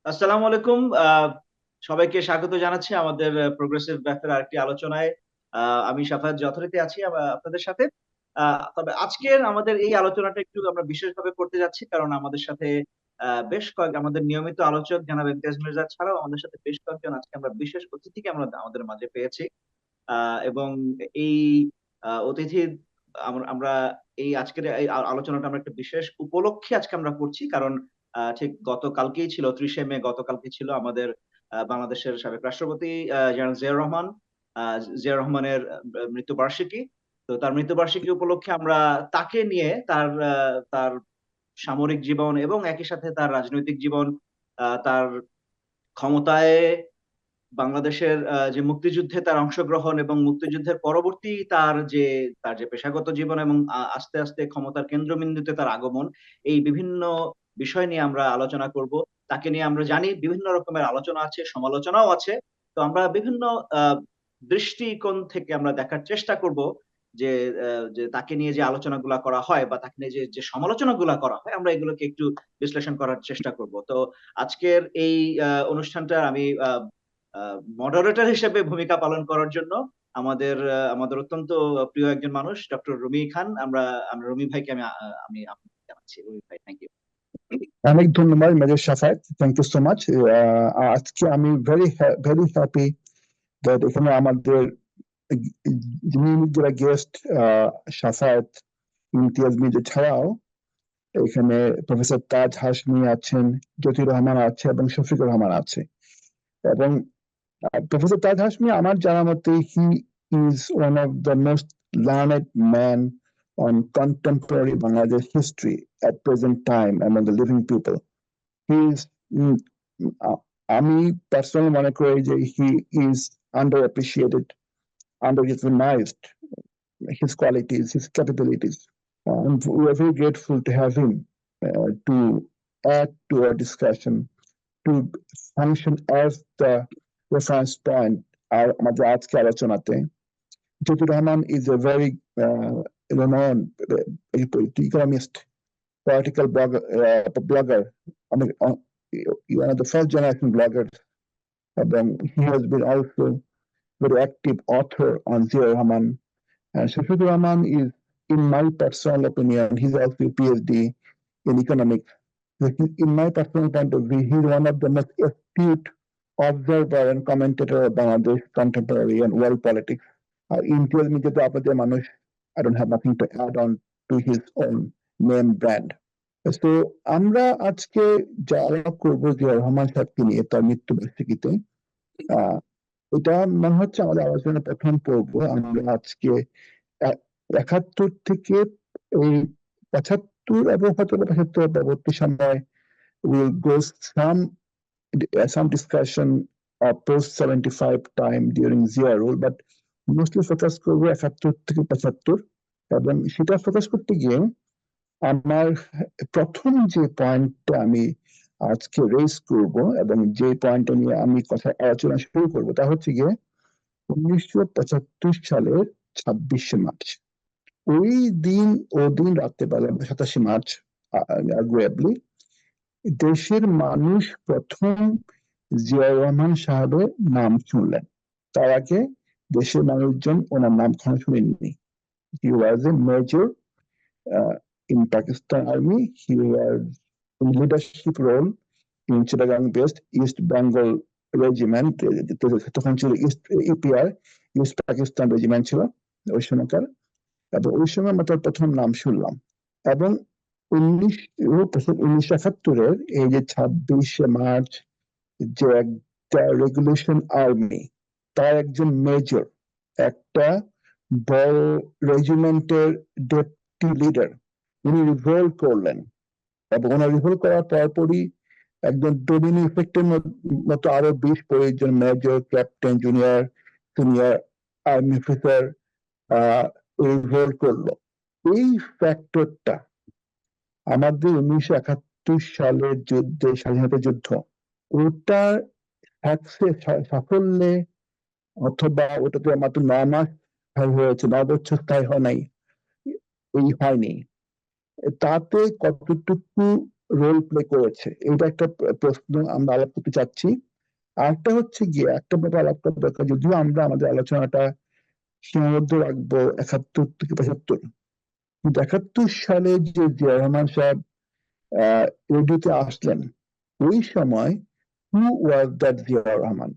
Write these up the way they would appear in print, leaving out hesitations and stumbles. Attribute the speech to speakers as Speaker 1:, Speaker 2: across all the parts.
Speaker 1: আসসালামু আলাইকুম। সবাইকে স্বাগত জানাচ্ছি আমাদের প্রোগ্রেসিভ ব্যাপারে আরেকটি আলোচনায়। আমি সাফায়াত যথারীতি আছি আপনাদের সাথে। তবে আজকের আমাদের এই আলোচনাটা একটু আমরা বিশেষভাবে করতে যাচ্ছি কারণ আমাদের সাথে বেশ কয়েক আমাদের নিয়মিত আলোচক জনাব ইমতিয়াজ মির্জা ছাড়াও আমাদের সাথে বেশ কয়েকজন আজকে আমরা বিশেষ অতিথিকে আমরা আমাদের মাঝে পেয়েছি। এবং এই অতিথি আমরা এই আজকের এই আলোচনাটা আমরা একটা বিশেষ উপলক্ষে আজকে আমরা করছি। কারণ ঠিক গতকালকেই ছিল ৩০শে মে গতকালকে ছিল আমাদের বাংলাদেশের সাবেক রাষ্ট্রপতি জনাব জিয়াউর রহমান। আ জিয়াউর রহমানের মৃত্যুবার্ষিকী। তো তার মৃত্যুবার্ষিকী উপলক্ষে আমরা তাকে নিয়ে তার সামরিক জীবন এবং একই সাথে তার রাজনৈতিক জীবন, তার ক্ষমতায় বাংলাদেশের যে মুক্তিযুদ্ধে তার অংশগ্রহণ এবং মুক্তিযুদ্ধের পরবর্তী তার যে পেশাগত জীবন এবং আস্তে, আস্তে ক্ষমতার কেন্দ্রবিন্দুতে তার আগমন, এই বিভিন্ন বিষয় নিয়ে আমরা আলোচনা করব। তাকে নিয়ে আমরা জানি বিভিন্ন রকমের আলোচনা আছে, সমালোচনাও আছে। তো আমরা বিভিন্ন আ দৃষ্টিকোণ থেকে আমরা দেখার চেষ্টা করব যে যে তাকে নিয়ে যে আলোচনাগুলা করা হয় বা তাকে নিয়ে যে সমালোচনাগুলা করা হয়, আমরা এগুলোকে একটু বিশ্লেষণ করার চেষ্টা করব। তো আজকের এই অনুষ্ঠানটা আমি আ মডারেটর হিসেবে ভূমিকা পালন করার জন্য আমাদের অত্যন্ত প্রিয় একজন মানুষ ডক্টর রুমি খান। আমরা রুমি ভাইকে আমি আপনাকে জানাচ্ছি। রুমি ভাই, থ্যাংক ইউ।
Speaker 2: অনেক ধন্যবাদ major Shafat, thank you so much. আজকে আমি ভেরি হ্যাপি দ্যাট এখানে আমাদের যিনি যারা গেস্ট, শাফাত, ইমতিয়াজ মির্জা ছাড়াও এখানে প্রফেসর তাজ হাশমি আছেন, জ্যোতি রহমান আছে এবং শফিকুর রহমান আছে। এবং প্রফেসর তাজ হাশমি আমার জানা মতে he is one of the most learned man on contemporary Bangladesh history at present time among the living people. He is, আমি পার্সোনালি মনে করি যে he is underappreciated, underrecognised, his qualities, his capabilities. And we are very grateful to have him to add to our discussion, to function as the reference point আমাদের আজকে আলোচনাতে। Jyotir Rahman is a very renowned economist, political blogger, I mean, one of the first generation bloggers. And he has been also very active author on Zia Rahman. And Shafik Rahman is, in my personal opinion, he's also a PhD in economics. So in my personal point of view, he's one of the most astute observer and commentator of Bangladesh contemporary and world politics. Imtiaz Mirza to আপনাদের মানুষ, I don't have nothing to add on to his own name brand. So আমরা আজকে যা আলাপ করবো জিয়া রহমান সাহেবকে নিয়ে তার মৃত্যুবার্ষিকীতে, এটা মনে হচ্ছে আমাদের আলোচনার প্রথম পর্ব। আমরা আজকে ৭১ থেকে এই ৭৫ এবং হয়তো ৭৫ পরবর্তী সময় we'll go some discussion post 75 time during Zia rule, but mostly focus করবো ৭১ থেকে ৭৫। এবং সেটা ফোকাস করতে গিয়ে আমার প্রথম যে পয়েন্টটা আমি আজকে রেজ করব এবং যে পয়েন্টটা নিয়ে আমি আলোচনা শুরু করবো তা হচ্ছে গিয়ে ১৯৭৫ সালের ২৬শে মার্চ। ওই দিন রাত্রেবেলা ২৭শে মার্চ আর্গুয়েবলি দেশের মানুষ প্রথম জিয়াউর রহমান সাহেবের নাম শুনলেন। তার আগে দেশের মানুষজন ওনার নাম কখনো শুনেননি। He was a major in Pakistan Army. He was in leadership role in Chittagong based East Bengal Regiment. তখন ছিল east EPR, east Pakistan regiment ছিল ওই সময়কার। এবং ওই সময় আমরা তার প্রথম নাম শুনলাম। এবং ১৯৭১-এর এই যে ২৬শে মার্চ যে একটা রেগুলেশন আর্মি, তার একজন মেজর, একটা বড় রেজিমেন্টের ডেপুটি লিডার, উনি রিভোল্ট করলেন। এবং ওনার রিভোল্ট করার পরপরই একজন ডোমিনো ইফেক্টের মতো আরো ২০-২৫ জন major, captain, junior, senior army officer revolt করলো। এই ফ্যাক্টরটা আমাদের ১৯৭১ সালের যুদ্ধে, স্বাধীনতা যুদ্ধ, ওটার সাফল্যে অথবা ওটাতে মাত্র ৯ মাস হয়েছে, ৯ বছর স্থায়ী হয় নাই, এই হয়নি, তাতে কতটুকু রোল প্লে করেছে? এটা একটা প্রশ্ন আমরা আলাপ করতে চাচ্ছি। আরেকটা হচ্ছে গিয়ে একটা ব্যাপার আলাপ করা দরকার, যদিও আমরা আমাদের আলোচনাটা সীমাবদ্ধ রাখবো 71 থেকে 75, কিন্তু 71 সালে যে জিয়া রহমান সাহেব রেডিওতে আসলেন, ওই সময় who was that Zia Rahman?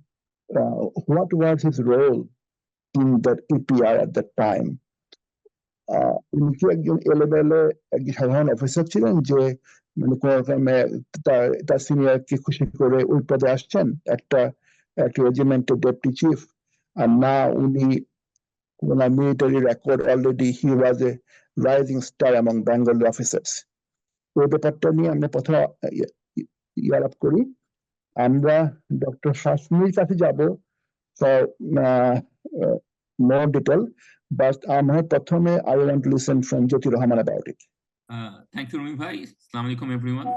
Speaker 2: What was his role in that APR at that time? উনি কি একজন এলেবেলে একজন সাধারণ অফিসার ছিলেন যে মানে কোনো রকমে তার সিনিয়রকে খুশি করে ওই পদে আসছেন, একটা একটা রেজিমেন্টের ডেপুটি চিফ? আর না, উনি ওনার military record already he was a rising star among Bengali officers. ওই ব্যাপারটা নিয়ে আমরা প্রথমে আলাপ করি। আমরা ডক্টর হাসমির কাছে যাব ফর more detail, but আমার প্রথমে I want to listen from Jyoti Rahman about it.
Speaker 3: Thank you, Rumi bhai. Assalamu alaikum, everyone.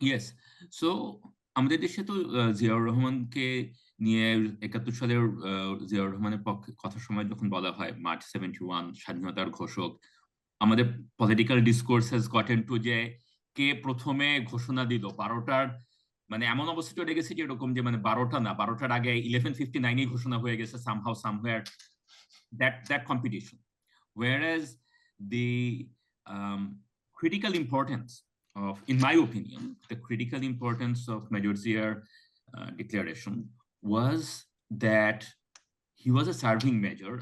Speaker 3: Yes, so আমাদের দেশে তো জিয়াউর রহমানকে নিয়ে 71 সালের জিয়াউর রহমানের পক্ষে কথা সময় যখন বলা হয় মার্চ 71 স্বাধীনতার ঘোষক, আমাদের political discourse has gotten to যে কে প্রথমে ঘোষণা দিল 12টার, মানে এমন অবস্থা চলে গেছে যে এরকম যে মানে 12টা না, 12টার আগে 11:59 ঘোষণা হয়ে গেছে somehow somewhere, that competition, whereas the critical importance of, in my opinion, the critical importance of Major Zia's declaration was that he was a serving major,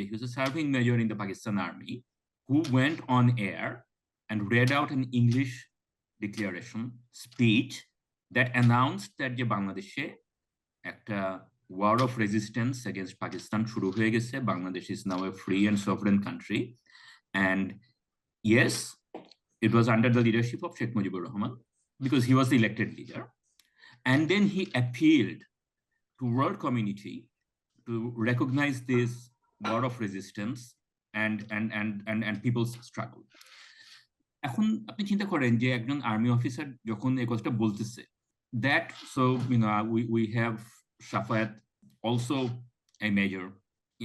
Speaker 3: he was a serving major in the Pakistan Army who went on air and read out an English declaration speech that announced that the Bangladeshe একটা war of resistance against Pakistan shuru hoye geche. Bangladesh is now a free and sovereign country, and yes, it was under the leadership of Sheikh Mujibur Rahman because he was the elected leader. And then he appealed to world community to recognize this war of resistance and people's struggle. এখন আপনি চিন্তা করেন যে একজন army officer যখন এই কথাটা বলতেছে, that, so you know, we have Shafat, also a major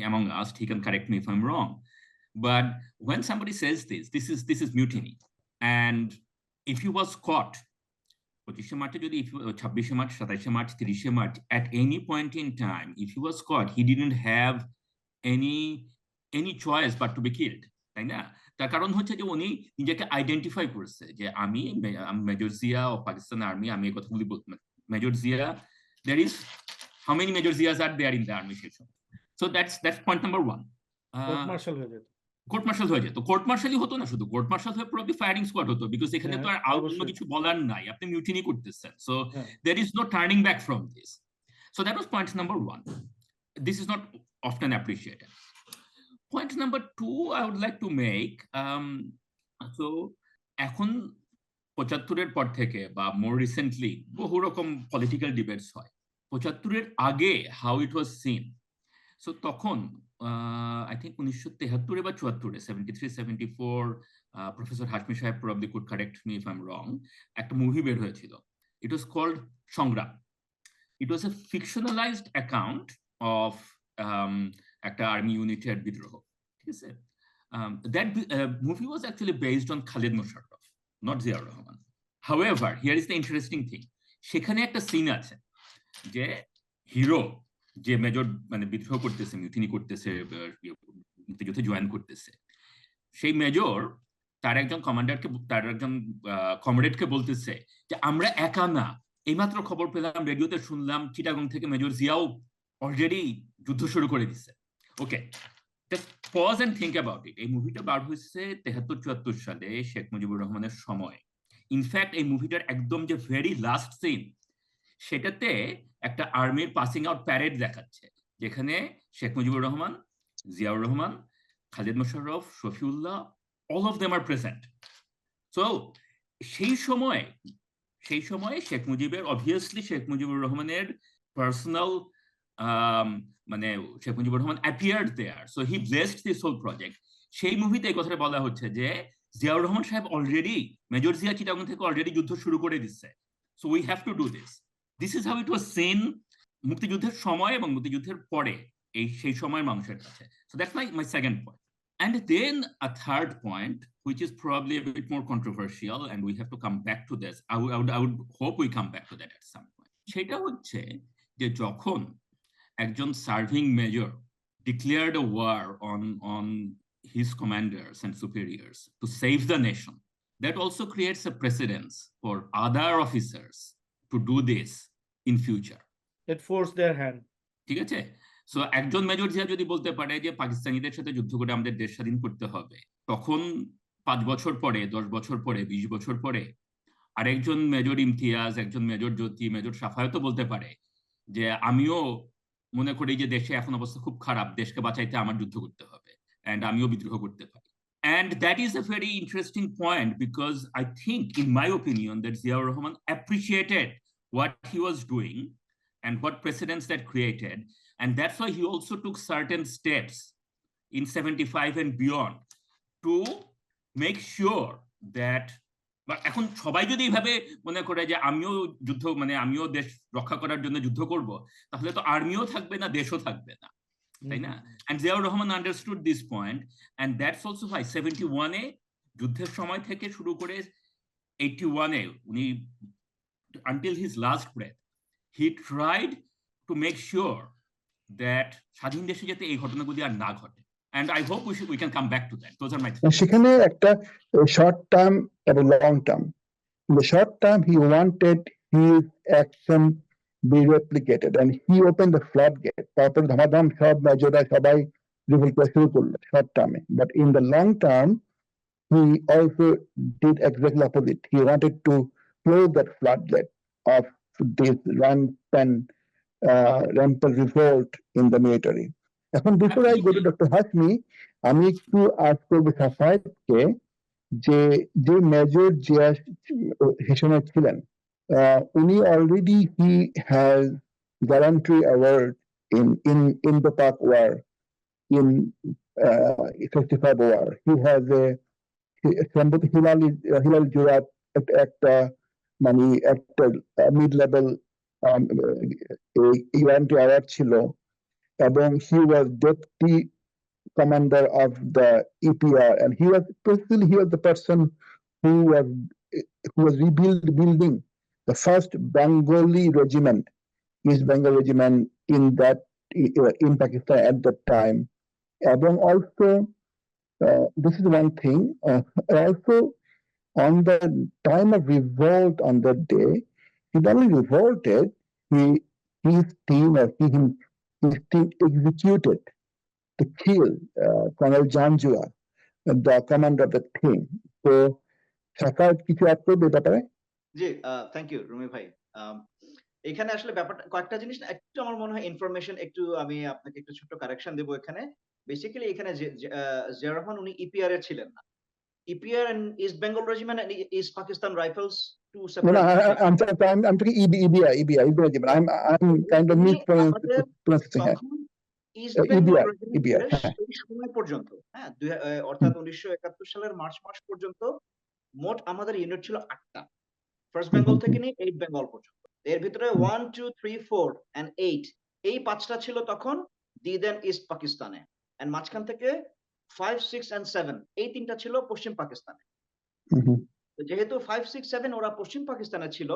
Speaker 3: among us, he can correct me if I'm wrong, but when somebody says this is mutiny, and if he was caught 25 মার্চে যদি 26 March 27 March 30 March at any point in time, if he was caught, he didn't have any choice but to be killed, তাই না? তার কারণ হচ্ছে যে উনি নিজেকে আইডেন্টিফাই করেছে যে আমি major Zia of Pakistan army, আমি এই কথাগুলি বলতে, major Zia, there is how many Major Zias are there in the army session? So that's point number one.
Speaker 4: Court martial হয়ে যেত,
Speaker 3: কোর্ট মার্শাল হয়ে যেত, কোর্ট মার্শালই হতো না, শুধু কোর্ট মার্শাল হয়ে পুরো ফায়ারিং স্কোয়াড হতো, বিকজ এখানে তো আর অন্য কিছু বলার নাই, আপনি মিউটিনি করতেছেন, so there is no turning back from this. So that was point number one. This is not often appreciated. Point number two I would like to make, so এখন 75-এর পর থেকে বা মোর রিসেন্টলি বহু রকম পলিটিক্যাল ডিবেটস হয়। 75-এর আগে how it was seen, so তখন I think 1973 বা 74-এ 73-74 প্রফেসর হাশমি সাহেব probably could correct me if I'm wrong, একটা মুভি বের হয়েছিল, it was called সংগ্রাম. It was a fictionalized account of একটা আর্মি ইউনিটের বিদ্রোহ, ঠিক আছে? That movie was actually based on Khalid Musharraf, not Zia Rahman. However, here is the interesting thing, সেখানে একটা সিন আছে যে হিরো যে মেজর মানে বিদ্রোহ করতেছে, মিউটিনি করতেছে, মুক্তিযুদ্ধে জয়েন করতেছে, সেই মেজর তার একজন কমান্ডারকে, তার একজন কমরেডকে বলতেছে যে আমরা একা না, এইমাত্র খবর পেলাম, রেডিওতে শুনলাম চিটাগং থেকে মেজর জিয়াও অলরেডি যুদ্ধ শুরু করে দিচ্ছে। Okay, just pause and think about it. এই মুভিটা বার হয়েছে 73-74 সালে শেখ মুজিবুর রহমানের সময়। ইনফ্যাক্ট এই মুভিটার একদম যে ভেরি লাস্ট সিন, সেটাতে একটা আর্মির পাসিং আউট প্যারেড দেখাচ্ছে, যেখানে Sheikh Mujibur Rahman, Ziaur Rahman, Khalid Mosharraf, Shafiullah, all of them are present. So সেই সময় শেখ মুজিবের, অবভিয়াসলি শেখ মুজিবুর রহমানের পার্সোনাল, মানে Sheikh Mujibur Rahman appeared there, so he blessed this whole project. সেই মুভিতে এই কথাটা বলা হচ্ছে যে জিয়াউর রহমান সাহেব অলরেডি, মেজর জিয়া চিটাগং থেকে অলরেডি যুদ্ধ শুরু করে দিচ্ছে, so we have to do this. This is how it was seen মুক্তিযুদ্ধের সময় এবং মুক্তিযুদ্ধের পরে, এই সেই সময়ের মানুষের কাছে। So that's my second point. And then a third point, which is probably a bit more controversial, and we have to come back to this. I would hope we come back to that at some point. সেটা হচ্ছে যে যখন একজন serving major declared a war on his commanders and superiors to save the nation, that also creates a precedence for other officers to do this in future.
Speaker 4: It forced their hand.
Speaker 3: ঠিক আছে, so একজন major Zia যদি বলতে পারে যে পাকিস্তানিদের সাথে যুদ্ধ করে আমাদের দেশ স্বাধীন করতে হবে, তখন 5 বছর পরে, 10 বছর পরে, 20 বছর পরে আরেকজন মেজর ইমতিয়াজ, একজন মেজর জ্যোতি, মেজর সাফায়েতও বলতে পারে যে আমিও মনে করি যে দেশে এখন অবস্থা খুব খারাপ, দেশকে বাঁচাইতে আমার যুদ্ধ করতে হবে, এন্ড আমিও বিদ্রোহ করতে পারি। And that is a very interesting point, because I think, in my opinion, that Ziaur Rahman appreciated what he was doing and what precedents that created. And that's why he also took certain steps in 75 and beyond to make sure that, but এখন সবাই যদি এইভাবে মনে করে যে আমিও যুদ্ধ, মানে আমিও দেশ রক্ষা করার জন্য যুদ্ধ করব, তাহলে তো আর্মিও থাকবে না, দেশও থাকবে না, তাই না? And Ziaur Rahman understood this point, and that's also why 71-এ যুদ্ধের সময় থেকে শুরু করে 81-এ উনি, until his last breath, he tried to make sure that স্বাধীন দেশে যাতে এই ঘটনাগুলি আর না ঘটে। And I hope we can come back to that. Those are my thoughts.
Speaker 2: সেখানে একটা short term এবং long term. In the short term, he wanted his action be replicated, and he opened the floodgate. তারপর ধামাধাম সব মেজররা সবাই revolt করা শুরু করলো short term. But in the long term, he also did exactly opposite. He wanted to close that floodgate of this rampant revolt in the military. এখন before I go to Dr. Hasmi, আমি একটু ask করবো সাফায়েতকে যে major Zia হিসেবে ছিলেন, উনি already he has gallantry award in the Pak war, in 55 war. He has a সম্ভবত Hilal জুরাত একটা মানে একটা মিড লেভেল গ্যারান্টি অ্যাওয়ার্ড ছিল, এবং he was deputy commander of the EPR, and he was the person who was building the first Bengali regiment, East Bengal regiment in Pakistan at that time. And also, this is one thing. Also, on the time of revolt on that day, he not only revolted, his team executed to kill Colonel Janjua, the commander of the team. So, Safayet কিছু add করবে ব্যাপারে?
Speaker 1: জি, thank you Rumi ভাই। এখানে আসলে ব্যাপারটা কয়েকটা জিনিস না, একটু আমার মনে হয় ইনফরমেশন একটু আমি আপনাকে একটু ছোট্ট কারেকশন দেবো এখানে। বেসিক্যালি এখানে জিয়াউর রহমান উনি ইপিআর এর ছিলেন না। EPR and East Bengal Regiment and East Pakistan Rifles, two separate.
Speaker 2: No, I'm talking EBR regiment. I'm kind of mispronouncing.
Speaker 1: East Bengal
Speaker 2: EBR
Speaker 1: এই সময় পর্যন্ত, হ্যাঁ, অর্থাৎ 1971 সালের মার্চ মাস পর্যন্ত মোট আমাদের ইউনিট ছিল 8টা। ফার্স্ট বেঙ্গল থেকে নিয়ে 8 বেঙ্গল পর্যন্ত। এর ভিতরে 1, 2, 3, 4 and 8 এই 5টা ছিল তখন দি দেন ইস্ট পাকিস্তানে, এন্ড মাঝখান থেকে 5, 6 and 7 এই 3টা ছিল পশ্চিম পাকিস্তানে। যেহেতু 5, 6, 7 ওরা পশ্চিম পাকিস্তানে ছিল,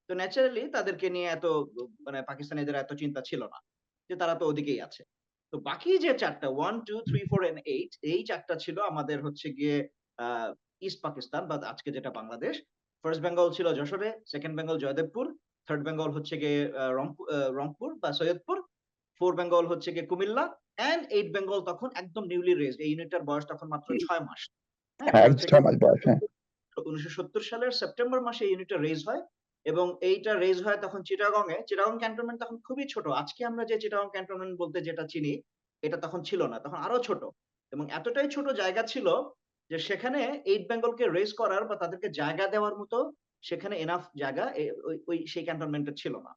Speaker 1: তো ন্যাচারালি তাদেরকে নিয়ে এত মানে পাকিস্তানিদের এত চিন্তা ছিল না যে তারা তো ওদিকেই আছে। তো বাকি যে 4টা 1, 2, 3, 4 and 8 এই 4টা ছিল আমাদের হচ্ছে গিয়ে ইস্ট পাকিস্তান বা আজকে যেটা বাংলাদেশ। ফার্স্ট বেঙ্গল ছিল যশোরে, সেকেন্ড বেঙ্গল জয়দেবপুর, থার্ড বেঙ্গল হচ্ছে গিয়ে রংপুর বা সৈয়দপুর, 4 বেঙ্গল হচ্ছে গিয়ে কুমিল্লা, এন্ড 8 বেঙ্গল তখন একদম নিউলি রেজড। এই ইউনিটটার বয়স তখন মাত্র 6 মাস। হ্যাঁ, 6 মাস বয়স। 1970 সালের সেপ্টেম্বর মাসে এই ইউনিটটা রেজ হয়, এবং এইটা রেজ হয় তখন চিটাগংয়ে। চিটাগং ক্যান্টনমেন্ট তখন খুবই ছোট। আজকে আমরা যে চিটাগং ক্যান্টনমেন্ট বলতে যেটা চিনি, এটা তখন ছিল না, তখন আরো ছোট। এবং এতটাই ছোট জায়গা ছিল যে সেখানে 8 বেঙ্গলকে রেজ করার বা তাদেরকে জায়গা দেওয়ার মতো সেখানে এনাফ জায়গা ওই সেই ক্যান্টনমেন্টে ছিল না।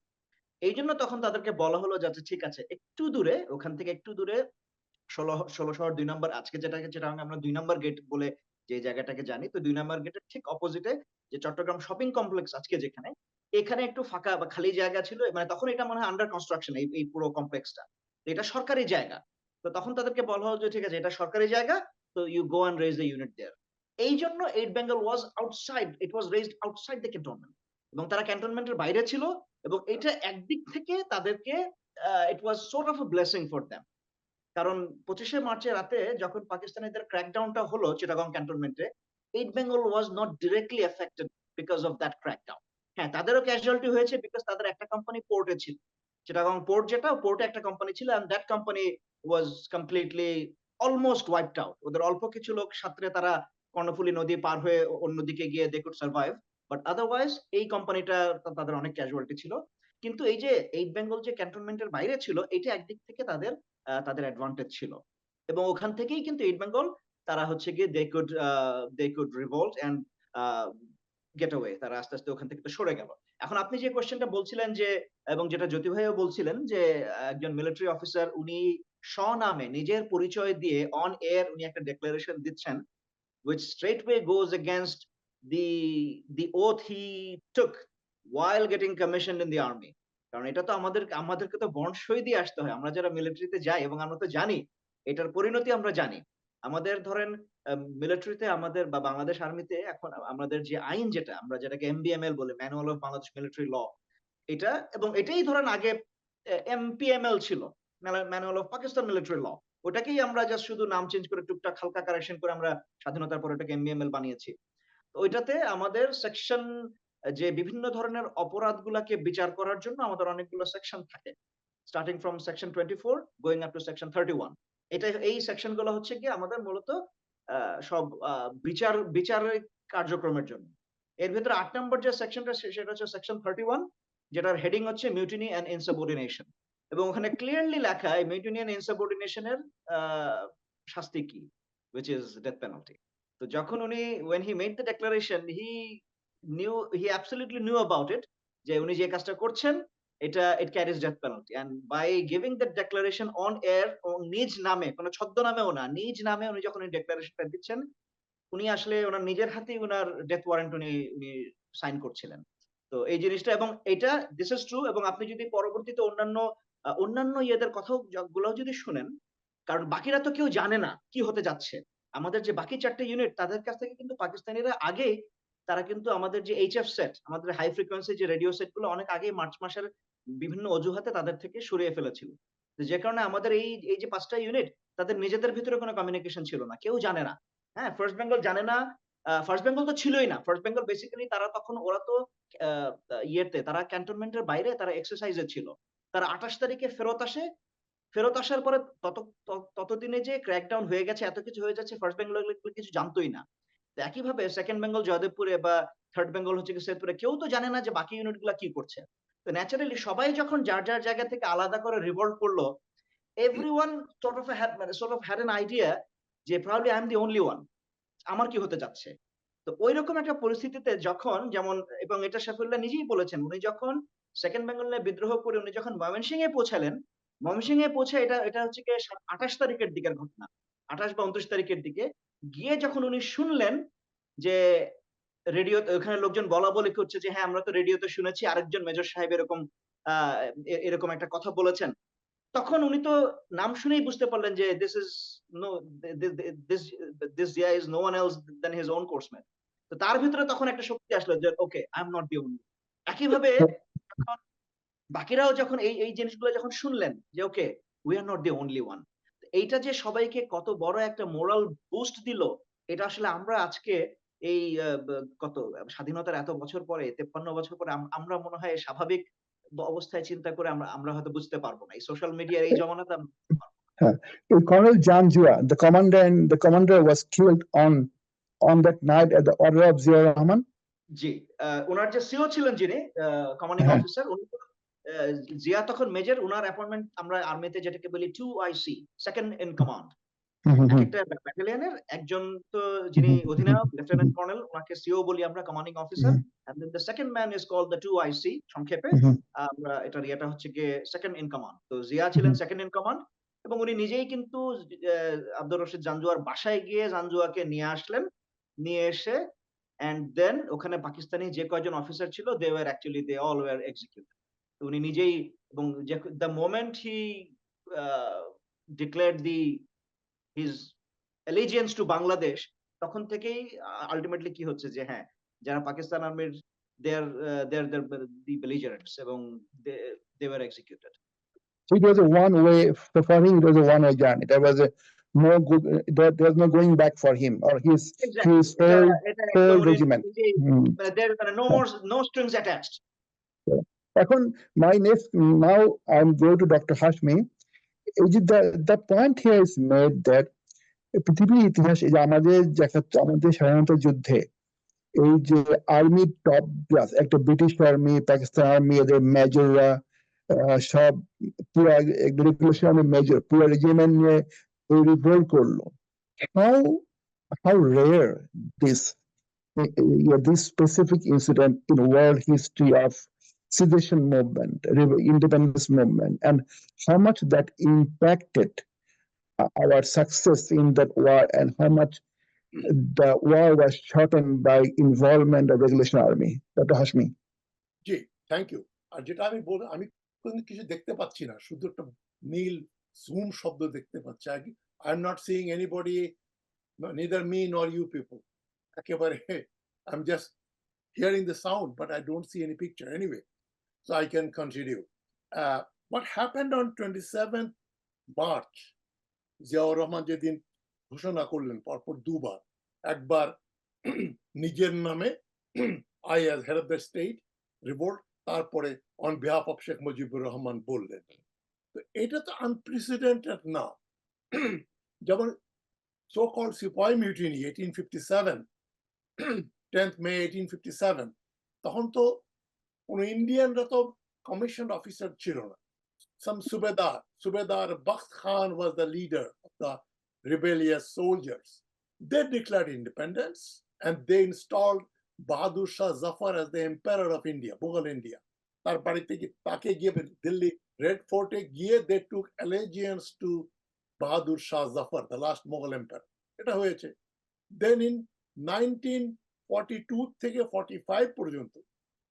Speaker 1: এই জন্য তখন তাদেরকে বলা হলো যে ঠিক আছে, একটু দূরে, ওখান থেকে একটু দূরে 16 শহর 2 নম্বর, আজকে যেটাকে আমরা 2 নম্বর গেট বলে যে জায়গাটাকে জানি, তো 2 নম্বর গেটের ঠিক অপোজিটে যে চট্টগ্রাম শপিং কমপ্লেক্স আজকে যেখানে, এখানে একটু ফাঁকা বা খালি জায়গা ছিল। মানে তখন এটা মনে হয় আন্ডার কনস্ট্রাকশন এই পুরো কমপ্লেক্সটা, এটা সরকারি জায়গা। তো তখন তাদেরকে বলা হলো যে ঠিক আছে, এটা সরকারি জায়গা, so you go and raise the unit there. এই জন্য 8 Bengal was outside, it was raised outside the cantonment, এবং তারা ক্যান্টনমেন্টের বাইরে ছিল, এবং এটা একদিক থেকে তাদেরকে it was sort of a blessing for them. কারণ 25শে মার্চের রাতে যখন পাকিস্তানিদের ক্র্যাকডাউনটা হলো চিটাগং ক্যান্টনমেন্টে, 8 Bengal was not directly affected because of that crackdown. হ্যাঁ, তাদেরও ক্যাজুয়ালিটি হয়েছে বিকজ তাদের একটা কোম্পানি পোর্টে ছিল, চিটাগং পোর্ট, যেটা পোর্টে একটা কোম্পানি ছিল, and that company was completely almost wiped out. ওদের অল্প কিছু লোক সাঁতরে তারা কর্ণফুলী নদী পার হয়ে অন্যদিকে গিয়ে they could survive, but otherwise এই কোম্পানিটা তাদের অনেক ক্যাজুয়ালিটি ছিল। কিন্তু এই যে 8 বেঙ্গল যে ক্যান্টনমেন্টের বাইরে ছিল, এটা একদিক থেকে তাদের তাদের অ্যাডভান্টেজ ছিল, এবং ওখান থেকেই কিন্তু 8 বেঙ্গল তারা হচ্ছে গিয়ে they could revolt and get away, তারা আস্তে আস্তে ওখান থেকে তো সরে গেল। এখন আপনি যে কোশ্চেনটা বলছিলেন যে, এবং যেটা জ্যোতি ভাইও বলছিলেন যে একজন মিলিটারি অফিসার উনি স্বনামে নিজের পরিচয় দিয়ে অন এয়ার উনি একটা ডেক্লারেশন দিচ্ছেন, which straightway goes against the oath he took while getting commissioned in the army. কারণ এটা তো আমাদেরকে তো বন্ড সই দিয়ে আসতে হয়, আমরা যারা মিলিটারিতে যাই, এবং আমরা তো জানি এটার পরিণতি আমরা জানি। আমাদের ধরেন মিলিটারিতে আমাদের বা বাংলাদেশ আর্মিতে এখন আমাদের যে আইন, যেটা আমরা যেটাকে MBML বলে, manual of Bangladesh military law, এটা, এবং এটাই ধরেন আগে MPML ছিল, manual of Pakistan military law. ওটাকেই আমরা জাস্ট শুধু নাম চেঞ্জ করে টুকটাক হালকা কারেকশন করে আমরা স্বাধীনতার পর ওটাকে MBML বানিয়েছি। তো ওইটাতে আমাদের সেকশন, যে বিভিন্ন ধরনের অপরাধগুলাকে বিচার করার জন্য আমাদের অনেকগুলো সেকশন থাকে, starting from section 24 going up to section 31। এই সেকশন গুলো হচ্ছে কি আমাদের মূলত সব বিচারিক কার্যক্রমের জন্য। এর ভিতরে 8 নম্বর যে সেকশনটা, সেটা হচ্ছে সেকশন 31, যেটার হেডিং হচ্ছে মিউটিনি এন্ড ইনসাবঅর্ডিনেশন, এবং ওখানে ক্লিয়ারলি লেখা মিউটিনি এন্ড ইনসাবঅর্ডিনেশনের শাস্তি কি, which is death penalty. তো যখন উনি when he made the declaration, he absolutely knew about it, যে উনি যে কাজটা করছেন এটা it carries death penalty, and by giving that declaration on air, নিজ নামে, কোনো ছদ্মনামেও না, নিজ নামে উনি যখন এই ডেক্লারেশনটা দিচ্ছেন, উনি আসলে ওনার নিজের হাতেই ওনার ডেথ ওয়ারেন্ট উনি সাইন করছিলেন। তো এই জিনিসটা, এবং এটা দিস ইজ ট্রু, এবং আপনি যদি পরবর্তীতে অন্যান্য ইয়েদের কথাও গুলোও যদি শুনেন, কারণ বাকিরা তো কেউ জানে না কি হতে যাচ্ছে। আমাদের যে বাকি 4টে ইউনিট, তাদের কাছ থেকে কিন্তু পাকিস্তানিরা আগেই, তারা কিন্তু আমাদের যে HF সেট, আমাদের হাই ফ্রিকোয়েন্সি যে রেডিও সেট গুলো অনেক আগেই মার্চ মাসের বিভিন্ন অজুহাতে তাদের থেকে সরিয়ে ফেলেছিল। তো যে কারণে আমাদের এই যে 5টা ইউনিট, তাদের নিজেদের ভিতরে কোনো কমিউনিকেশন ছিল না, কেউ জানে না। হ্যাঁ, ফার্স্ট বেঙ্গল জানে না, ফার্স্ট বেঙ্গল তো ছিলই না। ফার্স্ট বেঙ্গল বেসিক্যালি তারা তখন, ওরা তো তারা ক্যান্টনমেন্টের বাইরে, তারা এক্সারসাইজে ছিল। তারা 28 তারিখে ফেরত আসে। ফেরত আসার পরে ততদিনে যে ক্র্যাকডাউন হয়ে গেছে, এত কিছু হয়ে যাচ্ছে, ফার্স্ট বেঙ্গল কিছু জানতোই না। তো একইভাবে সেকেন্ড বেঙ্গল জয়দেবপুরে বা থার্ড বেঙ্গল হচ্ছে কি সৈয়দপুরে, কেউ তো জানে না যে বাকি ইউনিট গুলা কি করছে। তো ন্যাচারালি সবাই যখন যার যার জায়গা থেকে আলাদা করে রিভল্ট করলো, everyone sort of had an idea যে probably I am the only one, আমার কি হতে যাচ্ছে। তো ঐরকম একটা পরিস্থিতিতে যখন, যেমন, এবং এটা শফিউল্লাহ নিজেই বলেছেন, উনি যখন সেকেন্ড বেঙ্গল নিয়ে বিদ্রোহ করে উনি যখন ময়মনসিংহে পৌঁছালেন, ময়মনসিংহে পৌঁছে, এটা হচ্ছে গিয়ে 28 তারিখের দিকের ঘটনা, 28 বা 29 তারিখের দিকে গিয়ে যখন উনি শুনলেন যে রেডিও, ওখানে লোকজন বলা বলি করছে যে হ্যাঁ আমরা তো রেডিওতে শুনেছি আরেকজন মেজর সাহেব এরকম একটা কথা বলেছেন, তখন উনি তো নাম শুনেই বুঝতে পারলেন যে this Zia is no one else than his own coursemate. তো তার ভিতরে তখন একটা শক্তি আসলো যে okay, I am not the only. একইভাবে যখন বাকিরাও যখন এই জিনিসগুলো যখন শুনলেন যে okay, we are not the only one, এইটা যে সবাইকে কত বড় একটা মোরাল বুস্ট দিল, এটা আসলে আমরা আজকে এই কত স্বাধীনতার এত বছর পরে, 53 বছর পরে, আমরা মনে হয় স্বাভাবিক অবস্থায় চিন্তা করে আমরা হয়তো বুঝতে পারবো না। এই সোশ্যাল মিডিয়ার এই জমানাতে আমরা বুঝতে পারবো না।
Speaker 2: Colonel Janjua, the commander was killed on that night at the order of Ziaur Rahman.
Speaker 1: জি, ওনার যে সিও ছিলেন, যিনি কমান্ডিং অফিসার, উনি জিয়া তখন মেজর, ওনার অ্যাপয়েন্টমেন্ট আমরা আর্মিতে যেটাকে বলি 2IC, সেকেন্ড ইন কমান্ড। একটা ব্যাটালিয়নের একজন, তো যিনি অধিনায়ক লেফটেন্যান্ট কর্নেল, ওনাকে সিও বলি আমরা, commanding officer, and then the second man is called the 2IC, সংক্ষেপে আমরা এটার ইয়েটা হচ্ছে গিয়ে সেকেন্ড ইন কমান্ড। তো জিয়া ছিলেন সেকেন্ড ইন কমান্ড, এবং উনি নিজেই কিন্তু আব্দুর রশিদ জাঞ্জুয়ার বাসায় গিয়ে জাঞ্জুয়াকে নিয়ে আসলেন, নিয়ে এসে এন্ড দেন ওখানে পাকিস্তানি যে কয়জন অফিসার ছিল, দে অল ওয়ার এক্সিকিউটেড। তো উনি নিজেই, এবং the moment he declared his allegiance to Bangladesh, তখন থেকেই আল্টিমেটলি কি হচ্ছে যে হ্যাঁ, যারা পাকিস্তান আর্মির they are the belligerents এবং they were executed.
Speaker 2: It was a one way for him. It was a one way journey. There was a no good. There's no going back for him or his
Speaker 1: Exactly. এটা একদম
Speaker 2: whole
Speaker 1: উনি
Speaker 2: regiment.
Speaker 1: there are no strings attached.
Speaker 2: এখন my next now I'm going to Dr. Hashmi. The point here is made that পৃথিবীর ইতিহাস এই যে আমাদের স্বাধীনতা যুদ্ধে এই যে আর্মি টপ ক্লাস একটা ব্রিটিশ আর্মি পাকিস্তান আর্মি এদের মেজররা সব পুরো রেগুলেশন আর্মি মেজর পুরো রেজিমেন্ট নিয়ে রিভোল্ট করলো। how rare this specific incident in world history of secession movement, independence movement, and how much that impacted our success in that war, and how much the war was shortened by involvement of regulation army. Dr. Hashmi.
Speaker 5: জি, thank you. আর যেটা আমি কোনো কিছু দেখতে পাচ্ছি না, শুধু একটা নীল জুম শব্দ দেখতে পাচ্ছি। I am not seeing anybody, neither me nor you people. একেবারে I'm just hearing the sound, but I don't see any picture anyway. So I can continue. What happened on 27th March? Ziaur Rahman যেদিন ঘোষণা করলেন পরপর দুবার, একবার নিজের নামে I as head of the state revolt, তারপরে on behalf of Sheikh Mujibur Rahman বললেন। তো এটা তো আনপ্রেসিডেন্টেড না। যেমন so called Sepoy Mutiny 1857, 10th May 1857, তখন তো কোনো ইন্ডিয়ানরা তো কমিশন অফিসার ছিল না। Some Subedar Bakht Khan was the leader of the rebellious soldiers. They declared independence and they installed Bahadur Shah Zafar as the emperor of India, Mughal India. তার বাড়িতে তাকে গিয়ে দিল্লি রেড ফোর্টে গিয়ে they took allegiance to Bahadur Shah Zafar, the last Mughal emperor. এটা হয়েছে। Then in 1942 থেকে 45 পর্যন্ত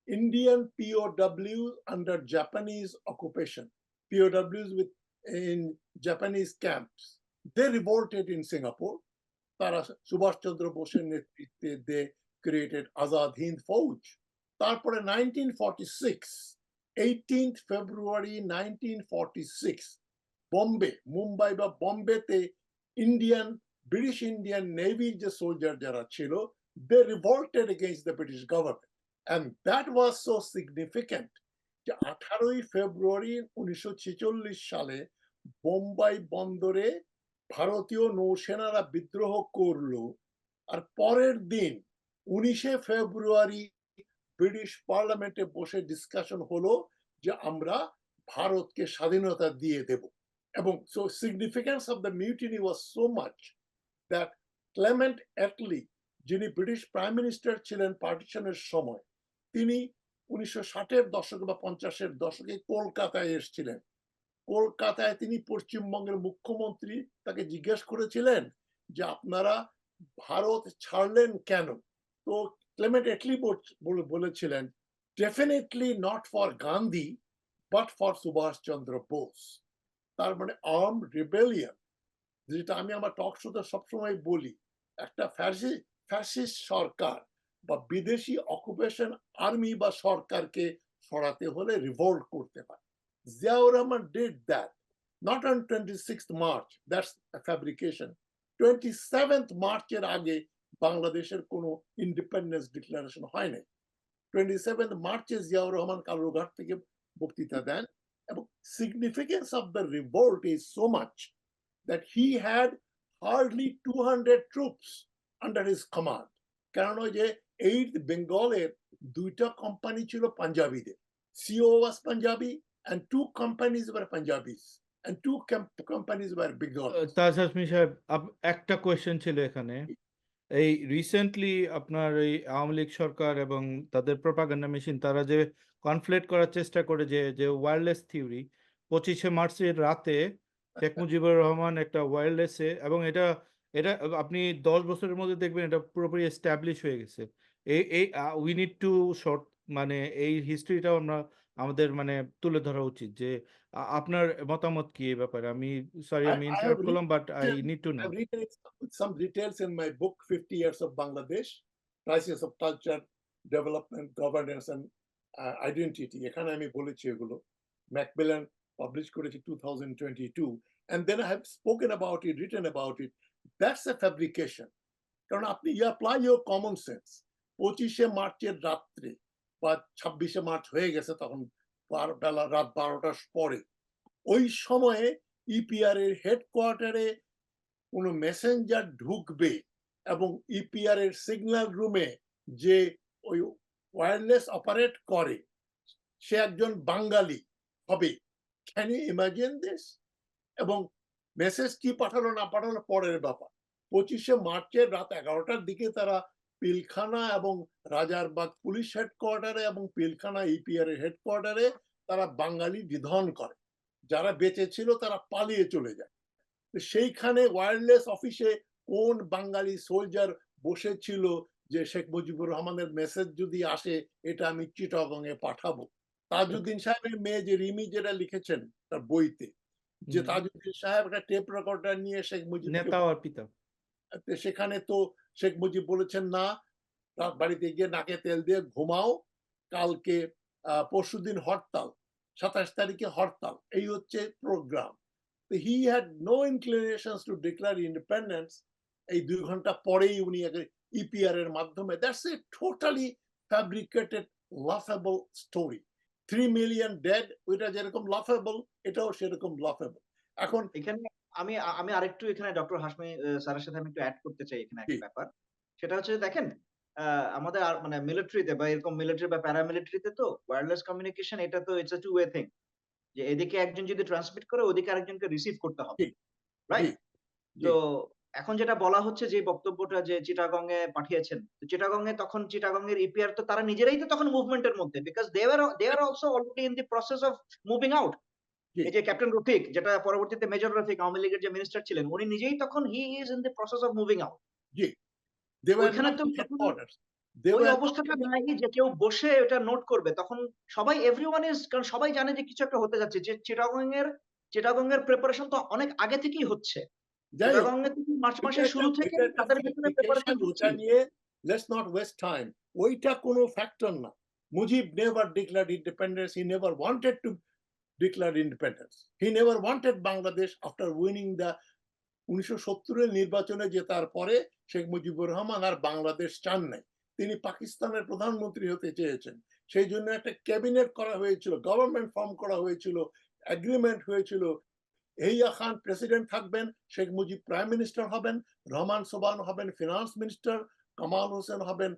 Speaker 5: Indian POWs under Japanese occupation, POWs in Japanese camps, they revolted in Singapore. তারা সুভাষ চন্দ্র বোসের নেতৃত্বে they created Azad Hind Fauj. তারপরে 18th February 1946, Mumbai বা বোম্বেতে British Indian Navy যে সোলজার যারা ছিল, they revolted against the British government. And that was so significant যে 18ই ফেব্রুয়ারি 1946 সালে বোম্বাই বন্দরে ভারতীয় নৌসেনারা বিদ্রোহ করলো, আর পরের দিন 19শে ফেব্রুয়ারি ব্রিটিশ পার্লামেন্টে বসে ডিসকাশন হলো যে আমরা ভারতকে স্বাধীনতা দিয়ে দেব। এবং so significance of the mutiny was so much that Clement Attlee, যিনি ব্রিটিশ প্রাইম মিনিস্টার ছিলেন পার্টিশনের সময়, তিনি 1960-এর দশক বা 50-এর দশকে কলকাতায় এসেছিলেন। কলকাতায় তিনি পশ্চিমবঙ্গের মুখ্যমন্ত্রী, তাকে জিজ্ঞেস করেছিলেন যে আপনারা ভারত ছাড়লেন কেন? তো ক্লেমেন্ট অ্যাটলি বলেছিলেন, definitely not for Gandhi but for Subhash Chandra Bose. তার মানে আর্মড রিবেলিয়ন, যেটা আমি আমার টক শোতে সবসময় বলি, একটা ফ্যাসিস্ট সরকার বা বিদেশি অকুপেশন আর্মি বা সরকারকে সরাতে হলে রিভোল্ট করতে হয়। Ziaur Rahman did that, not on 26th March, that's a fabrication. 27th March এর আগে বাংলাদেশের কোনো ইন্ডিপেন্ডেন্স ডিক্লারেশন হয় নাই। 27th March জিয়াউর রহমান কালুরঘাট থেকে বক্তৃতা দেন, এবং significance of the revolt is so much that he had hardly 200 troops under his command. কারণ ওই যে 8th বেঙ্গলের 2টা কোম্পানি ছিল পাঞ্জাবিদের, CO was Punjabi and 2 companies were Punjabis and 2 companies were Bengal.
Speaker 4: তাজ হাশমি সাহেব, একটা কোয়েশ্চেন ছিল এখানে। এই রিসেন্টলি আপনার এই আওয়ামী লীগ সরকার এবং তাদের প্রোপাগান্ডা মেশিন, তারা যে কনফ্লেট করার চেষ্টা করে যে ওয়্যারলেস থিওরি, 25শে মার্চের রাতে শেখ মুজিবুর রহমান একটা ওয়্যারলেসে, এবং এটা আপনি 10 বছরের মধ্যে দেখবেন এটা পুরোপুরি এস্টাবলিশ হয়ে গেছে। এই উই নিড টু শর্ট, মানে এই হিস্ট্রিটাও আমরা আমাদের মানে তুলে ধরা উচিত যে আপনার মতামত কি এই ব্যাপারে? আমি সরি আমি
Speaker 5: I have
Speaker 4: ইন্টারাপ্ট করলাম, but I
Speaker 5: written,
Speaker 4: need to know.
Speaker 5: I've written some details in my book, 50 Years of Bangladesh, Crisis of Culture, Development, Governance and Identity. এখানে আমি বলেছি এগুলো। Macmillan published করেছি 2022. And then I have spoken about it, written about it. That's a fabrication. কারণ আপনি you apply your common sense. 25শে মার্চের রাত্রে বা 26শে মার্চ হয়ে গেছে তখন বেলা রাত 12টার পরে। ওই সময়ে ইপিআর এর হেডকোয়ার্টারে কোনো মেসেঞ্জার ঢুকবে এবং ইপিআর এর সিগন্যাল রুমে যে ওই ওয়্যারলেস অপারেট করে সে একজন বাঙালি হবে। Can you imagine this? এবং মেসেজ কি পাঠালো না পাঠালো পরের ব্যাপার। 25শে মার্চের রাত 11টার দিকে তারা পিলখানা এবং রাজারবাগ পুলিশ হেডকোয়ার্টারে এবং পিলখানা ইপিআর এর হেডকোয়ার্টারে তারা বাঙালি নিধন করে। যারা বেঁচে ছিল তারা পালিয়ে চলে যায়। সেইখানে ওয়্যারলেস অফিসে কোন বাঙালি সোলজার বসেছিল যে শেখ মুজিবুর রহমানের মেসেজ যদি আসে এটা আমি চিটাগং এ পাঠাবো। তাজউদ্দিন সাহেবের মেয়ে যে রিমি যেটা লিখেছেন তার বইতে যে তাজউদ্দিন সাহেব একটা টেপ রেকর্ডার নিয়ে শেখ মুজিব
Speaker 4: নেতা আর পিতা।
Speaker 5: সেখানে তো শেখ মুজিব বলেছেন না, রাত বাড়িতে গিয়ে নাকে তেল দিয়ে ঘুমাও, কালকে পরশুদিন হরতাল, 27 তারিখে হরতাল, এই হচ্ছে programme. He had no inclinations to declare independence. এই 2 ঘন্টা পরেই উনি ইপিআর এর মাধ্যমে, that's a totally fabricated laughable story. 3 million dead, ওইটা যেরকম laughable এটাও সেরকম laughable. এখন
Speaker 1: এখানে আমি আমি আরেকটু এখানে ডক্টর হাশমি স্যারের সাথে আমি একটু অ্যাড করতে চাই এখানে একটা ব্যাপার। সেটা হচ্ছে দেখেন আমাদের মানে মিলিটারিতে বা এরকম মিলিটারি বা প্যারামিলিটারিতে তো ওয়্যারলেস কমিউনিকেশন এটা তো it's a two way thing. যে এদিকে একজন যদি ট্রান্সমিট করে ওদিকে আরেকজনকে রিসিভ করতে হবে। রাইট? তো এখন যেটা বলা হচ্ছে যে বক্তব্যটা যে চিটাগং এ পাঠিয়েছেন। তো চিটাগং এ তখন চিটাগং এর ইপিআর তো তারা নিজেরাই তো তখন মুভমেন্টের মধ্যে, because they are also already in the process of moving out. এই যে ক্যাপ্টেন রফিক, যেটা পরবর্তীতে মেজর রফিক আওয়ামী লীগের যে মিনিস্টার ছিলেন, উনি নিজেই তখন he is in the process of moving out. ওইখানে তো ওই অবস্থাটা নাই যে কেউ বসে এটা নোট করবে। তখন সবাই এভরিওয়ান ইজ, কারণ সবাই জানে যে কিছু একটা হতে যাচ্ছে। যে চিটাগং এর প্রিপারেশন তো অনেক আগে থেকেই হচ্ছে। চিটাগং এ থেকে মার্চ মাসের শুরু থেকে তাদের ভিতরে প্রিপারেশন হচ্ছে।
Speaker 5: Let's not waste time. ওইটা কোনো ফ্যাক্টর না। Mujib never declared independence. He never wanted to declare independence. He never wanted Bangladesh after winning the 1970 এর নির্বাচনে জেতার পরে শেখ মুজিবুর রহমান আর বাংলাদেশ চান নাই। তিনি পাকিস্তানের প্রধানমন্ত্রী হতে চেয়েছেন। সেই জন্য একটা ক্যাবিনেট করা হয়েছিল, গভর্নমেন্ট ফর্ম করা হয়েছিল, এগ্রিমেন্ট হয়েছিল। ইয়াহিয়া খান প্রেসিডেন্ট থাকবেন, শেখ মুজিব প্রাইম মিনিস্টার হবেন, রহমান সোবহান হবেন ফিনান্স মিনিস্টার, কামাল হোসেন হবেন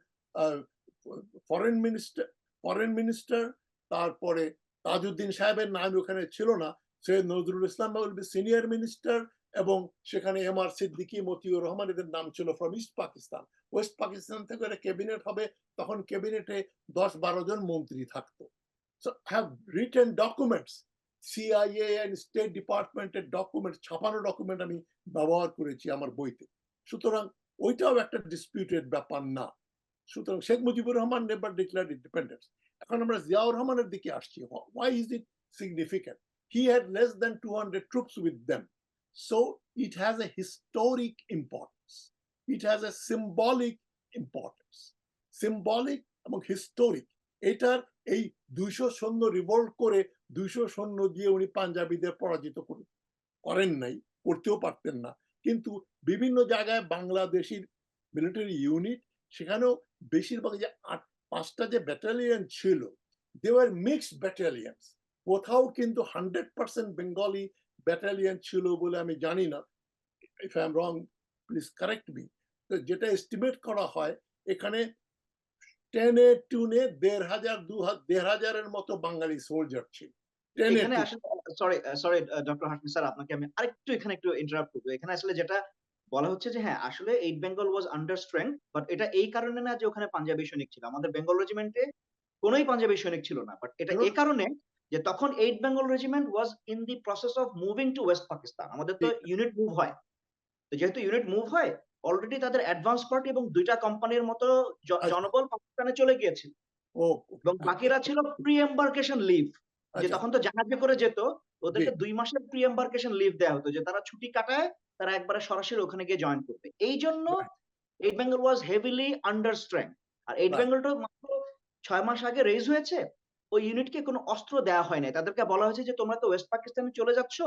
Speaker 5: ফরেন মিনিস্টার। তারপরে তাজউদ্দিন সাহেবের নাম ওখানে ছিল না, Syed Nazrul Islam will be senior minister, এবং সেখানে এমআর সিদ্দিকী, মতিউর রহমান এদের নাম ছিল from east Pakistan. West Pakistan থেকে একটা ক্যাবিনেট হবে, তখন ক্যাবিনেটে 10-12 জন মন্ত্রী থাকতো। So have written documents, CIA and state ডিপার্টমেন্টের ডকুমেন্ট, ছাপানো ডকুমেন্ট আমি ব্যবহার করেছি আমার বইতে। সুতরাং ওইটাও একটা ডিসপিউটেড ব্যাপার না। সুতরাং Sheikh Mujibur Rahman never declared independence. এখন আমরা জিয়াউর রহমানের দিকে আসছি। Why is it significant? He had less than 200 troops with them. So it has a historic importance. It has a symbolic importance. Symbolic এবং historic, এটার এই 200 সৈন্য রিভল্ট করে 200 সৈন্য দিয়ে উনি পাঞ্জাবিদের পরাজিত করেন নাই, করতেও পারতেন না। কিন্তু বিভিন্ন জায়গায় বাংলাদেশি মিলিটারি ইউনিট, সেখানেও বেশিরভাগ যে 5টা যে ব্যাটালিয়ন ছিল, দে ওয়ার মিক্সড ব্যাটালিয়নস। কোথাও কিন্তু 100% বেঙ্গলি ব্যাটালিয়ন ছিল বলে আমি জানি না। If I am wrong please correct me. তো যেটা এস্টিমেট করা হয় এখানে 10 টুনে 1,500 এর মতো বাঙালি সোলজার ছিল।
Speaker 1: এখানে আসলে সরি ডক্টর হাশমি স্যার, আপনাকে আমি আরেকটু এখানে একটু ইন্টারাপ্ট করবো। এখানে আসলে যেটা বলা হচ্ছে যে হ্যাঁ আসলে 8 Bengal was under strength, but এটা এই কারণে না যে ওখানে পাঞ্জাবি সৈনিক ছিল। আমাদের বেঙ্গল রেজিমেন্টে কোনোই পাঞ্জাবি সৈনিক ছিল না, বাট এটা এই কারণে যে তখন 8 Bengal regiment was in the process of moving to West Pakistan. আমাদের তো ইউনিট মুভ হয়, তো যেহেতু ইউনিট মুভ হয় অলরেডি তাদের অ্যাডভান্স পার্টি এবং 2টা কোম্পানির মতো জনবল পাকিস্তানে চলে গিয়েছিল।
Speaker 5: ও
Speaker 1: এবং বাকিরা ছিল প্রি এম্বার্কেশন লিভ, যে
Speaker 5: আচ্ছা
Speaker 1: তখন তো জাহাজে করে যেত,
Speaker 5: জি
Speaker 1: ওদেরকে 2 মাসের প্রি এম্বার্কেশন লিভ দেওয়া হতো, যে তারা ছুটি কাটায় তারা একবারে সরাসরি ওখানে গিয়ে জয়েন করবে। এই জন্য
Speaker 5: রাইট
Speaker 1: এইট বেঙ্গল ওয়াজ হেভিলি আন্ডার স্ট্রেংথ। আর এইট
Speaker 5: রাইট
Speaker 1: বেঙ্গলটা মাত্র 6 মাস আগে রেজ হয়েছে, ওই ইউনিটকে কোনো অস্ত্র দেওয়া হয় নাই। তাদেরকে বলা হয়েছে যে তোমরা তো ওয়েস্ট পাকিস্তানে চলে যাচ্ছ,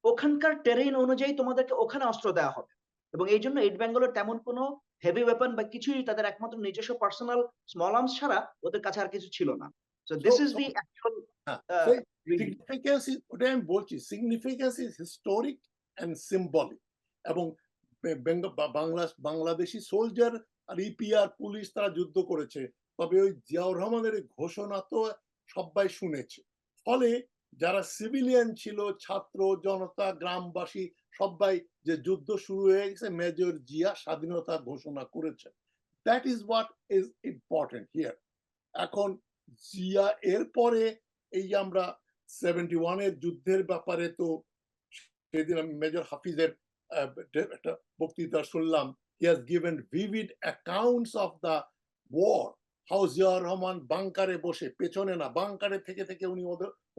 Speaker 1: ওখানকার টেরেইন অনুযায়ী তোমাদেরকে ওখানে অস্ত্র দেওয়া হবে। এবং এই জন্য এইট বেঙ্গলের তেমন কোনো হেভি ওয়েপন বা কিছুই, তাদের একমাত্র নিজস্ব পার্সোনাল স্মল আর্মস ছাড়া ওদের কাছে আর কিছু ছিল না। So
Speaker 5: so
Speaker 1: this is the actual
Speaker 5: সেই
Speaker 1: রিজন।
Speaker 5: সিগনিফিকেন্স ওটাই আমি বলছি, significance is historic and symbolic. এবং বাংলাদেশি সোলজার আর ইপিআর পুলিশ তারা যুদ্ধ করেছে, তবে ওই জিয়াউর রহমানের এই ঘোষণা তো সবাই শুনেছে। ফলে যারা সিভিলিয়ান ছিল, ছাত্র জনতা গ্রামবাসী সবাই, যে যুদ্ধ শুরু হয়ে গেছে, মেজর জিয়া স্বাধীনতা ঘোষণা করেছেন। That is what is important here. এখন জিয়া এরপরে এই যে আমরা 71 এর যুদ্ধের ব্যাপারে তো সেদিন আমি মেজর হাফিজের একটা বক্তৃতা শুনলাম। He has given vivid accounts of the war, how Ziaur Rahman বাংকারে বসে, পেছনে না বাংকারে থেকে থেকে উনি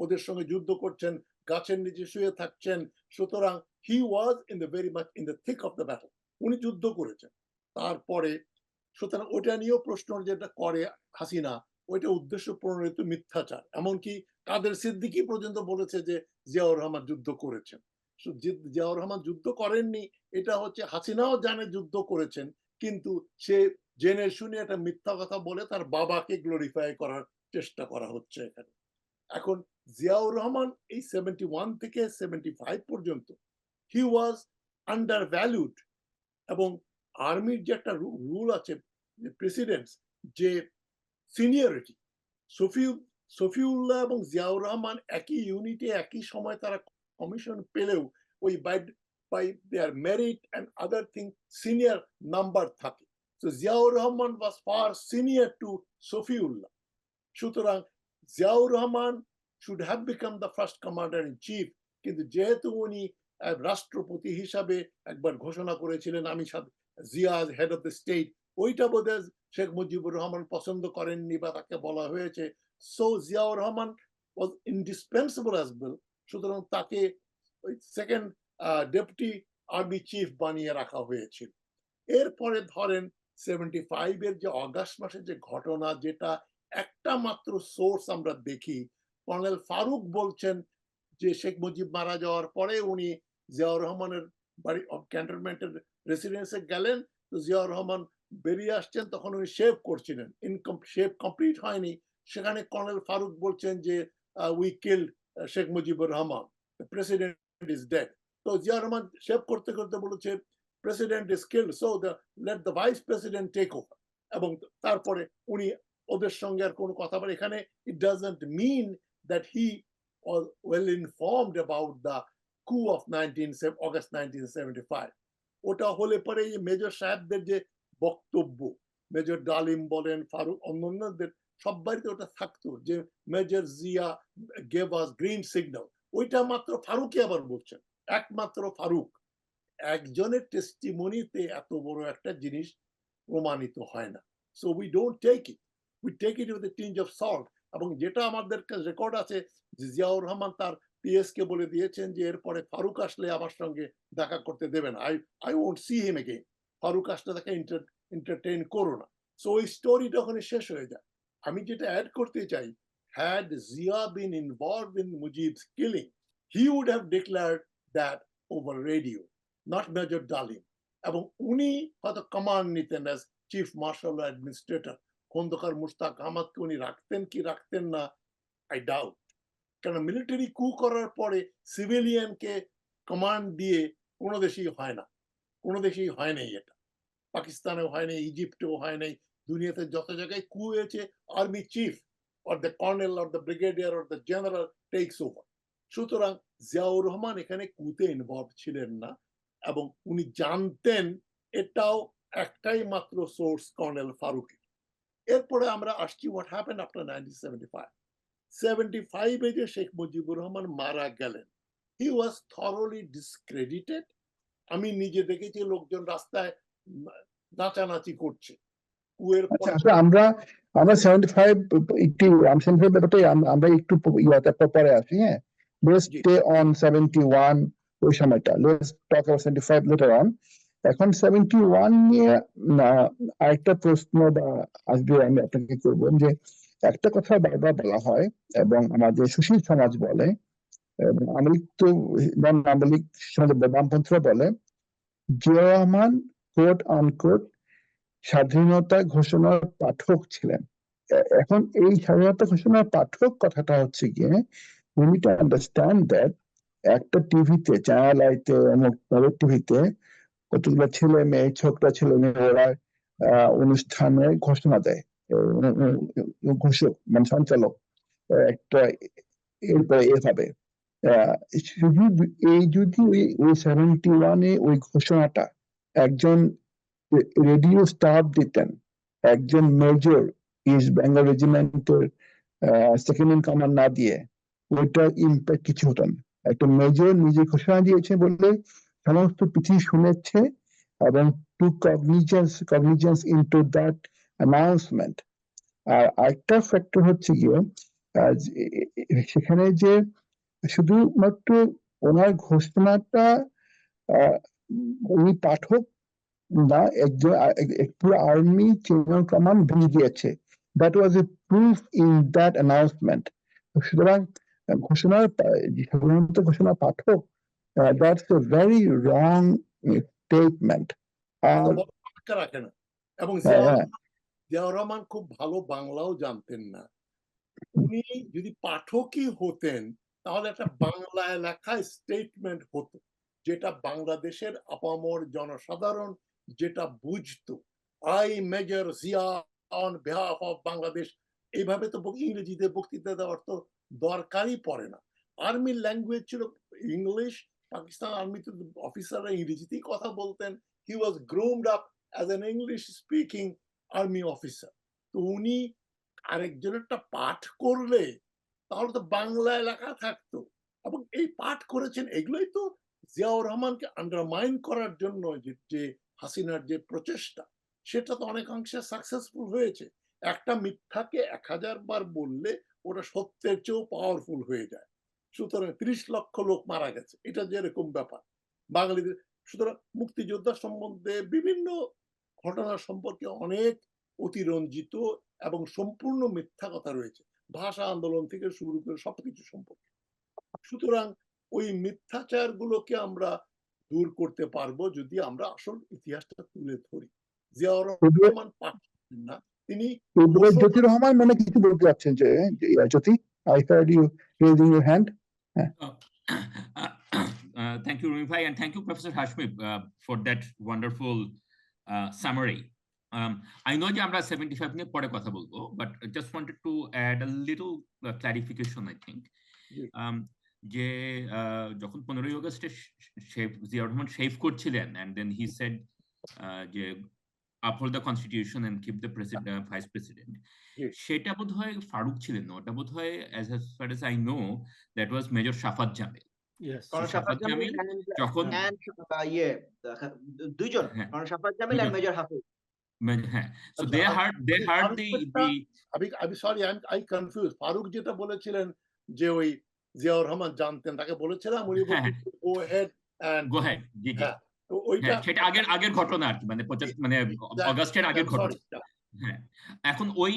Speaker 5: ওদের সঙ্গে যুদ্ধ করছেন, গাছের নিচে শুয়ে থাকছেন। সুতরাং he was in the very much in the thick of the battle, উনি যুদ্ধ করেছেন। তারপরে সুতরাং ওটা নিয়েও প্রশ্ন যেটা করে হাসিনা, ওইটা উদ্দেশ্য প্রণোদিত মিথ্যাচার। এমনকি কাদের সিদ্দিকী পর্যন্ত বলেছে যে জিয়াউর রহমান যুদ্ধ করেছেন। জিয়াউর রহমান যুদ্ধ করেননি, এটা হচ্ছে হাসিনাও জানে যুদ্ধ করেছেন, কিন্তু সে জেনে শুনে একটা মিথ্যা কথা বলে তার বাবাকে গ্লোরিফাই করার চেষ্টা করা হচ্ছে এখানে। এখন জিয়াউর রহমান এই 71 থেকে 75 পর্যন্ত হি ওয়াজ আন্ডার ভ্যালুড। এবং আর্মির যে একটা রুল আছে প্রেসিডেন্টস, যে সিনিয়রিটি, শফিউল্লাহ এবং জিয়াউর রহমান একই ইউনিটে একই সময় তারা কমিশন পেলেও ওই by their merit and other thing senior number থাকে। So Ziaur Rahman was far senior to Shafiullah. সুতরাং Ziaur Rahman should have become the first commander in chief, কিন্তু যেহেতু উনি রাষ্ট্রপতি হিসাবে একবার ঘোষণা করেছিলেন আমি Zia head of the state, ওইটা বোধহয় শেখ মুজিবুর রহমান পছন্দ করেননি বা তাকে বলা হয়েছে। সো জিয়াউর রহমান ওয়াজ ইন্ডিসপেন্সিবল অ্যাজ ওয়েল, সুতরাং তাকে ওই সেকেন্ড ডেপুটি আর্মি চিফ বানিয়ে রাখা হয়েছিল। এরপরে ধরেন 75 এর যে অগাস্ট মাসের যে ঘটনা, যেটা একটা মাত্র সোর্স আমরা দেখি, কর্নেল ফারুক বলছেন যে শেখ মুজিব মারা যাওয়ার পরে উনি জিয়াউর রহমানের বাড়ি ক্যান্টনমেন্টের রেসিডেন্সে গেলেন, তো জিয়াউর রহমান বেরিয়ে আসছেন, তখন উনি শেভ করছিলেন, শেভ কমপ্লিট হয়নি। সেখানে কর্নেল ফারুক বলছেন যে we killed Sheikh Mujibur Rahman, president is dead. তো জিয়াউর রহমান শেভ করতে করতে বলেছে president is killed, so let the vice president take over. এবং তারপরে উনি ওদের সঙ্গে আর কোনো কথা বলে, এখানে it doesn't mean that he was well informed about the coup of August 1975. ওটা হলে পরে এই মেজর সাহেবদের যে বক্তব্য, মেজর ডালিম বলেন, ফারুক, অন্যান্যদের সবাইতে ওটা থাকতো যে major Zia gave us green signal. ওইটা মাত্র ফারুকই আবার বলছেন, একমাত্র ফারুক। একজনের টেস্টিমনিতে এত বড় একটা জিনিস প্রমাণিত হয় না। So we don't take it, we take it with a tinge of salt. এবং যেটা আমাদের রেকর্ড আছে যে জিয়াউর রহমান তার পিএস কে বলে দিয়েছেন যে এরপরে ফারুক আসলে আমার সঙ্গে দেখা করতে দেবেন, I won't see him again, Farooq আসলে তাকে এন্টারটেইন করো না। সো ওই স্টোরিটা ওখানে শেষ হয়ে যায়। আমি যেটা অ্যাড করতে চাই, had Zia been involved in Mujib's killing, he would have declared that over radio, not major Dalim. এবং উনি হয়তো কমান্ড নিতেন as chief martial administrator. Khandaker Mushtaq আহমদকে উনি রাখতেন কি রাখতেন না, আই ডাউট। কারণ মিলিটারি কু করার পরে সিভিলিয়ানকে কমান্ড দিয়ে কোনো দেশেই হয় না, কোনো দেশেই হয় নাই এটা। পাকিস্তানেও হয় নাই, ইজিপ্টেও হয় নাই, দুনিয়াতে যত জায়গায় কু হয়েছে army chief or the colonel or the brigadier or the general tax over. সুতরাং জিয়াউর রহমান এখানে কুতে ইনভলভ ছিলেন না, এবং উনি জানতেন, এটাও একটাই মাত্র সোর্স, কর্নেল ফারুকের। এরপরে আমরা আসছি হোয়াট হ্যাপেন্ড আফটার 1975। 75 যে শেখ মুজিবুর রহমান মারা গেলেন, হি ওয়াজ থরলি ডিসক্রেডিটেড। আমি নিজে দেখেছি লোকজন রাস্তায় নাচানাচি করছে কুয়ের
Speaker 2: আচ্ছা
Speaker 5: পরে।
Speaker 2: আচ্ছা, আমরা আমরা 75 একটু 75 ব্যাপারটাই আমরা একটু ইয়াতে পরে আসি, হ্যাঁ। Let's
Speaker 5: G.
Speaker 2: stay on 71 ওই সময়টা, let's talk about 75 later on. এখন 71 নিয়ে আরেকটা প্রশ্ন বা আসবে, আমি আপনাকে করবো যে একটা কথা বারবার বলা হয় এবং আমাদের সুশীল সমাজ বলে, এবং আমলিক তো আমলিক সমাজের বামপন্থীরা বলে, জিয়া রহমান কোট আনকোট স্বাধীনতা ঘোষণার পাঠক ছিলেন। এখন এই স্বাধীনতা ঘোষণার পাঠক কথাটা হচ্ছে গিয়ে we need to understand that একটা টিভিতে, চ্যানেল আইতে, অমুক টিভিতে কতগুলো ছেলে মেয়ে, ছোটরা ছেলে মেয়েরা অনুষ্ঠানে ঘোষণা দেয়, ঘোষক মানে সঞ্চালক একটা এরপরে এভাবে শুধু এই যদি ওই 71-এ ওই ঘোষণাটা একজন রেডিও স্টাফ দিতেন, একজন মেজর ইস্ট বেঙ্গল রেজিমেন্টের সেকেন্ড ইন কমান্ড না দিয়ে, ওইটার ইম্প্যাক্ট কিছু হতো না। একটা মেজর নিজে ঘোষণা দিয়েছে বলে সমস্ত পৃথিবী শুনেছে এবং to cognizance into that announcement. আর আরেকটা ফ্যাক্টর হচ্ছে গিয়ে সেখানে যে শুধুমাত্র ওনার ঘোষণাটা উনি পাঠক না, একজন পুরো আর্মি চেইন অফ কমান্ড ভেঙে দিয়েছে। That was a proof in that announcement. সুতরাং ঘোষণার সাধারণত ঘোষণা পাঠক, that's a very wrong statement. আর
Speaker 5: রাখে না, এবং জিয়াউর রহমান খুব ভালো বাংলাও জানতেন না। উনি যদি পাঠকই হতেন তাহলে একটা বাংলায় লেখা স্টেটমেন্ট হতো, যেটা বাংলাদেশের আপামর জনসাধারণ যেটা বুঝতো। I major Zia on behalf of Bangladesh, এইভাবে তো ইংরেজিতে বক্তৃতা দেওয়ার তো দরকারই পড়ে না। আর্মির ল্যাঙ্গুয়েজ ছিল ইংলিশ, পাকিস্তান আর্মিতে অফিসাররা ইংরেজিতেই কথা বলতেন। He was groomed up as an English speaking army officer. তো উনি আরেকজনেরটা পাঠ করলে তাহলে তো বাংলায় লেখা থাকতো, এবং এই পাঠ করেছেন। এগুলোই তো জিয়াউর রহমানকে আন্ডারমাইন করার জন্য যে হাসিনার যে প্রচেষ্টা, সেটা তো অনেকাংশে সাকসেসফুল হয়েছে। একটা মিথ্যাকে 1000 বার বললে ওটা সত্যের চেয়েও পাওয়ারফুল হয়ে যায়। সুতরাং 30 লক্ষ লোক মারা গেছে, এটা যেরকম ব্যাপার বাঙালিদের। সুতরাং মুক্তিযোদ্ধা সম্বন্ধে বিভিন্ন ঘটনা সম্পর্কে অনেক অতিরঞ্জিত এবং সম্পূর্ণ মিথ্যা কথা রয়েছে, ভাষা আন্দোলন থেকে শুরু করে সবকিছু সম্পর্কে। সুতরাং ওই মিথ্যাচার গুলোকে আমরা দূর করতে পারবো যদি আমরা আসল ইতিহাসটা তুলে ধরি। জিয়াউর রহমান পারতেন না, তিনি
Speaker 2: জ্যোতি রহমান মনে কিছু বলতে চাচ্ছেন যে জ্যোতি, I heard you raising your hand.
Speaker 3: Thank you, Rumi Bhai, and thank you, Professor Hashmi, for that wonderful summary. I know যে আমরা 75 নিয়ে পরে কথা বলবো, but I just wanted to add a little clarification, I think. যে যখন 15ই আগস্টে Ziaur Rahman shave করছিলেন, and then he said যে uphold the constitution and keep the president, vice president, সেটা বোধহয় ফারুক ছিলেন না, ওটা বোধহয় as far as I know that was Major Shafat Jamil.
Speaker 1: শাফাত জামিল
Speaker 3: যখন
Speaker 1: দুইজন, শাফাত জামিল and Major Hafiz.
Speaker 3: হ্যাঁ, so they heard the
Speaker 5: আমি সরি, I confused. ফারুক যেটা বলেছিলেন যে ওই জিয়াউর রহমান জানতেন, তাকে বলেছিলাম উনি go ahead and
Speaker 3: go ahead, জি জি,
Speaker 5: তো ওইটা
Speaker 3: সেটা আগের ঘটনা আর কি, মানে অগাস্টের আগের ঘটনা। হ্যাঁ, এখন ওই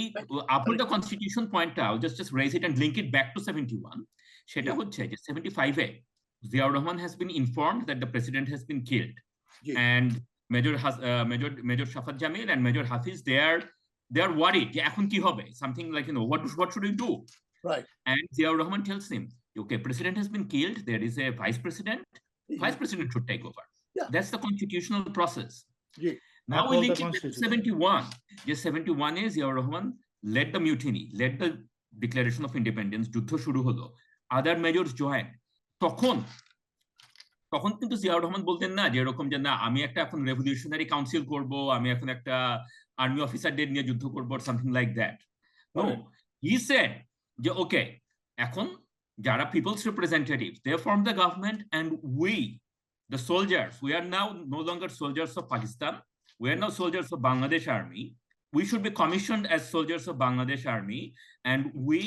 Speaker 3: আপন দ্য কনস্টিটিউশন পয়েন্টটা just raise it and link it back to 71. সেটা হচ্ছে যে 75-এ Ziaur Rahman has been informed that the president has been killed, and Major Shafat Jamil and Major Hafiz, they are worried যে এখন কি হবে, something like, what should we do,
Speaker 5: right?
Speaker 3: And Ziaur Rahman tells him, okay, president has been killed, there is a vice president should take over. That's the constitutional process. Now we link it to 71. Yes, 71 is Ziaur Rahman led the mutiny, led the declaration of independence, যুদ্ধ শুরু হলো, other majors joined. তখন কিন্তু জিয়াউর রহমান বলতেন না যে এরকম যে না আমি একটা এখন রেভলিউশনারি কাউন্সিল করব, আমি এখন একটা আর্মি অফিসারদের নিয়ে যুদ্ধ করব, something like that. No, he said যে ওকে, এখন যারা peoples representative, they form the government, and we the soldiers, we are now no longer soldiers of Pakistan, we are now soldiers of Bangladesh army, we should be commissioned as soldiers of Bangladesh Army, and we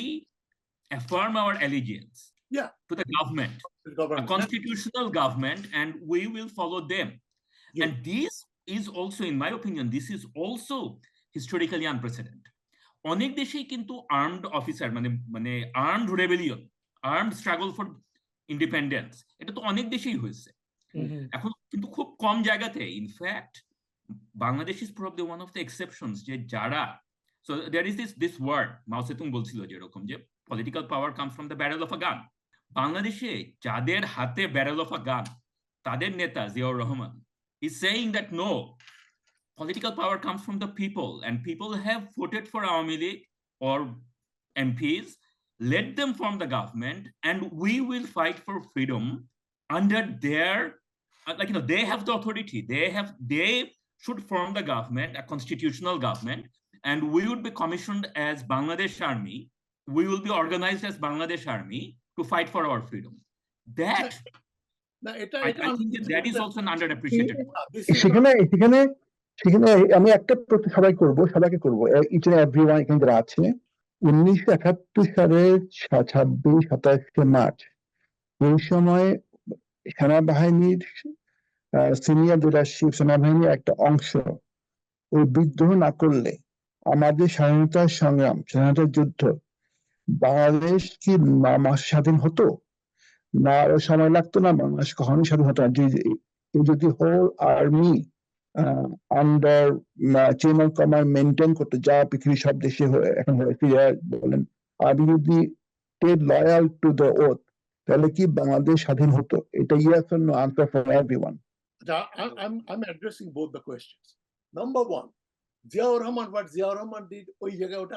Speaker 3: affirm our allegiance
Speaker 5: Yeah.
Speaker 3: to the government,
Speaker 5: The
Speaker 3: a
Speaker 5: government.
Speaker 3: constitutional government, and we will follow them.
Speaker 5: Yeah.
Speaker 3: And this is also, in my opinion, this is also historically unprecedented. অনেক দেশেই কিন্তু armed officer মানে armed rebellion, armed struggle for independence, এটা তো অনেক দেশেই হয়েছে। এখন কিন্তু খুব কম জায়গাতে, in fact Bangladesh is probably one of the exceptions, যে যারা, so there is this word, Mao Zedong বলছিল যেরকম, যে political power comes from the barrel of a gun. বাংলাদেশে যাদের হাতে ব্যারেল অফ আ গান, তাদের নেতা Ziaur Rahman is saying that no, political power comes from the people, and people have voted for Awami League or MPs. Let them form the government, and we will fight for freedom under their, like, you know, they have the authority. They should form the government, a constitutional government, and we would be commissioned as Bangladesh Army. We will be organized as Bangladesh Army to fight for our freedom. That
Speaker 5: না, এটা
Speaker 3: I think that is also an underappreciated one.
Speaker 2: সেখানে আমি একটা প্রতি সবাইকে করবো each and everyone এখানে যারা আছে, 1971 সালের 26-27 মার্চ ওই সময় সেনাবাহিনীর সিনিয়র লিডারশিপ, সেনাবাহিনীর একটা অংশ ওই বিদ্রোহ না করলে আমাদের স্বাধীনতার সংগ্রাম, স্বাধীনতার যুদ্ধ, বাংলাদেশ কি মাস স্বাধীন হতো না, আরো সময় লাগতো না, বাংলাদেশ কখনোই স্বাধীন হতো না। যদি whole army under chain of command maintain করতো, যা পৃথিবীর সব দেশে এখন হয়েছে, বলেন আর্মি যদি stayed loyal to the oath, তাহলে কি বাংলাদেশ স্বাধীন হতো? এটা yes or no answer for everyone.
Speaker 5: I'm addressing both the questions. Number one, Ziaur Rahman, what Ziaur Rahman did, ওই জায়গায় ওটা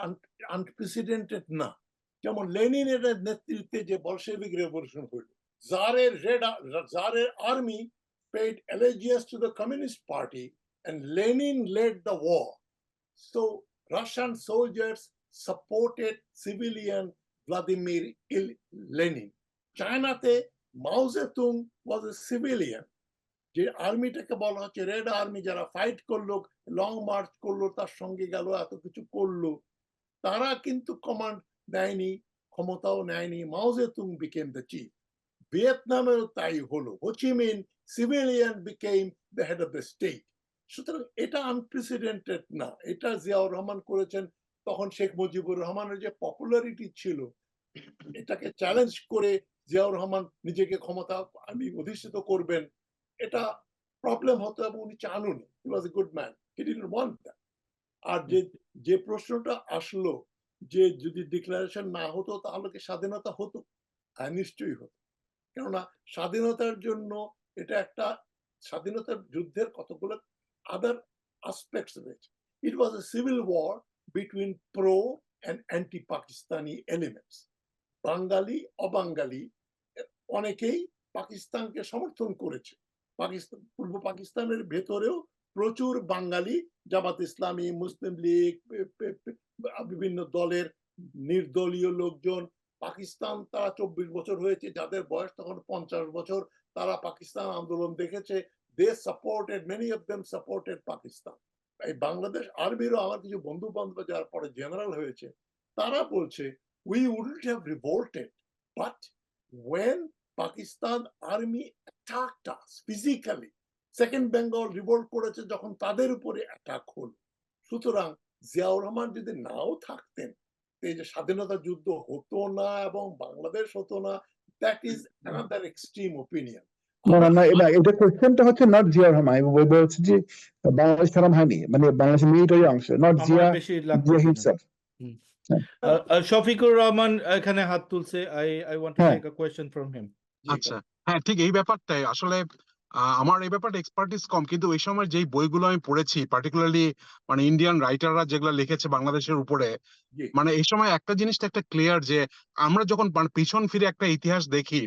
Speaker 5: unprecedented না। যেমন লেনিনের নেতৃত্বে যে বলশেভিক রেভলিউশন হলো, জারের army paid allegiance to the Communist Party, and Lenin led the war. So Russian soldiers supported civilian Vladimir Lenin. China-te Mao Zedong was a civilian. যে আর্মিটাকে বলা হচ্ছে রেড আর্মি, যারা ফাইট করলো, লং মার্চ করলো, তার সঙ্গে গেল, এত কিছু করলো, তারা কিন্তু কমান্ড নেয়নি, ক্ষমতাও নেয়নি। মাও জেতুং became the chief. ভিয়েতনামেও তাই হলো, হো চি মিন civilian became the head of the state. সুতরাং এটা আনপ্রেসিডেন্টেড না, এটা জিয়াউর রহমান করেছেন। তখন শেখ মুজিবুর রহমানের যে পপুলারিটি ছিল, এটাকে চ্যালেঞ্জ করে জিয়াউর রহমান নিজেকে ক্ষমতা অধিষ্ঠিত করবেন, এটা প্রবলেম হতো এবং উনি চানুনি। He was a good man, he didn't want that. আর যে প্রশ্নটা আসলো যে যদি ডিক্লারেশন না হতো তাহলে কি স্বাধীনতা হতো? হ্যাঁ, নিশ্চয়ই হতো। কেননা স্বাধীনতার জন্য এটা একটা স্বাধীনতার যুদ্ধের কতগুলো আদার আসপেক্টস রয়েছে। It was a civil war between pro and anti Pakistani elements. বাঙালি অবাঙালি অনেকেই পাকিস্তানকে সমর্থন করেছে। পাকিস্তান, পূর্ব পাকিস্তানের ভেতরেও প্রচুর বাঙালি, জামাত ইসলামী, মুসলিম লীগ, বিভিন্ন দলের নির্দলীয় লোকজন, পাকিস্তান তারা 24 বছর হয়েছে, যাদের বয়স তখন 50 বছর, তারা পাকিস্তান আন্দোলন দেখেছে। They supported, many of them supported Pakistan. এই বাংলাদেশ আর্মিরও আমার কিছু বন্ধু বান্ধব যারা পরে জেনারেল হয়েছে, তারা বলছে we wouldn't have revolted, but when Pakistan army attacked us physically, second Bengal revolt করেছে যখন তাদের উপরে অ্যাটাক হলো। সুতরাং জিয়াউর রহমান যদি নাও থাকতেন, এই যে স্বাধীনতা যুদ্ধ হতো না এবং বাংলাদেশ হতো না, that is another extreme opinion.
Speaker 2: এটা কোশ্চেনটা হচ্ছে নট জিয়া রহমান, বলছে যে বাংলাদেশ স্বাধীন হয়নি, মানে বাংলাদেশের মিলিটারি অংশ, নট জিয়া হিমসেলফ।
Speaker 4: শফিকুর রহমান এখানে হাত তুলছে, I want to take a question from him.
Speaker 6: আচ্ছা, হ্যাঁ ঠিক এই ব্যাপারটাই আসলে আমার এই ব্যাপারটা এক্সপার্টিস কম, কিন্তু ওই সময় যেই বইগুলো আমি পড়েছি, পার্টিকুলারলি মানে ইন্ডিয়ান রাইটাররা যেগুলো লিখেছে বাংলাদেশের উপরে, মানে এই সময় একটা জিনিসটা একটা ক্লিয়ার যে আমরা যখন পিছন ফিরে একটা ইতিহাস দেখি,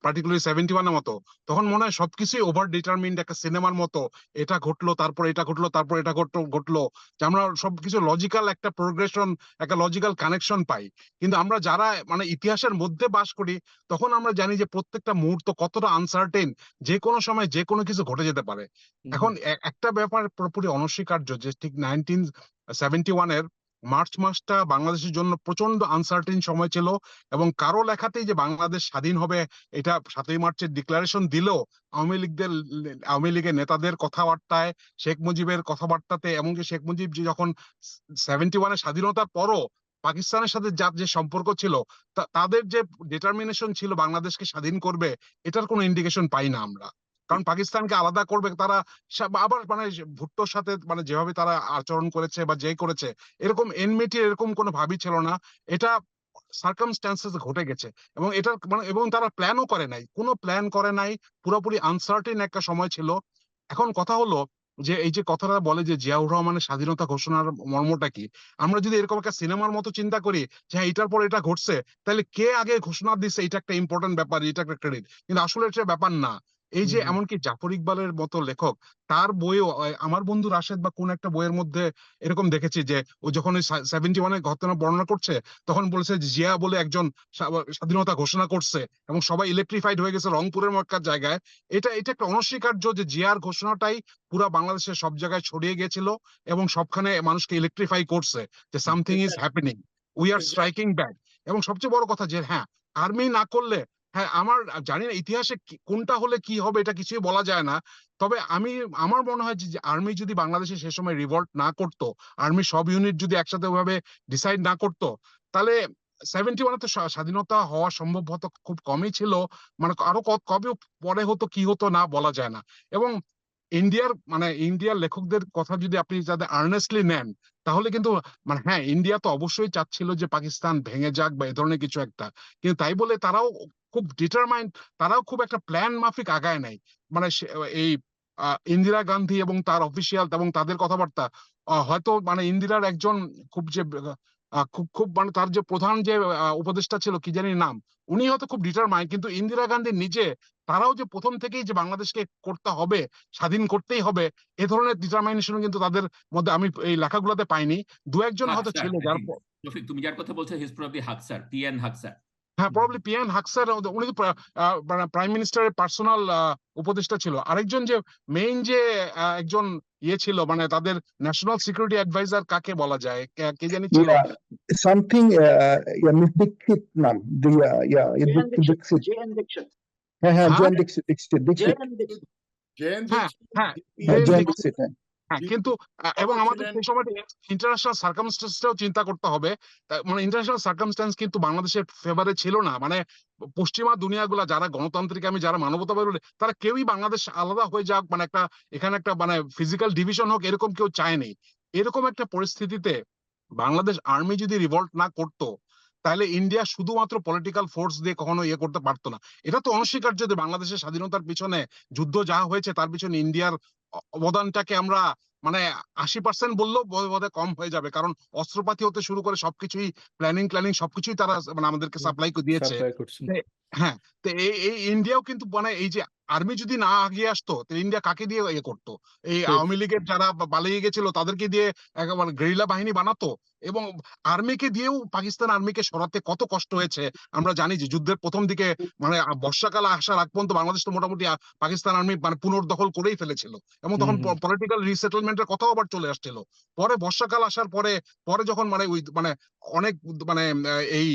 Speaker 6: পার্টিকুলারলি 71-এর মতো, তখন মনে হয় সবকিছুই ওভার ডিটারমিন্ড একটা সিনেমার মতো, এটা ঘটলো তারপর এটা ঘটলো তারপর এটা ঘটলো, যে আমরা সবকিছু লজিক্যাল একটা প্রোগ্রেশন, একটা লজিক্যাল কানেকশন পাই। কিন্তু আমরা যারা মানে ইতিহাসের মধ্যে বাস করি, তখন আমরা জানি যে প্রত্যেকটা মুহূর্ত কতটা আনসার্টেন, যে কোনো সময় যে কোনো কিছু ঘটে যেতে পারে। এখন একটা ব্যাপার পুরোপুরি অনস্বীকার্য যে ঠিক 1971-এর মার্চ মাসটা বাংলাদেশের জন্য প্রচন্ড আনসার্টেন সময় ছিল, এবং কারো লেখাতেই যে বাংলাদেশ স্বাধীন হবে এটা 7ই মার্চের ডিক্লারেশন দিলেও আওয়ামী লীগের নেতাদের কথাবার্তায়, শেখ মুজিবের কথাবার্তাতে, এমনকি শেখ মুজিব যে যখন 71-এর স্বাধীনতার পরও পাকিস্তানের সাথে যার যে সম্পর্ক ছিল, তাদের যে ডিটারমিনেশন ছিল বাংলাদেশকে স্বাধীন করবে, এটার কোনো ইন্ডিকেশন পাই না আমরা। কারণ পাকিস্তানকে আলাদা করবে তারা, আবার মানে ভুট্টোর সাথে মানে যেভাবে তারা আচরণ করেছে বা যে করেছে, এরকম এনমিটি এরকম কোনো ভাবই ছিল না। এটা সার্কামস্ট্যান্সেস ঘটে গেছে, এবং এটা মানে এবং তারা প্ল্যানও করে নাই, কোনো প্ল্যান করে নাই, পুরোপুরি আনসার্টেন একটা সময় ছিল। এখন কথা হলো যে এই যে কথাটা বলে যে জিয়াউর রহমানের স্বাধীনতা ঘোষণার মর্মটা কি, আমরা যদি এরকম একটা সিনেমার মতো চিন্তা করি যে হ্যাঁ এটার পর এটা ঘটছে, তাহলে কে আগে ঘোষণা দিচ্ছে এটা একটা ইম্পর্টেন্ট ব্যাপার, এটা একটা ক্রেডিট, কিন্তু আসলে এটা ব্যাপার না। এই যে এমনকি জাফর ইকবালের মতো লেখক, তার বইও আমার বন্ধু রাশেদ বা কোন একটা বইয়ের মধ্যে এরকম দেখেছি যে ও যখন ওই 71-এর ঘটনা বর্ণনা করছে, তখন বলেছে যে জিয়া বলে একজন স্বাধীনতা ঘোষণা করছে এবং সবাই ইলেকট্রিফাইড হয়ে গেছে রংপুরের মক্কার জায়গায়। এটা একটা অনস্বীকার্য যে জিয়ার ঘোষণাটাই পুরা বাংলাদেশের সব জায়গায় ছড়িয়ে গেছিল এবং সবখানে মানুষকে ইলেকট্রিফাই করছে যে something is happening, we are striking back. এবং সবচেয়ে বড় কথা যে হ্যাঁ, আর্মি না করলে, হ্যাঁ আমার জানি না ইতিহাসে কোনটা হলে কি হবে এটা কিছুই বলা যায় না, তবে আমার মনে হয় যে আর্মি যদি বাংলাদেশে সে সময় রিভল্ট না করতো, আর্মি সব ইউনিট যদি একসাথে ওইভাবে ডিসাইড না করতো, তাহলে 71-এ তো স্বাধীনতা হওয়া সম্ভব হতো খুব কমই ছিল, মানে আরো কবে পরে হতো কি হতো না বলা যায় না। এবং ইন্ডিয়ার লেখকদের কথা যদি আপনি যাদের আর্নেস্টলি নেন, তাহলে কিন্তু মানে হ্যাঁ ইন্ডিয়া তো অবশ্যই চাচ্ছিল যে পাকিস্তান ভেঙে যাক বা এ ধরনের কিছু একটা, কিন্তু তাই বলে তারাও খুব ডিটারমাইন্ড, তারাও খুব একটা প্ল্যান মাফিক আগায় নাই। মানে এই ইন্দিরা গান্ধী এবং তার অফিসিয়াল এবং তাদের কথাবার্তা, হয়তো মানে ইন্দিরার একজন খুব যে খুব খুব মানে তার যে প্রধান যে উপদেষ্টা ছিল কি জানি নাম, উনি হয়তো খুব ডিটারমাইন্ড, কিন্তু ইন্দিরা গান্ধী নিজে, তারাও যে প্রথম থেকেই যে বাংলাদেশকে করতে হবে, স্বাধীন করতেই হবে, এ ধরনের ডিটারমাইনেশন কিন্তু তাদের মধ্যে আমি এই লেখাগুলোতে পাইনি। দু একজন হয়তো ছিল যার,
Speaker 3: তুমি যার কথা বলছো হিজ প্রবাবলি হাকসার, পিএন হাকসার।
Speaker 6: হ্যাঁ প্রবাবলি পিএন হাকসার, উনি তো প্রাইম মিনিস্টারের পার্সোনাল উপদেষ্টা ছিল। আরেকজন যে মেইন যে একজন ছিল মানে তাদের ন্যাশনাল সিকিউরিটি অ্যাডভাইজার কাকে বলা যায়, কে জানি ছিল,
Speaker 2: something Miss Dixit নাম, Dixit,
Speaker 1: জেএন দীক্ষিত।
Speaker 2: হ্যাঁ
Speaker 6: হ্যাঁ
Speaker 2: Dixit
Speaker 1: জেএন দীক্ষিত।
Speaker 5: জেন
Speaker 6: হ্যাঁ হ্যাঁ
Speaker 2: Dixit,
Speaker 6: কিন্তু এবং আমাদের সেই সময় ইন্টারন্যাশনাল সার্কামস্টেন্সটাও চিন্তা করতে হবে। মানে ইন্টারন্যাশনাল সার্কামস্টেন্স কিন্তু বাংলাদেশের ফেভারে ছিল না। মানে পশ্চিমা দুনিয়াগুলা যারা গণতান্ত্রিক, আমি যারা মানবতাবাদী, তারা কেউই বাংলাদেশ আলাদা হয়ে যাক, মানে একটা এখানে একটা মানে ফিজিক্যাল ডিভিশন হোক, এরকম কেউ চায়নি। এরকম একটা পরিস্থিতিতে বাংলাদেশ আর্মি যদি রিভল্ট না করতো, তাহলে ইন্ডিয়া শুধুমাত্র পলিটিক্যাল ফোর্স দিয়ে কখনো ইয়ে করতে পারতো না। এটা তো অনস্বীকার্য যে বাংলাদেশের স্বাধীনতার পিছনে যুদ্ধ যা হয়েছে তার পিছনে ইন্ডিয়ার অবদানটাকে আমরা মানে 80% বললেও বোধহয় কম হয়ে যাবে, কারণ অস্ত্রপাতি হতে শুরু করে সবকিছুই প্ল্যানিং সবকিছুই তারা মানে আমাদেরকে সাপ্লাই দিয়েছে। হ্যাঁ, তো এই ইন্ডিয়াও কিন্তু মানে এই যে আর্মি যদি না আগিয়ে আসতো, তাহলে ইন্ডিয়া কাকে দিয়ে ইয়ে করতো? এই আওয়ামী লীগের যারা পালিয়ে গেছিল তাদেরকে দিয়ে একেবারে গেরিলা বাহিনী বানাতো, এবং আর্মিকে দিয়েও পাকিস্তান আর্মিকে সরাতে কত কষ্ট হয়েছে আমরা জানি। যে যুদ্ধের প্রথম দিকে মানে বর্ষাকাল আসার আগ পর্যন্ত বাংলাদেশ তো মোটামুটি পাকিস্তান আর্মি মানে পুনর্দখল করেই ফেলেছিল, এবং তখন পলিটিক্যাল রিসেটেলমেন্টের কথাও আবার চলে আসছিল। পরে বর্ষাকাল আসার পরে যখন মানে ওই মানে অনেক মানে এই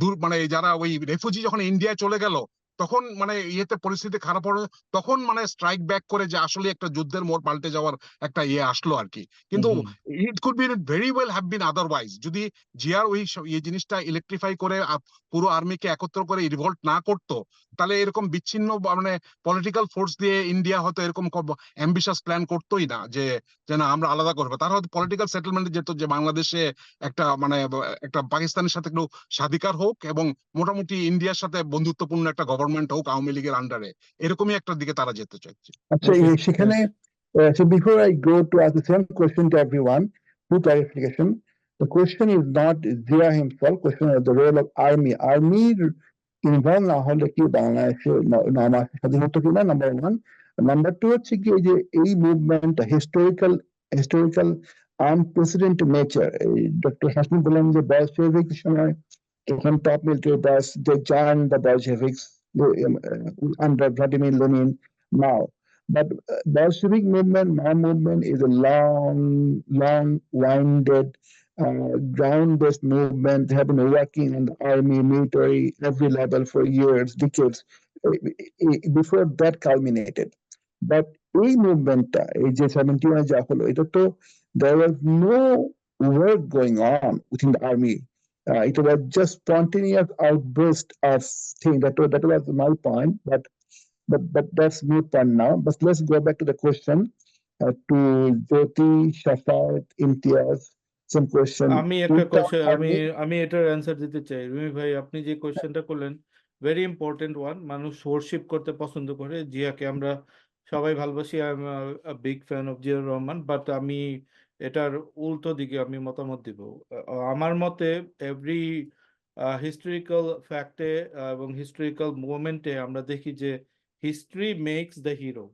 Speaker 6: দূর মানে যারা ওই রেফিউজি যখন ইন্ডিয়ায় চলে গেল, তখন মানে ইয়েতে পরিস্থিতি খারাপ হলো, তখন মানে স্ট্রাইক ব্যাক করে যে আসলে একটা যুদ্ধের মোড় পাল্টে যাওয়ার একটা ইয়ে আসলো আর কি। কিন্তু it could be very well have been otherwise, যদি জিয়ার ওই এই জিনিসটা ইলেকট্রিফাই করে পুরো আর্মিকে একত্র করে রিভল্ট না করতো, তাহলে এরকম বিচ্ছিন্ন মানে পলিটিক্যাল ফোর্স দিয়ে ইন্ডিয়া হয়তো এরকম অ্যাম্বিশাস প্ল্যান করতোই না যে না আমরা আলাদা করবো। তারা হয়তো পলিটিক্যাল সেটেলমেন্টে যেত যে বাংলাদেশে একটা মানে একটা পাকিস্তানের সাথে একটু স্বাধিকার হোক এবং মোটামুটি ইন্ডিয়ার সাথে বন্ধুত্বপূর্ণ একটা গভর্নমেন্ট হোক আওয়ামী লীগের আন্ডারে, এরকমই একটা দিকে তারা যেতে চাইছে।
Speaker 2: আচ্ছা, সেখানে so before I go to ask the same question to everyone, two clarification. The question is not Zia himself, question of the role of army. Involve না হলে কি বাংলাদেশে আমার স্বাধীন হতো কিনা, নাম্বার ওয়ান। নাম্বার টু হচ্ছে কি এই যে এই মুভমেন্টটা হিস্টোরিক্যাল আনপ্রেসিডেন্টেড নেচার। এই ডক্টর হাসমি বললেন যে বলশেভিক সময় তখন top military boss they join the Bolsheviks under Vladimir Lenin now. But Bolshevik movement, my movement is a long-winded, ground-based movement. They have been working in the army, military, every level for years, decades, before that culminated. But এই মুভমেন্টটা, এই যে 71 যা হলো, এটা তো there was no work going on within the army. It was just spontaneous outburst of things. That was my point. But that's moot point now. But let's go back to the question to Jyoti, Shafat, Imtiaz. Some question.
Speaker 4: আমি একটা question আমি এটার answer দিতে চাই। রুমি ভাই, আপনি যে কোশ্চেনটা করলেন ভেরি ইম্পর্টেন্ট ওয়ান। মানুষ ওয়ার্শিপ করতে পছন্দ করে, জিয়াকে আমরা সবাই ভালোবাসি। I am big fan of Ziaur Rahman, but আমি এটার উল্টো দিকে আমি মতামত দিব। আমার মতে এভরি হিস্টোরিক্যাল ফ্যাক্টে এবং হিস্টোরিক্যাল মোমেন্টে আমরা দেখি যে history makes the hero.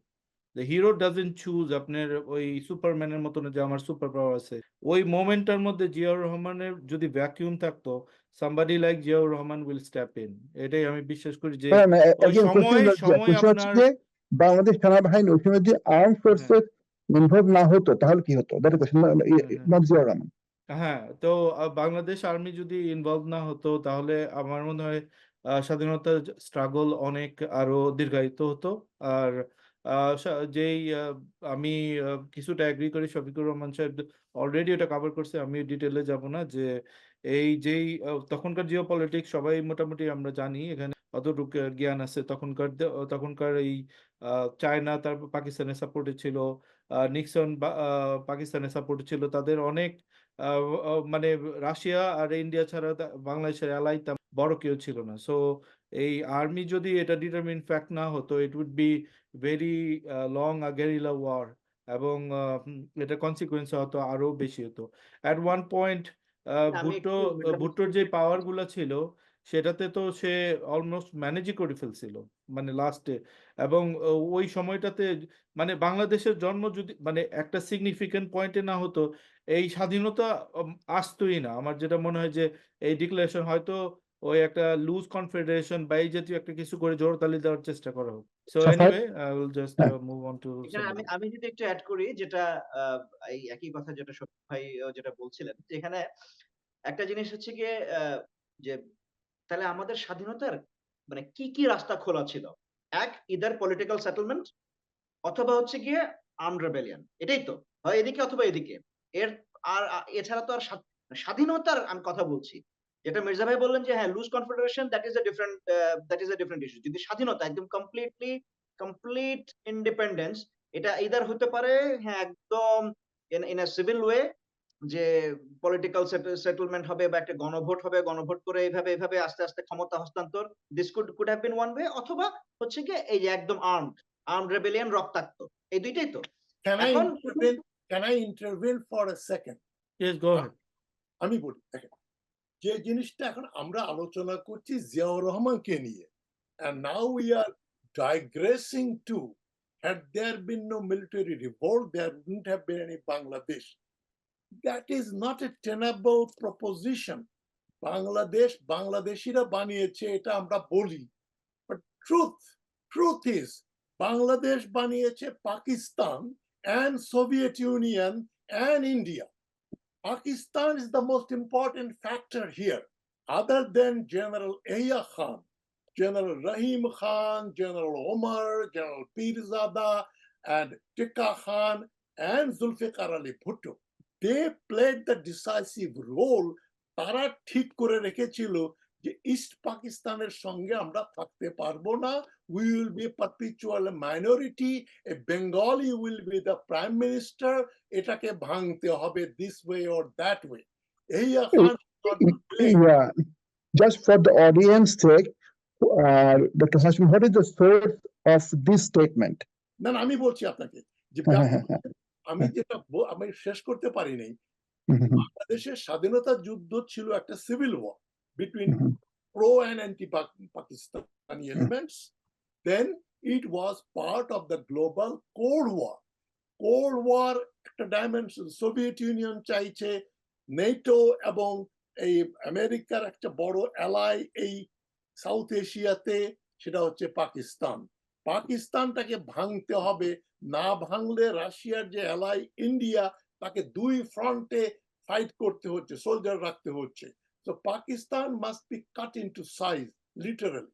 Speaker 4: The hero doesn't choose আপনার ওই সুপারম্যানের মতন যে আমার সুপার পাওয়ার আছে। ওই মোমেন্টটার মধ্যে জিয়াউর রহমানের যদি ভ্যাকিউম থাকতো, somebody like Ziaur Rahman will step in. এটাই আমি বিশ্বাস করি যে ওই সময় আপনার
Speaker 2: বাংলাদেশ সেনাবাহিনী ওই সময় যে আর্ম ফোর্সেস ইনভলভ না হতো তাহলে কি হতো? That question, not Ziaur Rahman.
Speaker 4: হ্যাঁ, তো বাংলাদেশ আর্মি যদি ইনভলভ না হতো তাহলে আমার মনে হয় স্বাধীনতা স্ট্রাগল অনেক আরো দীর্ঘায়িত হতো। আর যেই আমি কিছুটা এগ্রি করি, শফিকুর রহমান সাহেব অলরেডি এটা কভার করছে, আমি ডিটেলে যাব না। যে এই যেই তখনকার জিও পলিটিক্স সবাই মোটামুটি আমরা জানি, এখানে অতটুকু জ্ঞান আছে। তখনকার এই চায়না তারপর পাকিস্তানের সাপোর্টে ছিল, নিক্সন পাকিস্তানের সাপোর্টে ছিল, তাদের অনেক মানে রাশিয়া আর ইন্ডিয়া ছাড়া বাংলাদেশের অ্যালাই বড় কেউ ছিল না। সো এই আর্মি যদি এটা ডিটারমিন ফ্যাক্ট না হতো, it would be very long guerrilla war, এবং এটা কনসিকুয়েন্স হতো আরো বেশি হতো। অ্যাট ওয়ান পয়েন্ট ভুট্টোর যে পাওয়ার গুলা ছিল সেটাতে তো সে অলমোস্ট ম্যানেজই করে ফেলছিল মানে লাস্টে। এবং ওই সময়টাতে মানে বাংলাদেশের জন্ম যদি মানে একটা সিগনিফিকেন্ট পয়েন্টে না হতো, এই স্বাধীনতা আসতোই না। আমার যেটা মনে হয় যে এই ডিক্লারেশন হয়তো ওই একটা লুজ কনফেডারেশন বা এই জাতীয় একটা কিছু করে জোরতালি দেওয়ার চেষ্টা করা হোক। So anyway I will just move on to.
Speaker 1: আমি যদি একটু অ্যাড করি, যেটা এই একই কথা যেটা শফিক ভাই যেটা বলছিলেন, যে এখানে একটা জিনিস হচ্ছে গিয়ে যে তাহলে আমাদের স্বাধীনতার মানে কি কি রাস্তা খোলা ছিল? এক, ইদার পলিটিক্যাল সেটেলমেন্ট, অথবা হচ্ছে গিয়ে আর্মড রেবেলিয়ন। এটাই তো হয় এদিকে অথবা এদিকে। এর আর এছাড়া তো আর স্বাধীনতার আমি কথা বলছি, যেটা মির্জা ভাই বললেন যে হ্যাঁ loose confederation, that is a different issue. যদি স্বাধীনতা একদম কমপ্লিট ইন্ডিপেন্ডেন্স, এটা ইদার হতে পারে হ্যাঁ একদম ইন আ সিভিল ওয়ে, যে পলিটিক্যাল সেটেলমেন্ট হবে বা একটা গণভোট হবে, গণভোট করে এইভাবে আস্তে আস্তে ক্ষমতা হস্তান্তর, this could have been one way. অথবা হচ্ছে কি এই যে একদম আর্মড রেবেলিয়ন, রক্তাক্ত, এই দুইটাই তো।
Speaker 5: Can I intervene for a second?
Speaker 4: Yes, go ahead.
Speaker 5: আমি বলি, দেখেন যে জিনিসটা এখন আমরা আলোচনা করছি জিয়াউর রহমানকে নিয়ে, and now we are digressing to, had there been no military revolt, there wouldn't have been any Bangladesh. That is not a tenable proposition. বাংলাদেশিরা বানিয়েছে এটা আমরা বলি, but truth is Bangladesh বানিয়েছে Pakistan and Soviet Union and India. Pakistan is the most important factor here, other than General Yahya Khan, General Rahim Khan, General Omar, General Pirzada, and Tikka Khan, and Zulfikar Ali Bhutto. They played the decisive role. তারা ঠিক করে রেখেছিল যে east পাকিস্তানের সঙ্গে আমরা থাকতে পারবো না, we will be perpetual minority, a Bengali will be the prime minister, এটাকে ভাঙতে হবে this way or that way.
Speaker 2: Yeah, just for the audience sake, Dr. Hashim, what is the source of this statement?
Speaker 5: না আমি বলছি আপনাকে যে আমি শেষ করতে পারিনি। বাংলাদেশের স্বাধীনতা যুদ্ধ ছিল একটা civil war between pro and anti-Pakistani elements. Then it was part of the global Cold War. Cold War একটা dimension, সোভিয়েত ইউনিয়ন চাইছে নেটো এবং এই আমেরিকার একটা বড় অ্যালাই এই সাউথ এশিয়াতে, সেটা হচ্ছে পাকিস্তান। পাকিস্তানটাকে ভাঙতে হবে, না ভাঙলে রাশিয়ার যে অ্যালাই ইন্ডিয়া, তাকে দুই ফ্রন্টে ফাইট করতে হচ্ছে, সোলজার রাখতে হচ্ছে। তো Pakistan must be cut into size literally.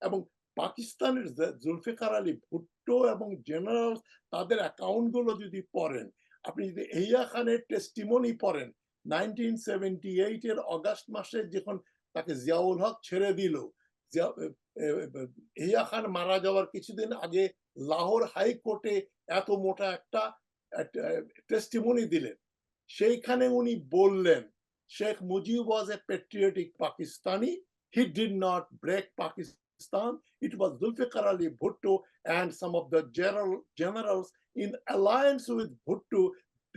Speaker 5: এবং পাকিস্তানের জুলফিকার আলী ভুট্টো এবং জেনারেল তাদের অ্যাকাউন্ট গুলো যদি পড়েন, আপনি যদি এহিয়া খানের টেস্টিমনি পড়েন 1978 এর অগাস্ট মাসে যখন তাকে জিয়াউল হক ছেড়ে দিল, এহিয়া খান মারা যাওয়ার কিছুদিন আগে লাহোর হাইকোর্টে এত মোটা একটা টেস্টিমনি দিলেন। সেইখানে উনি বললেন Sheikh Mujib was a patriotic Pakistani, he did not break Pakistan, it was Zulfikar Ali Bhutto and some of the generals in alliance with Bhutto,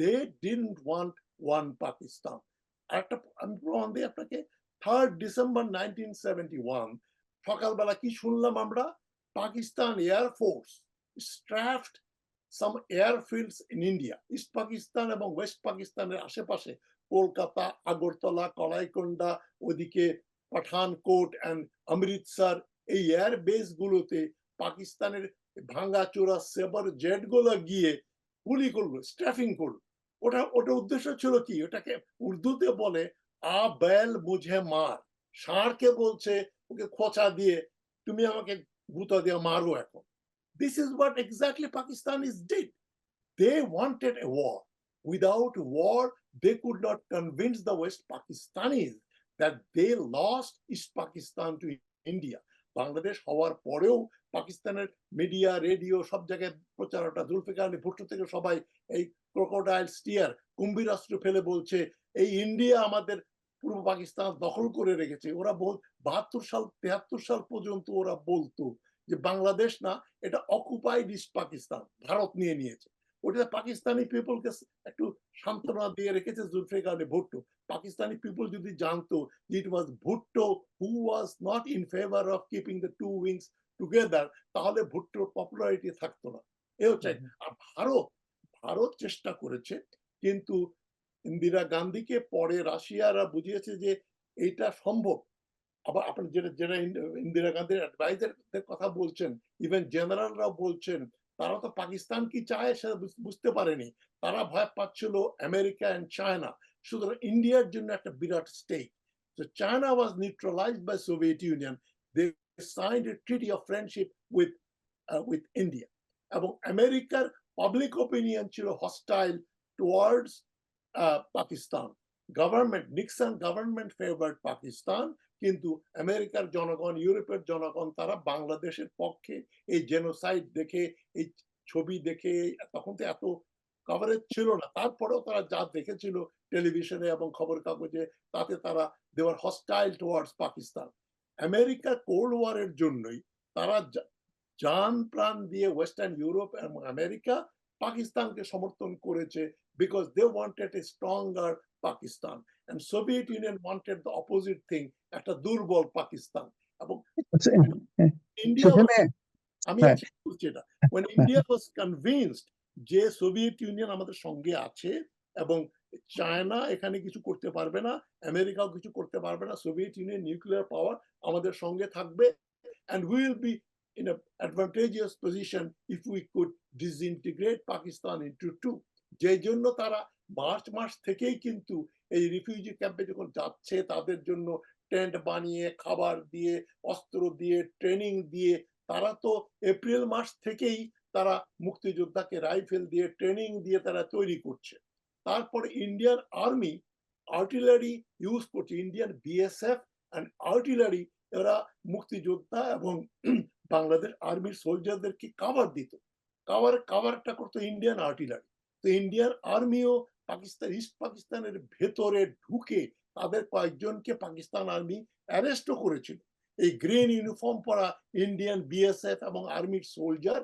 Speaker 5: they didn't want one Pakistan. আমি প্রমাণ দিই আপনাকে, 3rd December 1971 সকালবেলা কি শুনলাম আমরা, Pakistan air force strafed some airfields in India, east Pakistan এবং west পাকিস্তানের আশেপাশে, কলকাতা, আগরতলা, কলাইকোন্ডা, ওদিকে পাঠানকোট এন্ড অমৃতসর, এই এয়ার বেস গুলোতে পাকিস্তানের ভাঙ্গাচোরা সেবার জেট গুলো গিয়ে গুলি করলো, স্ট্রাফিং করলো। ওটা উদ্দেশ্য ছিল কি, ওটাকে উর্দুতে বলে আ বেল মুঝে মার, ষাঁড়কে বলছে ওকে খোঁচা দিয়ে তুমি আমাকে গুঁতা দিয়ে মারো এখন। This is what exactly Pakistanis did. They wanted a war. Without war, they could not convince the West Pakistanis that they lost East Pakistan to India. Bangladesh হওয়ার পরেও পাকিস্তানের মিডিয়া, রেডিও সব জায়গায় প্রচারটা, জুলফিকার আলী ভুট্টো থেকে সবাই এই ক্রোকোডাইল স্টিয়ার কুম্ভীরাস্ত্র ফেলে বলছে এই ইন্ডিয়া আমাদের পূর্ব পাকিস্তান দখল করে রেখেছে। ওরা 72 সাল 73 সাল পর্যন্ত ওরা বলতো যে বাংলাদেশ না, এটা অকুপাইড ইস্ট পাকিস্তান, ভারত নিয়ে নিয়েছে। ওটা পাকিস্তানি পিপলকে একটু সান্ত্বনা দিয়ে রেখেছে জুলফিকার আলী ভুট্টো। পাকিস্তানি পিপল যদি জানতো it was Bhutto who was not in favour of keeping the two wings together, তাহলে ভুট্টোর পপুলারিটি থাকতো না। এ হচ্ছে। আর ভারত চেষ্টা করেছে, কিন্তু ইন্দিরা গান্ধীকে পরে রাশিয়ারা বুঝিয়েছে যে এইটা সম্ভব। আবার আপনি যেটা ইন্দিরা গান্ধীর অ্যাডভাইজারদের কথা বলছেন, ইভেন জেনারেলরাও বলছেন, তারা তো পাকিস্তান কি চায় সেটা বুঝতে পারেনি, তারা ভয় পাচ্ছিল আমেরিকা এন্ড চায়না। সুতরাং ইন্ডিয়ার জন্য একটা বিরাট stake. So China was neutralized by Soviet Union. They signed a treaty of friendship with India. এবং আমেরিকার পাবলিক ওপিনিয়ন ছিল hostile towards Pakistan. Government, Nixon government favoured Pakistan, কিন্তু আমেরিকার জনগণ, ইউরোপের জনগণ তারা বাংলাদেশের পক্ষে। এই জেনোসাইড দেখে, এই ছবি দেখে, তখন তো এত কভারেজ ছিল না, তারপরেও তারা যা দেখেছিল টেলিভিশনে এবং খবর কাগজে, তাতে তারা they were hostile towards Pakistan. America cold ওয়ারের জন্যই তারা জান প্রাণ দিয়ে ওয়েস্টার্ন ইউরোপ এবং আমেরিকা পাকিস্তানকে সমর্থন করেছে, because they wanted a stronger Pakistan, and Soviet Union wanted the opposite thing, একটা দুর্বল পাকিস্তান। এবং ইন্ডিয়া, আমি বলছি এটা, when India was convinced যে সোভিয়েত ইউনিয়ন আমাদের সঙ্গে আছে এবং চায়না এখানে কিছু করতে পারবে না, আমেরিকাও কিছু করতে পারবে না, সোভিয়েত ইউনিয়ন নিউক্লিয়ার পাওয়ার আমাদের সঙ্গে থাকবে, and we will be in an advantageous position if we could disintegrate Pakistan into two. যে জন্য তারা মার্চ মাস থেকেই কিন্তু এই রিফিউজি ক্যাম্পে যখন যাচ্ছে, তাদের জন্য টেন্ট বানিয়ে, খাবার দিয়ে, অস্ত্র দিয়ে, ট্রেনিং দিয়ে, তারা তো এপ্রিল মাস থেকেই তারা মুক্তিযোদ্ধাকে রাইফেল দিয়ে, ট্রেনিং দিয়ে তারা তৈরি করছে। তারপরে ইন্ডিয়ান আর্মি আর্টিলারি ইউজ করছে, ইন্ডিয়ান বিএসএফ এন্ড আর্টিলারি, এরা মুক্তিযোদ্ধা এবং বাংলাদেশ আর্মির সোলজারদেরকে কাভার দিত। কাভারটা করতো ইন্ডিয়ান আর্টিলারি। তো ইন্ডিয়ান আর্মিও পাকিস্তান, ইস্ট পাকিস্তানের ভেতরে ঢুকে তাদের কয়েকজনকে পাকিস্তান আর্মি অ্যারেস্টও করেছিল। এই গ্রিন ইউনিফর্ম পরা ইন্ডিয়ান বিএসএফ এবং আর্মির সোলজার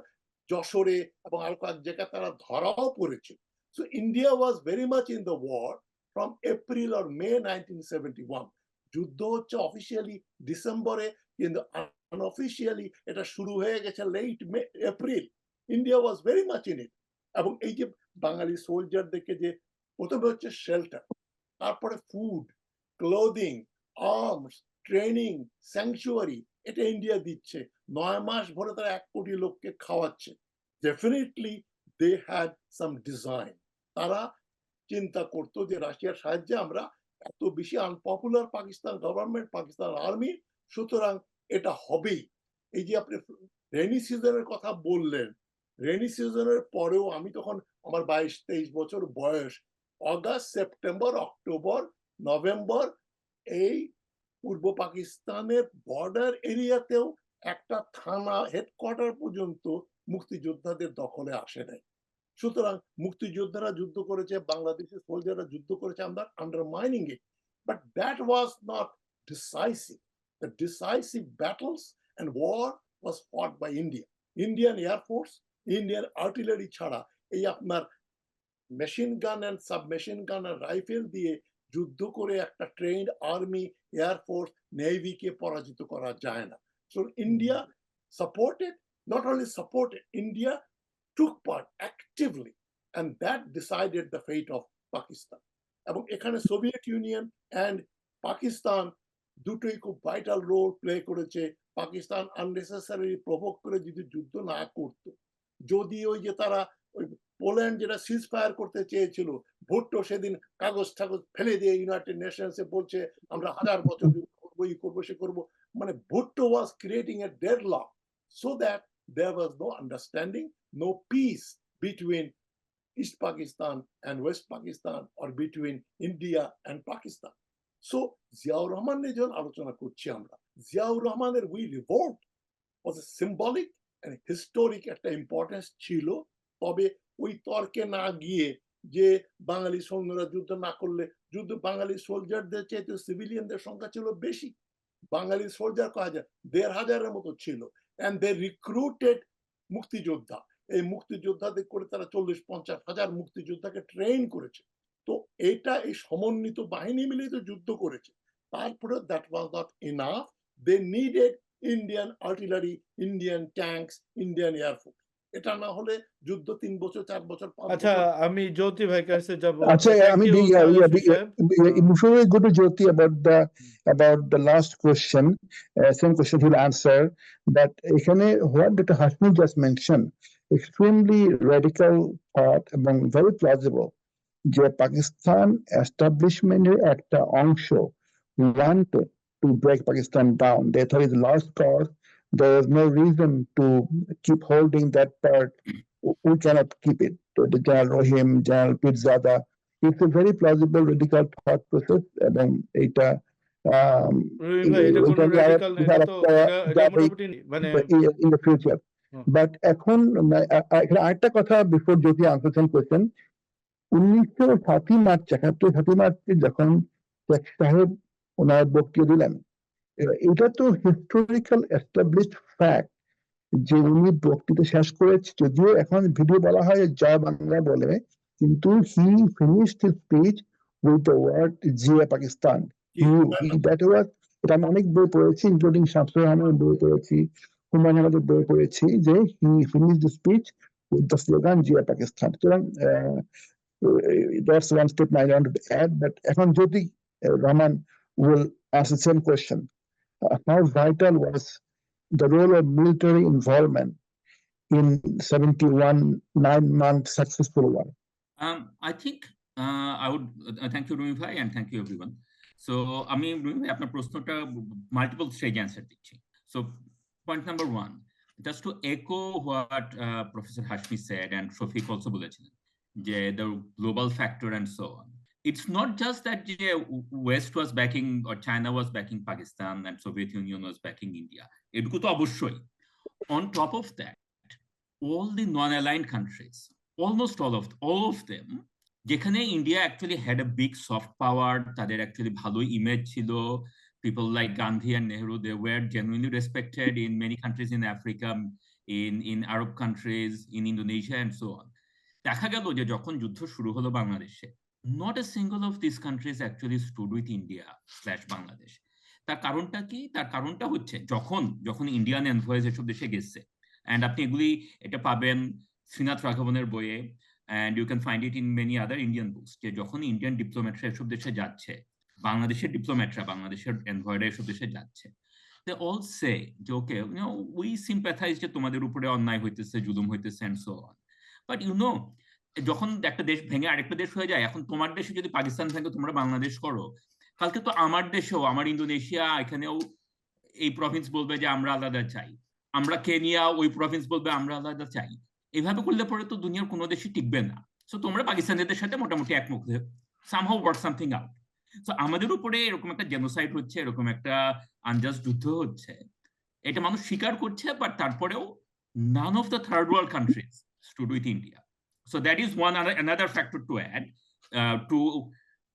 Speaker 5: যশোরে এবং আর কয়েক জায়গায় তারা ধরাও পড়েছিল। So India was very much in the war from April or May 1971. যুদ্ধ হচ্ছে অফিসিয়ালি ডিসেম্বরে, কিন্তু আনঅফিসিয়ালি এটা শুরু হয়ে গেছে late May April. India was very much in it. এবং এই যে বাঙালি সোলজারদেরকে যে প্রথমে হচ্ছে শেল্টার, তারপরে food, clothing, arms, training, sanctuary, এটা ইন্ডিয়া দিচ্ছে। 9 মাস ভরে তারা 1 কোটি লোককে খাওয়াচ্ছে। Definitely they had some design. তারা চিন্তা করতো যে রাশিয়ার সাহায্যে আমরা এত বেশি unpopular Pakistan government, Pakistan army, সুতরাং এটা হবেই। এই যে আপনি রেনি সিজনের কথা বললেন, রেনি সিজনের পরেও আমি তখন আমার 22-23 বছর বয়স, অগাস্ট, সেপ্টেম্বর, অক্টোবর, নভেম্বর এই পূর্ব পাকিস্তানের বর্ডার এরিয়াতেও একটা থানা হেডকোয়ার্টার পর্যন্ত মুক্তিযোদ্ধাদের দখলে আসে নাই। সুতরাং মুক্তিযোদ্ধারা যুদ্ধ করেছে, বাংলাদেশের সোলজাররা যুদ্ধ করেছে, আমরা undermining it, but that was not decisive. The decisive battles and war was fought by India. Indian air force, Indian artillery ছাড়া এই আপনার machine gun and submachine gun and rifle দিয়ে যুদ্ধ করে একটা ট্রেন্ড আর্মি, এয়ারফোর্স, নেভিকে পরাজিত করা যায় না। So India supported, not only supported, India took part actively, and that decided the fate of Pakistan. এবং এখানে সোভিয়েত ইউনিয়ন এন্ড পাকিস্তান দুটোই খুব ভাইটাল রোল প্লে করেছে। পাকিস্তান আননেসেসারি প্রভোক করে যদি যুদ্ধ না করত, যদি ওই যে তারা ওই পোল্যান্ড যেটা সিজ ফায়ার করতে চেয়েছিল, ভুট্টো সেদিন কাগজ ঠাগজ ফেলে দিয়ে ইউনাইটেড নেশনসে বলছে আমরা 1000 বছর যুদ্ধ করবো, এই করবো, সে করবো। মানে Bhutto was creating a deadlock so that there was no understanding, no peace between East Pakistan and West Pakistan, or between India and Pakistan. So Ziaur Rahman ne jon alochona korchi amra, Ziaur Rahmaner we revolt was a symbolic and historic একটা importance ছিল। তবে ওই তর্কে না গিয়ে যে বাঙালি সৈন্যরা যুদ্ধ না করলে, যুদ্ধ বাঙালি সোলজারদের চাইতে সিভিলিয়ানদের সংখ্যা ছিল বেশি। বাঙালি সোলজার কয় হাজার, 1500-এর মতো ছিল। and they recruited মুক্তিযোদ্ধা। এই মুক্তিযোদ্ধাদের করে তারা 40-50 হাজার মুক্তিযোদ্ধাকে ট্রেন করেছে। তো এটা এই সমন্বিত বাহিনী মিলে তো যুদ্ধ করেছে। তারপরে that was not enough, they needed Indian artillery, Indian tanks, Indian air force. এটা না হলে যুদ্ধ 3 বছর 4 বছর 5
Speaker 4: আচ্ছা,
Speaker 5: বছর।
Speaker 4: আমি জ্যোতি ভাইয়ের কাছে যাব।
Speaker 2: আচ্ছা,
Speaker 4: Thank
Speaker 2: আমি
Speaker 4: you, Yusuf সাহেব।
Speaker 2: before we go to Jyoti about the last question, same question he'll answer, but এখানে what Dr. Hashmi just mentioned, extremely radical thought এবং very plausible, যে পাকিস্তান এস্টাবলিশমেন্টের একটা অংশ wanted to break Pakistan down. They thought it's lost cause. There is no reason to keep holding that part. We cannot keep it. So the General Rohim, General Pirzada, it's a very plausible radical thought process. এবং এটা
Speaker 4: রহিম ভাই, এটা কোনো radical না, এটা তো এটা মোটামুটি মানে
Speaker 2: in the future. But এখন এখানে আরেকটা কথা before Jyoti answers some question, 1907 March 7 মার্চে যখন শেখ সাহেব ওনার বক্তব্য দিলেন, এটা তো হিস্টোরিক্যাল এস্টাবলিশড ফ্যাক্ট যে উনি বক্তৃতা শেষ করেছে, যদিও এখন ভিডিও বলা হয় জয় বাংলা বলে, কিন্তু he finished his speech with the word Jiye Pakistan. এটা আমি অনেক বই পড়েছি, ইনক্লুডিং শামসুর রহমানের বই পড়েছি, হুমায়ুন আহমেদের বই পড়েছি, যে he finished the speech with the slogan Zia Pakistan. সুতরাং that's one step I wanted to add, but এখন Jyoti Rahman will ask the same question. How vital was the role of military involvement in 71 9-month successful war?
Speaker 3: I think I would thank you, Rumi bhai, and thank you everyone. So আমি রুমি ভাই আপনার প্রশ্নটা multiple stage answer দিচ্ছি। So point number 1, just to echo what Professor Hashmi said and Shafiq also বলেছিলেন, যে the global factor and so on. It's not just that the West was backing or China was backing Pakistan and Soviet Union was backing India. এটুকু তো অবশ্যই। On top of that, all the non-aligned countries, almost all of them, যেখানে India actually had a big soft power, তাদের actually ভালো image ছিল, people like Gandhi and Nehru, they were genuinely respected in many countries in Africa, in Arab countries, in Indonesia and so on. দেখা গেল যে যখন যুদ্ধ শুরু হলো বাংলাদেশে, not a single of these countries actually stood with India/Bangladesh. তার কারণটা কি? তার কারণটা হচ্ছে যখন ইন্ডিয়ান এনভয়েজ এসব দেশে গেছে, and আপনি এটা পাবেন শ্রীনাথ রাঘবনের বইয়ে, and you can find it in many other Indian books, যে যখন ইন্ডিয়ান ডিপ্লোম্যাটরা এসব দেশে যাচ্ছে, বাংলাদেশের ডিপ্লোম্যাটরা বাংলাদেশের এনভয়েরা এসব দেশে যাচ্ছে, they all say যে okay, we sympathize যে তোমাদের উপরে অন্যায় হইতেছে, জুলুম হইতেছে and so on, but যখন একটা দেশ ভেঙে আরেকটা দেশ হয়ে যায়, এখন তোমার দেশে যদি পাকিস্তান ভেঙে তোমরা বাংলাদেশ করো, কালকে তো আমার দেশেও, আমার ইন্দোনেশিয়া, এখানেও এই প্রভিন্স বলবে যে আমরা আলাদা চাই, আমরা কেনিয়া, ওই প্রভিন্স বলবে আমরা আলাদা চাই। এভাবে করলে পরে তো দুনিয়ার কোনো দেশই টিকবে না। সো তোমরা পাকিস্তানিদের সাথে মোটামুটি একমুখ somehow work something out. So আমাদের উপরে এরকম একটা জেনোসাইড হচ্ছে, এরকম একটা আনজাস্ট যুদ্ধ হচ্ছে, এটা মানুষ স্বীকার করছে, বাট তারপরেও none of the third world countries stood with India. So that is another factor to add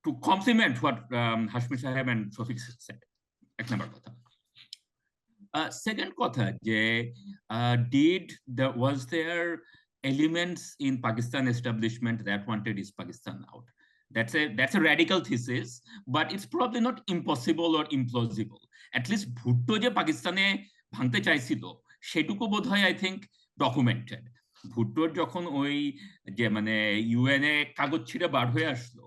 Speaker 3: to complement what Hashmi Saheb and Shafiq said. এক নম্বর কথা। Second কথা যে was there elements in Pakistan establishment that wanted East Pakistan out? That's a radical thesis, but it's probably not impossible or implausible. At least Bhutto যে পাকিস্তানে ভাঙতে চাইছিল সেটুকু বোধহয় I think documented. ভুট্টোর যখন ওই যে ইউএন এ কাগজ ছিঁড়ে বার হয়ে আসলো,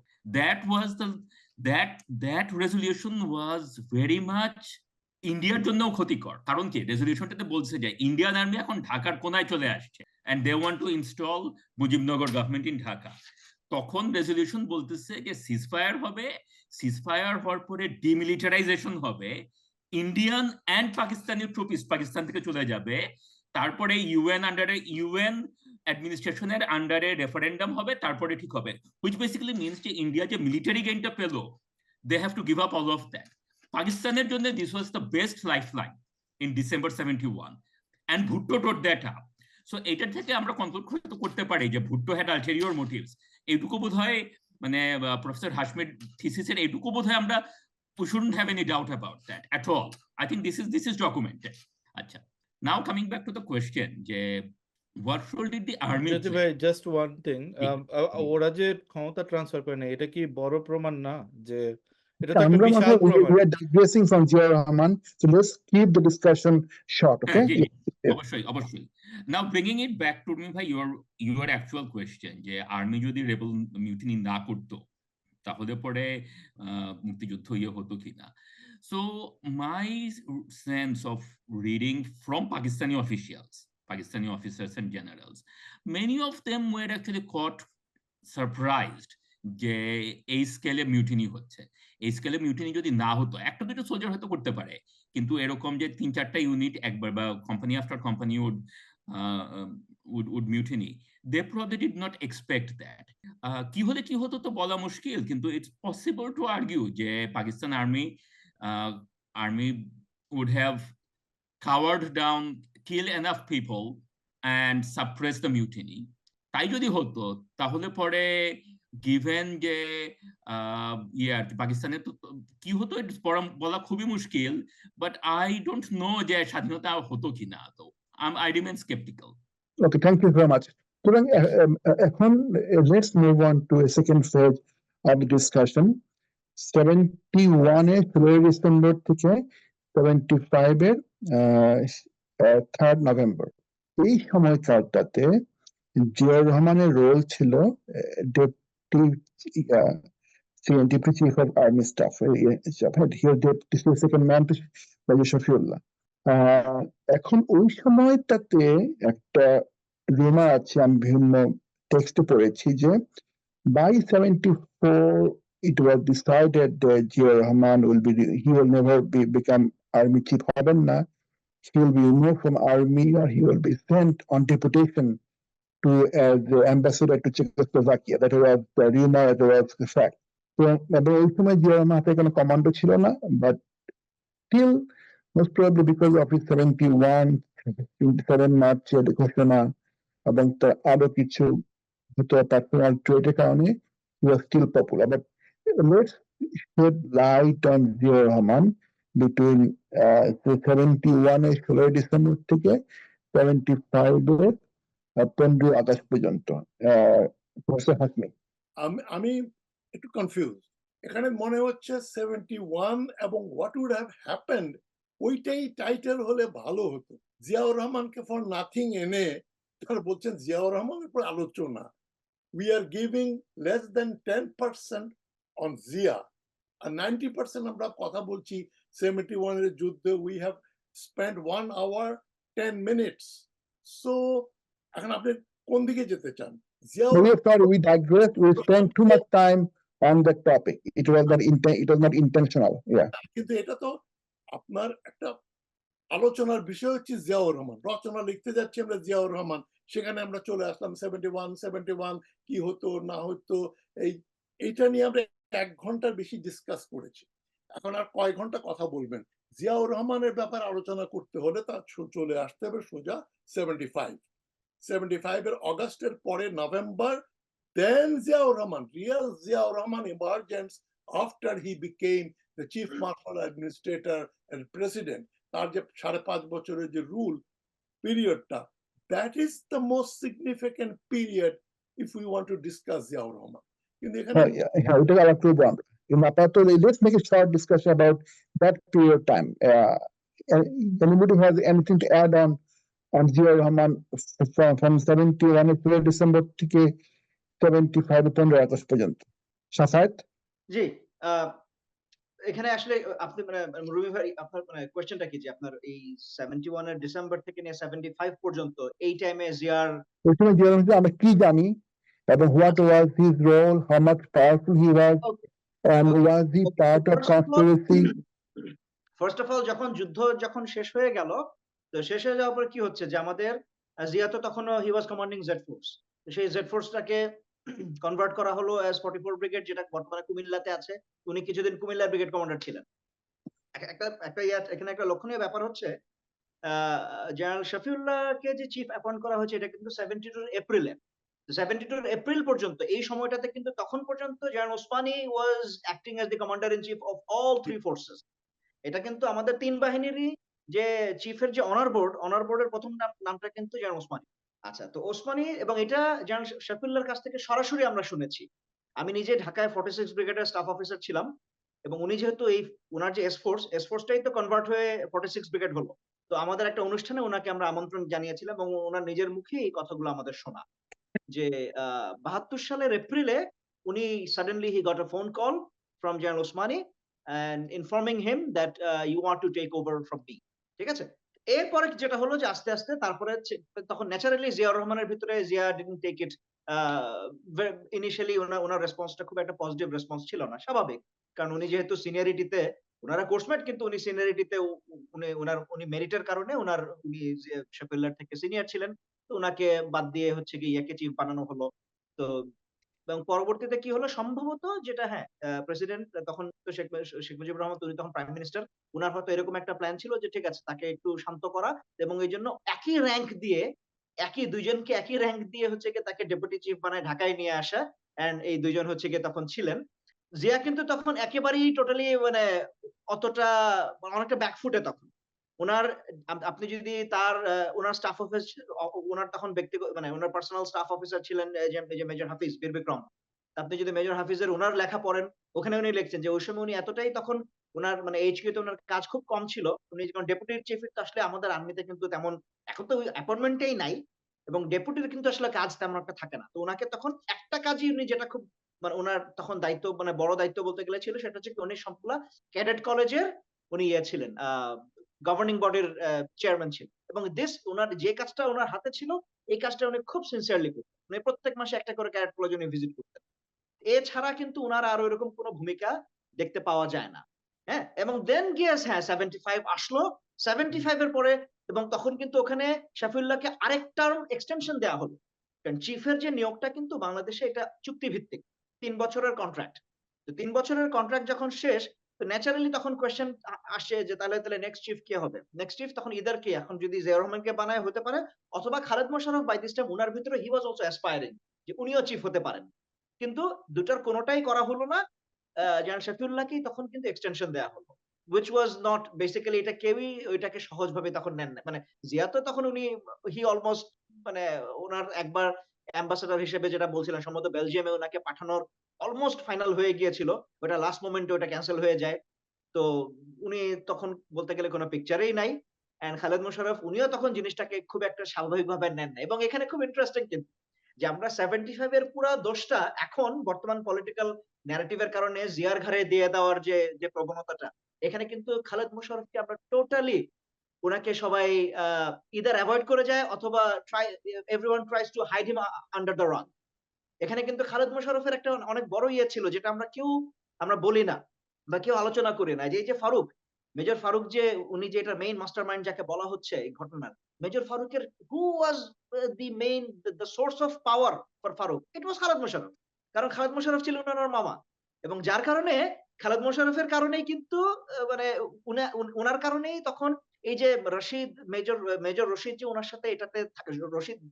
Speaker 3: that resolution was very much ইন্ডিয়ার জন্য ক্ষতিকর। কারণ কি, রেজলিউশনটাতে বলছে যে ইন্ডিয়ান আর্মি এখন ঢাকার কোনায় চলে আসছে and they want to install Mujibnagar government in Dhaka. তখন রেজলিউশন বলতেছে যে সিজফায়ার হবে, সিজফায়ার হওয়ার পরে ডিমিলিটারাইজেশন হবে, Indian and Pakistani troop Pakistan থেকে চলে যাবে, তারপরে ইউএন অ্যাডমিনিস্ট্রেশনের আন্ডারে রেফারেন্ডাম হবে, তারপরে ঠিক হবে, which basically means যে ইন্ডিয়া যে মিলিটারি গেইনটা পেলো, they have to give up all of that. পাকিস্তানের জন্য this was the best lifeline in December 71 and Bhutto wrote that up. So এটা থেকে আমরা কনক্লুড করতে পারি যে ভুট্টো had ulterior motives. এইটুকু বোধহয় প্রফেসর হাশমির থিসিসের এইটুকু বোধহয় আমরা we shouldn't have any doubt about that at all. I think this is documented. আচ্ছা, now coming back to the question যে what role did the army
Speaker 4: জ্যোতি ভাই, জাস্ট ওয়ান থিং, ওরা যে ক্ষমতা ট্রান্সফার করে না, এটা কি বড় প্রমাণ না যে এটা তো একটা বিশাল প্রমাণ?
Speaker 2: We are digressing from Ziaur Rahman, so let's keep the discussion short, okay?
Speaker 3: অবশ্যই। Now bringing it back to me, ভাই, your actual question যে আর্মি যদি রেবেল মিউটিনি না করতো তাহলে পরে মুক্তিযুদ্ধ হতো কিনা। So my sense of reading from Pakistani officers and generals, many of them were actually caught surprised যে এই স্কেলে মিউটিনি হচ্ছে। এই স্কেলে মিউটিনি যদি না হতো, একটা দুটো সোলজার হয়তো করতে পারে, কিন্তু এরকম যে 3-4টা ইউনিট একবার বা company after company would mutiny, they probably did not expect that. কি হতো তো বলা মুশকিল, কিন্তু it's possible to argue যে Pakistan army would have cowered down, kill enough people and suppress the mutiny. তাই যদি হতো তাহলে পরে গিভেন যে পাকিস্তানে তো কি হতো বলা খুবই মুশকিল, বাট আই ডোন্ট নো যে স্বাধীনতা হতো কিনা। তো I remain skeptical.
Speaker 2: Okay, thank you very much. এখন let's move on to a second phase of the discussion. 71 16 December থেকে 75 3rd নভেম্বর, এই সময়কালটাতে জিয়াউর রহমানের রোল ছিল deputy chief of army staff, second man Shafiullah. এখন ওই সময়টাতে একটা রুমার আছে, আমি বিভিন্ন টেক্সটে পড়েছি যে by 74 it was decided that Ziaur Rahman he will never become army chief, হবেন না, he will be removed from army or he will be sent on deputation to as the ambassador to Czechoslovakia. That was the rumor, that was the fact. So ওই সময় জিয়াউর রহমান হাতে কোনো commando ছিল না, but still most probably because of his 71 মার্চের ঘোষণা এবং তার আরো কিছু পার্সোনাল ট্রেটের কারণে he was still popular. But let's shed light on Ziaur Rahman between 71 16 December থেকে 75 15 আগস্ট পর্যন্ত। প্রফেসর হাসমি।
Speaker 5: আমি একটু কনফিউজ। এখানে মনে হচ্ছে 71 এবং হোয়াট উড হ্যাভ হ্যাপেন্ড ওইটাই টাইটেল হলে ভালো হতো। জিয়াউর রহমানকে ফর নাথিং এনে তারা বলছেন জিয়াউর রহমানের উপর আলোচনা। We are giving less than 10% on Zia. আর 90% আমরা কথা বলছি 71 এর যুদ্ধে we have spent 1 hour 10 minutes. So এখন আপনি কোন দিকে যেতে চান? Ziaur
Speaker 2: We sorry, we digress. We spent too much time on that topic. It was not intentional. Yeah.
Speaker 5: কিন্তু এটা তো আপনার একটা আলোচনার বিষয় হচ্ছে জিয়াউর রহমান। রচনা লিখতে যাচ্ছি আমরা জিয়াউর রহমান, সেখানে আমরা চলে আসলাম 71 কি হতো না হতো, এইটা নিয়ে আমরা 1 ঘন্টার বেশি ডিসকাস করেছি। এখন আর কয় ঘন্টা কথা বলবেন? জিয়াউর রহমানের ব্যাপারে আলোচনা করতে হলে তার চলে আসতে হবে সোজা 75 এর অগাস্টের পরে November, then Ziaur Rahman, real Ziaur Rahman emergence after he became the chief marshal administrator and president. তার যে 5.5 বছরের যে rule পিরিয়ডটা, that is the most significant period if we want to discuss Ziaur Rahman. কিন্তু এখানে
Speaker 2: Yeah, it is our program. Let's make a short discussion about that period of time. Anybody has anything to add on Ziaur Rahman from 71 December থেকে 75 15 August পর্যন্ত? শাফায়েত?
Speaker 1: জি, এখানে আসলে আপনি রুমি ভাই আপনার কোয়েশ্চেনটা কি যে আপনার এই 71 এর ডিসেম্বর থেকে নিয়ে 75 পর্যন্ত এই টাইমে জিয়ার
Speaker 2: ওই সময় জিয়াউর রহমান আমরা কি জানি এবং what was his role, how much powerful he was, and was he part of conspiracy?
Speaker 1: First of all যখন শেষ হয়ে গেল, তো শেষ হয়ে যাওয়ার পরে কি হচ্ছে যে আমাদের জিয়া তো তখনও হি ওয়াজ কমান্ডিং জেড ফোর্স। তো সেই জেড ফোর্সটাকে কনভার্ট করা হলো অ্যাজ 44 ব্রিগেড, যেটা বর্তমানে কুমিল্লাতে আছে। উনি কিছুদিন কুমিল্লার ব্রিগেড কমান্ডার ছিলেন। এখানে একটা লক্ষণীয় ব্যাপার হচ্ছে জেনারেল শফিউল্লাহকে যে চিফ অ্যাপয়েন্ট করা হয়েছে এটা কিন্তু 72 এপ্রিলে। 72 এপ্রিল পর্যন্ত এই সময়টাতে কিন্তু তখন পর্যন্ত general Osmani was acting as the commander in chief of all 3 forces. এটা কিন্তু আমাদের 3 বাহিনীরই যে চিফের যে অনার বোর্ডের প্রথম নামটা কিন্তু জেনারেল ওসমানী। আচ্ছা, তো ওসমানী এবং এটা জেনারেল শফিউল্লাহর কাছ থেকে সরাসরি আমরা শুনেছি। আমি নিজে ঢাকায় 46 ব্রিগেডের স্টাফ অফিসার ছিলাম এবং উনি যেহেতু উনার যে এস ফোর্সটাই তো কনভার্ট হয়ে 46 ব্রিগেড হলো। তো আমাদের একটা অনুষ্ঠানে উনাকে আমরা আমন্ত্রণ জানিয়েছিলাম এবং উনার নিজের মুখে এই কথাগুলো আমাদের শোনা যে 72 সালের এপ্রিলে উনি suddenly he got a phone call from General Osmani and informing him that you want to take over from me. ঠিক আছে? এরপরে যেটা হলো যে আস্তে আস্তে তারপরে তখন ন্যাচারালি জিয়াউর রহমানের ভিতরে Zia didn't take it initially ওনার রেসপন্সটা খুব একটা পজিটিভ রেসপন্স ছিল না, স্বাভাবিক। কারণ উনি যেহেতু সিনিয়রিটিতে ওনারা কোর্সমেট, কিন্তু উনি সিনিয়রিটিতে উনি মেরিটের কারণে উনি শফিউল্লাহর থেকে সিনিয়র ছিলেন। তো উনাকে বাদ দিয়ে হচ্ছে গিয়ে ইয়াকে চিফ বানানো হলো। তো এবং পরবর্তীতে কি হলো সম্ভবত যেটা প্রেসিডেন্ট তখন তো শেখ মুজিবুর রহমান উনি তখন প্রাইম মিনিস্টার। উনার হয়তো এরকম একটা প্ল্যান ছিল যে ঠিক আছে তাকে একটু শান্ত করা এবং এইজন্য দুইজনকে একই র‍্যাংক দিয়ে হচ্ছে গিয়ে তাকে ডেপুটি চিফ বানায় ঢাকায় নিয়ে আসা। এন্ড এই দুইজন হচ্ছে গিয়ে তখন ছিলেন। জিয়া কিন্তু তখন একেবারেই টোটালি অতটা অনেকটা ব্যাকফুটে তখন। আপনি যদি উনার স্টাফ অফিস উনার তখন ব্যক্তিগত উনার পার্সোনাল স্টাফ অফিসার ছিলেন যে মেজর হাফিজ বীর বিক্রম। আপনি যদি মেজর হাফিজের উনার লেখা পড়েন, ওখানে উনি লিখছেন যে ওই সময় উনি এতটাই তখন উনার এইচকিউ তে উনার কাজ খুব কম ছিল। উনি যখন ডেপুটি চিফ তো আসলে আমাদের আর্মিতে কিন্তু তেমন এখন তো ওই অ্যাপয়েন্টমেন্টেই নাই এবং ডেপুটির কিন্তু আসলে কাজ তেমন একটা থাকে না। তো উনাকে তখন একটা কাজই উনি যেটা খুব উনার তখন দায়িত্ব বড় দায়িত্ব বলতে গেলে ছিল, সেটা হচ্ছে কি উনি সবগুলা ক্যাডেট কলেজের উনি ছিলেন গভর্নিং বডির চেয়ারম্যান ছিলেন এবং উনার যে কাজটা উনার হাতে ছিল এই কাজটা উনি খুব সিনসিয়ারলি করতেন। উনি প্রত্যেক মাসে একটা করে ক্যাডেট কলেজ উনি ভিজিট করতেন। এছাড়া কিন্তু উনার আরো এরকম কোনো ভূমিকা দেখতে পাওয়া যায় না। হ্যাঁ, এবং দেন গিয়েস 75 আসলো। 75 এর পরে এবং তখন কিন্তু ওখানে শফিউল্লাহকে আরেক টার্ম এক্সটেনশন দেওয়া হলো। কারণ চিফের যে নিয়োগটা কিন্তু বাংলাদেশে এটা চুক্তিভিত্তিক 3 বছরের কন্ট্রাক্ট। তো 3 বছরের কন্ট্রাক্ট যখন শেষ, তো ন্যাচারালি তখন কোয়েশ্চেন আসে যে তাহলে নেক্সট চিফ কে হবে? নেক্সট চিফ তখন ইদার কে এখন যদি জিয়াউর রহমানকে বানায় হতে পারে অথবা Khaled Mosharraf by this time উনার ভিতরে হি ওয়াজ অলসো অ্যাসপায়ারিং যে উনিও চিফ হতে পারেন। কিন্তু দুটার কোনটাই করা হলো না। জেনারেল শফিউল্লাহকেই তখন কিন্তু এক্সটেনশন দেয়া হলো। which was not basically এটা কেউই ওইটাকে সহজভাবে তখন নেন না। জিয়া তো তখন উনি হি অলমোস্ট উনার একবার অ্যাম্বাসেডর হিসেবে যেটা বলছিলেন, সম্ভবত বেলজিয়ামে ওনাকে পাঠানোর অলমোস্ট ফাইনাল হয়ে গিয়েছিল, ওটা লাস্ট মোমেন্টে ওটা ক্যান্সেল হয়ে যায়। তো উনি তখন বলতে গেলে কোনো পিকচারেই নাই। অ্যান্ড খালেদ মোশাররফ উনিও তখন জিনিসটাকে খুব একটা স্বাভাবিকভাবে নেন না। এবং এখানে খুব ইন্টারেস্টিং কিন্তু যে আমরা 75 এর পুরা দোষটা এখন বর্তমান পলিটিক্যাল ন্যারেটিভ এর কারণে জিয়ার ঘাড়ে দিয়ে দেওয়ার যে প্রবণতাটা, এখানে কিন্তু খালেদ মোশাররফকে আমরা টোটালি উনাকে সবাই ইদার এভয়েড করে যায় অথবা everyone tries to hide him under the rug. এখানে কিন্তু খালেদ মোশাররফের একটা অনেক বড় ইয়ে ছিল যেটা আমরা বলি না বা কেউ আলোচনা করি না। যে এই যে ফারুক, মেজর ফারুক যে উনি যে এটার মেইন মাস্টারমাইন্ড যাকে বলা হচ্ছে এই ঘটনার, মেজর ফারুকের who was the main the source of power for Farooq? It was Khaled Mosharraf. কারণ খালেদ মোশাররফ ছিল উনার মামা। এবং যার কারণে খালেদ মোশাররফের কারণেই কিন্তু মানে উনার কারণেই তখন এই যে রশিদ মেজর রশিদ যে উনার সাথে এটাতে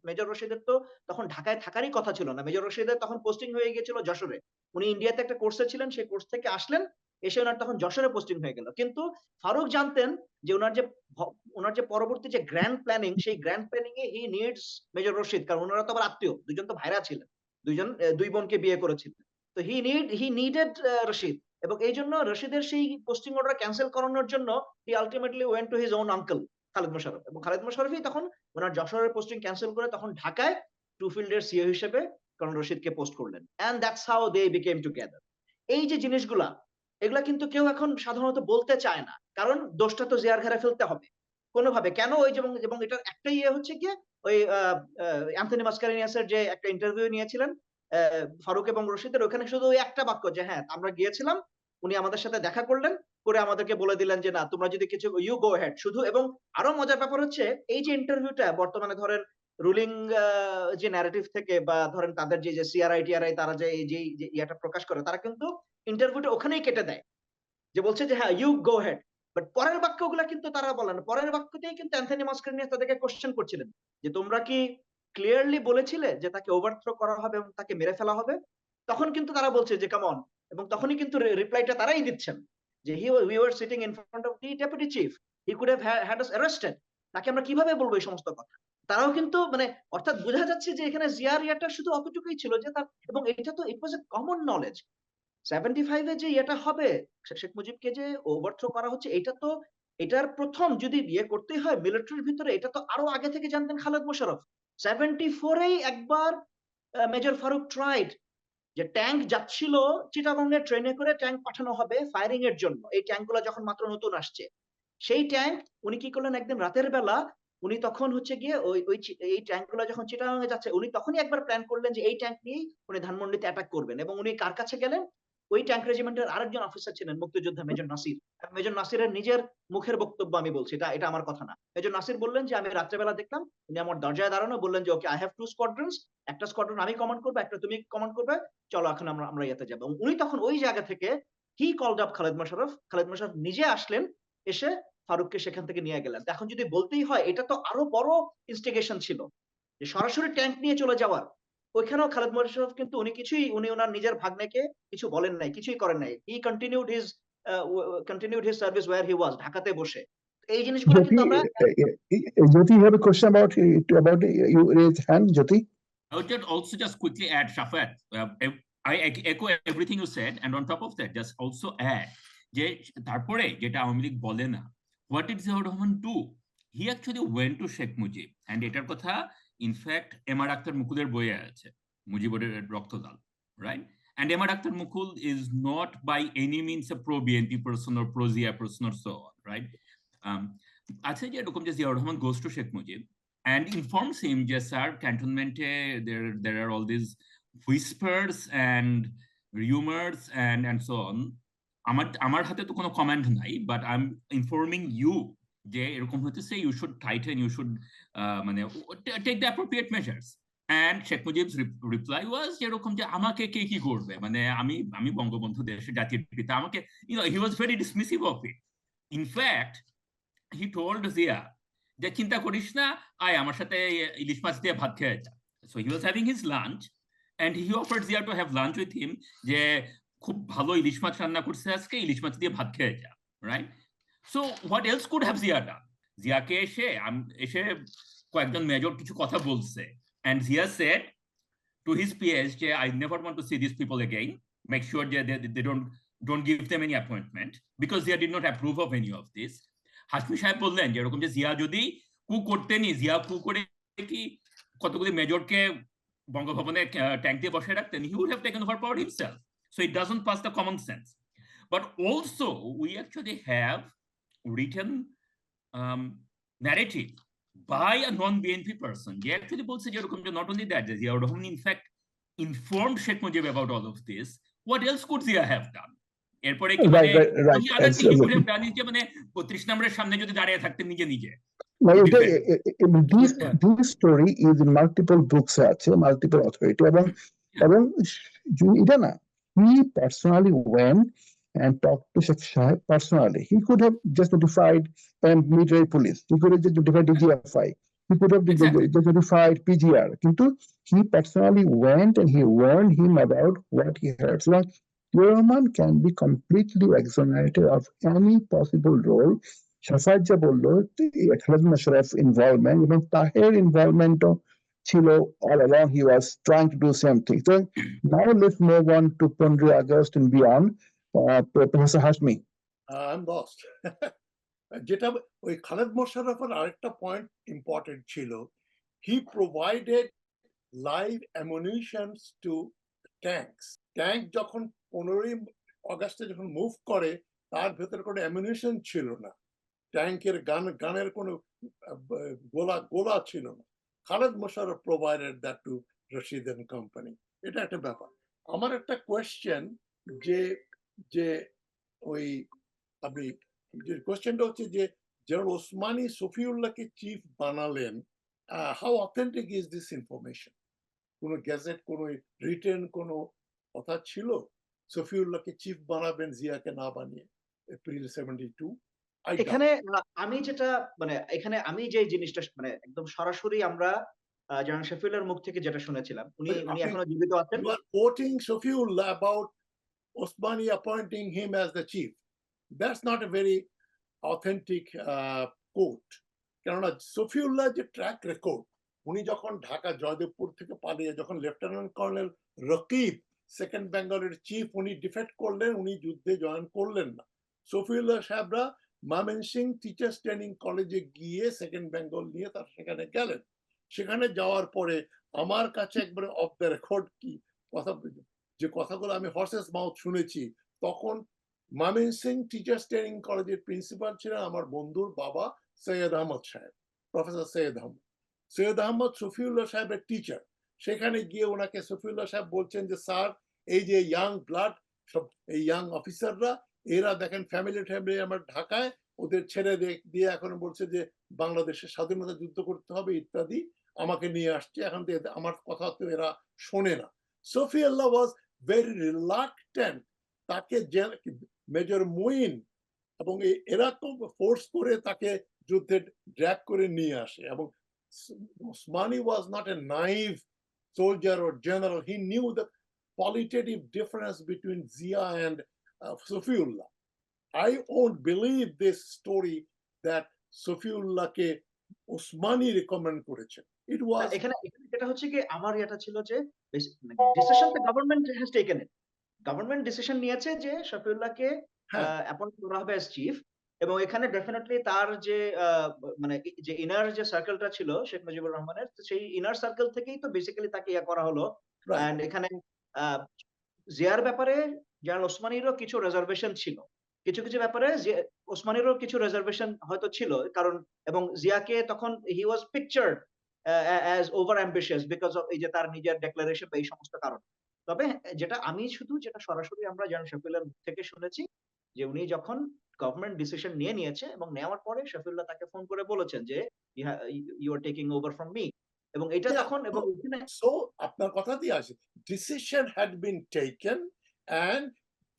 Speaker 1: মেজর রশিদের তো তখন ঢাকায় থাকারই কথা ছিল না। মেজর রশিদের তখন পোস্টিং হয়ে গিয়েছিল যশোরে। উনি ইন্ডিয়াতে একটা কোর্সে ছিলেন, সেই কোর্স থেকে আসলেন, এসে উনার তখন যশোরে পোস্টিং হয়ে গেল। কিন্তু ফারুক জানতেন যে উনার যে পরবর্তী যে গ্র্যান্ড প্ল্যানিং, সেই গ্র্যান্ড প্ল্যানিং এ হি নিডস মেজর রশিদ। কারণ উনারা তো আবার আত্মীয়, দুজন তো ভাইরা ছিলেন, দুই বোনকে বিয়ে করেছিলেন। তো হি নিডেড রশিদ। এবং এই জন্য রশিদের সেই পোস্টিং অর্ডার ক্যান্সেল করানোর জন্য he ultimately went to his own uncle Khaled Mosharraf. এবং খালেদ মোশাররফই তখন ওনার যশোরের পোস্টিং ক্যান্সেল করে তখন ঢাকায় টু ফিল্ডের সিও হিসেবে কারণ রশিদকে পোস্ট করলেন। And that's how they became together. এই যে জিনিসগুলা, এগুলা কিন্তু কেউ এখন সাধারণত বলতে চায় না। কারণ দোষটা তো জিয়ার ঘাড়ে ফেলতে হবে কোনোভাবে। কেন? ওই এবং এটার একটা ইয়ে হচ্ছে গিয়ে ওই অ্যান্থনি মাসকারেনিয়াসের যে একটা ইন্টারভিউ নিয়েছিলেন ফারুক এবং রশিদের, ওখানে শুধু ওই একটা বাক্য যে হ্যাঁ আমরা গিয়েছিলাম, উনি আমাদের সাথে দেখা করলেন, করে আমাদেরকে বলে দিলেন যে না তোমরা যদি কিছু ইউ গো হেড শুধু। এবং আরো মজার ব্যাপার হচ্ছে এই যে ইন্টারভিউটা বর্তমানে ধরেন রুলিং যে ন্যারেটিভ থেকে বা ধরেন তাদের যে সিআরআই টিআরআই তারা যে এই যে ইয়াটা প্রকাশ করে, তারা কিন্তু ইন্টারভিউটা ওখানেই কেটে দেয়, যে বলছে যে হ্যাঁ ইউ গো হেড। বাট পরের বাক্যগুলা কিন্তু তারা বলেন, পরের বাক্যতেই কিন্তু অ্যান্থনি মাসকারেনিয়াস তাদেরকে কোশ্চেন করছিলেন যে তোমরা কি ক্লিয়ারলি বলেছিলে যে তাকে ওভারথ্রো করা হবে এবং তাকে মেরে ফেলা হবে? তখন কিন্তু তারা বলছে যে কাম অন। এবং তখনই কিন্তু রিপ্লাইটা তারাই দিচ্ছেন যে we were sitting in front of the deputy chief, he could have had us arrested. তাকে আমরা কিভাবে বলবো এই সমস্ত কথা? তারাও কিন্তু মানে অর্থাৎ বোঝা যাচ্ছে যে এখানে জিয়ার ইয়াটা শুধু অতটুকুই ছিল যে তার, এবং এটা তো ইট ওয়াজ এ কমন নলেজ 75 এ যে এটা হবে, শেখ মুজিবকে যে ওভারথ্রো করা হচ্ছে, এটার প্রথম যদি বিয়ে করতেই হয় মিলিটারির ভিতরে, এটা তো আরো আগে থেকে জানতেন খালেদ মোশাররফ। 74 এই একবার মেজর ফারুক ট্রাইড যে ট্যাঙ্ক যাচ্ছিল চিটাগং এর ট্রেনে করে ট্যাঙ্ক পাঠানো হবে ফায়ারিং এর জন্য। এই ট্যাঙ্কগুলো যখন মাত্র নতুন আসছে, সেই ট্যাঙ্ক উনি কি করলেন একদিন রাতের বেলা, উনি তখন হচ্ছে গিয়ে এই ট্যাঙ্কগুলো যখন চিটাগং এ যাচ্ছে, উনি তখনই একবার প্ল্যান করলেন যে এই ট্যাঙ্ক নিয়েই উনি ধানমন্ডিতে অ্যাটাক করবেন। এবং উনি কার কাছে গেলেন? ওই ট্যাঙ্ক রেজিমেন্টের আরেকজন অফিসার ছিলেন মুক্তিযোদ্ধা মেজর নাসির। মেজর নাসিরের নিজের মুখের বক্তব্য আমি বলছি, এটা আমার কথা না। মেজর নাসির বললেন যে আমি রাত্রেবেলা দেখলাম উনি আমার দরজায় দাঁড়ানো, বললেন যে ওকে আই হ্যাভ 2 স্কোয়াড্রনস, একটা স্কোয়াড্রন আমি কমান্ড করবো, একটা তুমি কমান্ড করবে, চলো এখন আমরা ইয়েতে যাবো। উনি তখন ওই জায়গা থেকে হি কলড আপ খালেদ মোশাররফ নিজে আসলেন, এসে ফারুককে সেখান থেকে নিয়ে গেলেন। এখন যদি বলতেই হয় এটা তো আরো বড় ইনস্টিগেশন ছিল যে সরাসরি ট্যাঙ্ক নিয়ে চলে যাওয়ার। ওইখানেও খালেদ মোশাররফ কিন্তু উনি ওনার নিজের ভাগ্নেকে কিছু বলেন নাই, কিছুই করেন নাই। He continued his service where he was, ঢাকাতে বসে। এই জিনিসগুলো
Speaker 2: Jyoti,
Speaker 1: কিন্তু আমরা
Speaker 2: Jyoti, you have a question about you raised hand, Jyoti?
Speaker 3: I would also just quickly add, Shafat, I echo everything you said, and on top of that, just also add, যে তারপরে যেটা আওয়ামী লীগ বলে না, what did Ziaur Rahman do? He actually went to Sheikh Mujib, and এটার কথা in fact MR Akter মুকুলের বইয়ে আছে, মুজিবের রক্তদাল, right? And Emad Akhtar Mukul is not by any means a pro-BNP person or pro-Zia person or so on, right? আছে যে এরকম যে Ziaur Rahman goes to Sheikh Mujib and informs him যে স্যার ক্যান্টনমেন্টে there are all these whispers and rumors and so on. আমার হাতে তো কোনো কমান্ড নাই, but I'm informing you যে এরকম হতেছে, you should tighten, you should মানে take the appropriate measures. And Sheikh Mujib's reply was যেরকম যে আমাকে কে কি করবে, মানে আমি বঙ্গবন্ধু দেশের জাতির পিতা, আমাকে he was very dismissive of it. In fact, he told Zia যে চিন্তা করিস না, আয় আমার সাথে ইলিশ মাছ দিয়ে ভাত খেয়ে যা। So he was having his lunch and he offered Zia to have lunch with him, যে খুব ভালো ইলিশ মাছ রান্না করছে আজকে, ইলিশ মাছ দিয়ে ভাত খেয়ে যা, right? So what else could have Zia done? জিয়াকে এসে কয়েকজন মেজর কিছু কথা বলছে, and Zia said to his PAs, I never want to see these people again. Make sure they don't give them any appointment because they did not approve of any of this. Hashmi সাহেব বললেন যে এরকম যে জিয়া যদি কু করতেনি, জিয়া কু করে কি কতগুলি মেজরকে বঙ্গভবনে ট্যাঙ্ক দিয়ে বসে রাখতেন, he would have taken over power himself. So it doesn't pass the common sense. But also we actually have written narrative by a non-BNP person. He actually bolche je erokom je not only that, Ziaur Rahman in fact informed Sheikh Mujib about all of this. What else could Zia have done? এরপরে কি মানে only other thing he would have done is যে মানে 32 নম্বরের সামনে যদি দাঁড়িয়ে থাকতেন নিজে নিজে।
Speaker 2: This story is in multiple books, multiple authority, এবং এটা না, he personally went and talked to Sheikh Shahid personally. He could have just notified military police. He could have just notified DGFI. He could have just notified PGR. Kintu he personally went and he warned him about what he heard. So Rahman can be completely exonerated of any possible role. Shafat ja bollo Khalid Musharraf involvement, এবং Taher involvement ছিল all along. He was trying to do same thing. So now let's move on to 15 August and beyond. Professor Hashmi.
Speaker 5: I'm lost. যেটা ওই খালেদ মোশাররফের আরেকটা point important ছিল, he provided live ammunitions to tanks. Tank যখন 15 অগাস্টে যখন move করে তার ভেতরে কোনো অ্যামুনিশন ছিল না, ট্যাঙ্কের গানের কোনো গোলা ছিল না। Khaled Mosharraf provided that to Rashid and company. এটা একটা ব্যাপার। আমার একটা কোয়েশ্চেন যে ওই আপনি যে কোয়েশ্চেনটা হচ্ছে যে জেনারেল ওসমানী সফিউল্লাহকে চিফ বানালেন, how authentic is this information? কোনো গ্যাজেট, কোনো রিটেন কোনো কথা ছিল সফিউল্লাহকে চিফ বানাবেন জিয়াকে না বানিয়ে এপ্রিল 72?
Speaker 1: এখানে আমি যেটা মানে এখানে আমি যে জিনিসটা মানে একদম সরাসরি আমরা জনাব শফিউল্লাহর মুখ থেকে যেটা শুনেছিলাম, উনি এখনো জীবিত আছেন।
Speaker 5: You are quoting Safiullah about Osmani appointing him as the chief. That's not a very authentic quote. কেননা সফিউল্লাহ যে ট্র্যাক রেকর্ড, উনি যখন ঢাকা জয়দেবপুর থেকে পালিয়ে যখন লেফটেন্যান্ট কর্নেল রকিব সেকেন্ড বেঙ্গলের চিফ উনি ডিফেক্ট করলেন, উনি যুদ্ধে জয়েন করলেন না। সফিউল্লাহ সাহেবরা ময়মনসিংহ টিচার্স ট্রেনিং কলেজে গিয়ে সেকেন্ড বেঙ্গল নিয়ে তার সেখানে গেলেন। সেখানে যাওয়ার পরে আমার কাছে একবারে অফ দ্য রেকর্ড কি কথা, যে কথাগুলো আমি হর্সেস মাউথ শুনেছি, তখন ময়মনসিংহ টিচার্স ট্রেনিং কলেজের প্রিন্সিপাল ছিলেন আমার বন্ধুর বাবা সৈয়দ আহমদ সাহেব, প্রফেসর সৈয়দ আহমদ। সৈয়দ আহমদ সফিউল্লাহ সাহেবের টিচার। সেখানে গিয়ে ওনাকে সফিউল্লাহ সাহেব বলছেন যে স্যার, এই যে ইয়াং ব্লাড সব এই ইয়াং অফিসাররা, এরা দেখেন ফ্যামিলি আমার ঢাকায়, ওদের ছেড়ে দিয়ে এখন বলছে যে বাংলাদেশের স্বাধীনতা যুদ্ধ করতে হবে ইত্যাদি, আমাকে নিয়ে আসছে, এখন আমার কথা তো এরা শোনে না। সফিউল্লাহ ওয়াজ ভেরি রিলাক্টেন্ট, তাকে মেজর মুইন এবং এরা তো ফোর্স করে তাকে যুদ্ধে ড্র্যাগ করে নিয়ে আসে। এবং Osmani was not a naive soldier or general. He knew the qualitative difference between Zia and Safiullah. I won't believe this story that Safiullah ke Osmani recommend করেছে। It was
Speaker 1: এখানে যেটা হচ্ছে কি আমার এটা ছিল যে decision the government has taken it. Government decision নিয়েছে যে শফিউল্লাহকে অ্যাপয়েন্ট করা হবে অ্যাজ চিফ, এবং এখানে ডেফিনেটলি তার যে মানে যে ইনার যে সার্কেলটা ছিল শেখ মুজিবুর রহমানের, সেই ইনার সার্কেল থেকেই তো বেসিক্যালি তাকে ইয়া করা হলো। এন্ড এখানে জিয়ার ব্যাপারে জেনারেল ওসমানীরও কিছু রিজার্ভেশন ছিল, কিছু ব্যাপারে ওসমানীরও কিছু রিজার্ভেশন হয়তো ছিল, কারণ এবং জিয়াকে তখন he was pictured as over ambitious because of এই যে তার নিজের ডেক্লারেশন এই সমস্ত কারণ। তবে যেটা সরাসরি আমরা জেনারেল শফিউল্লাহর মুখ থেকে শুনেছি যে উনি যখন গভর্নমেন্ট ডিসিশন নিয়েছে এবং নেওয়ার পরে শফিউল্লাহ তাকে ফোন করে বলেছেন যে you are taking over from me, এবং এটা তখন এবং
Speaker 5: so আপনার কথাতেই আসে, decision had been taken and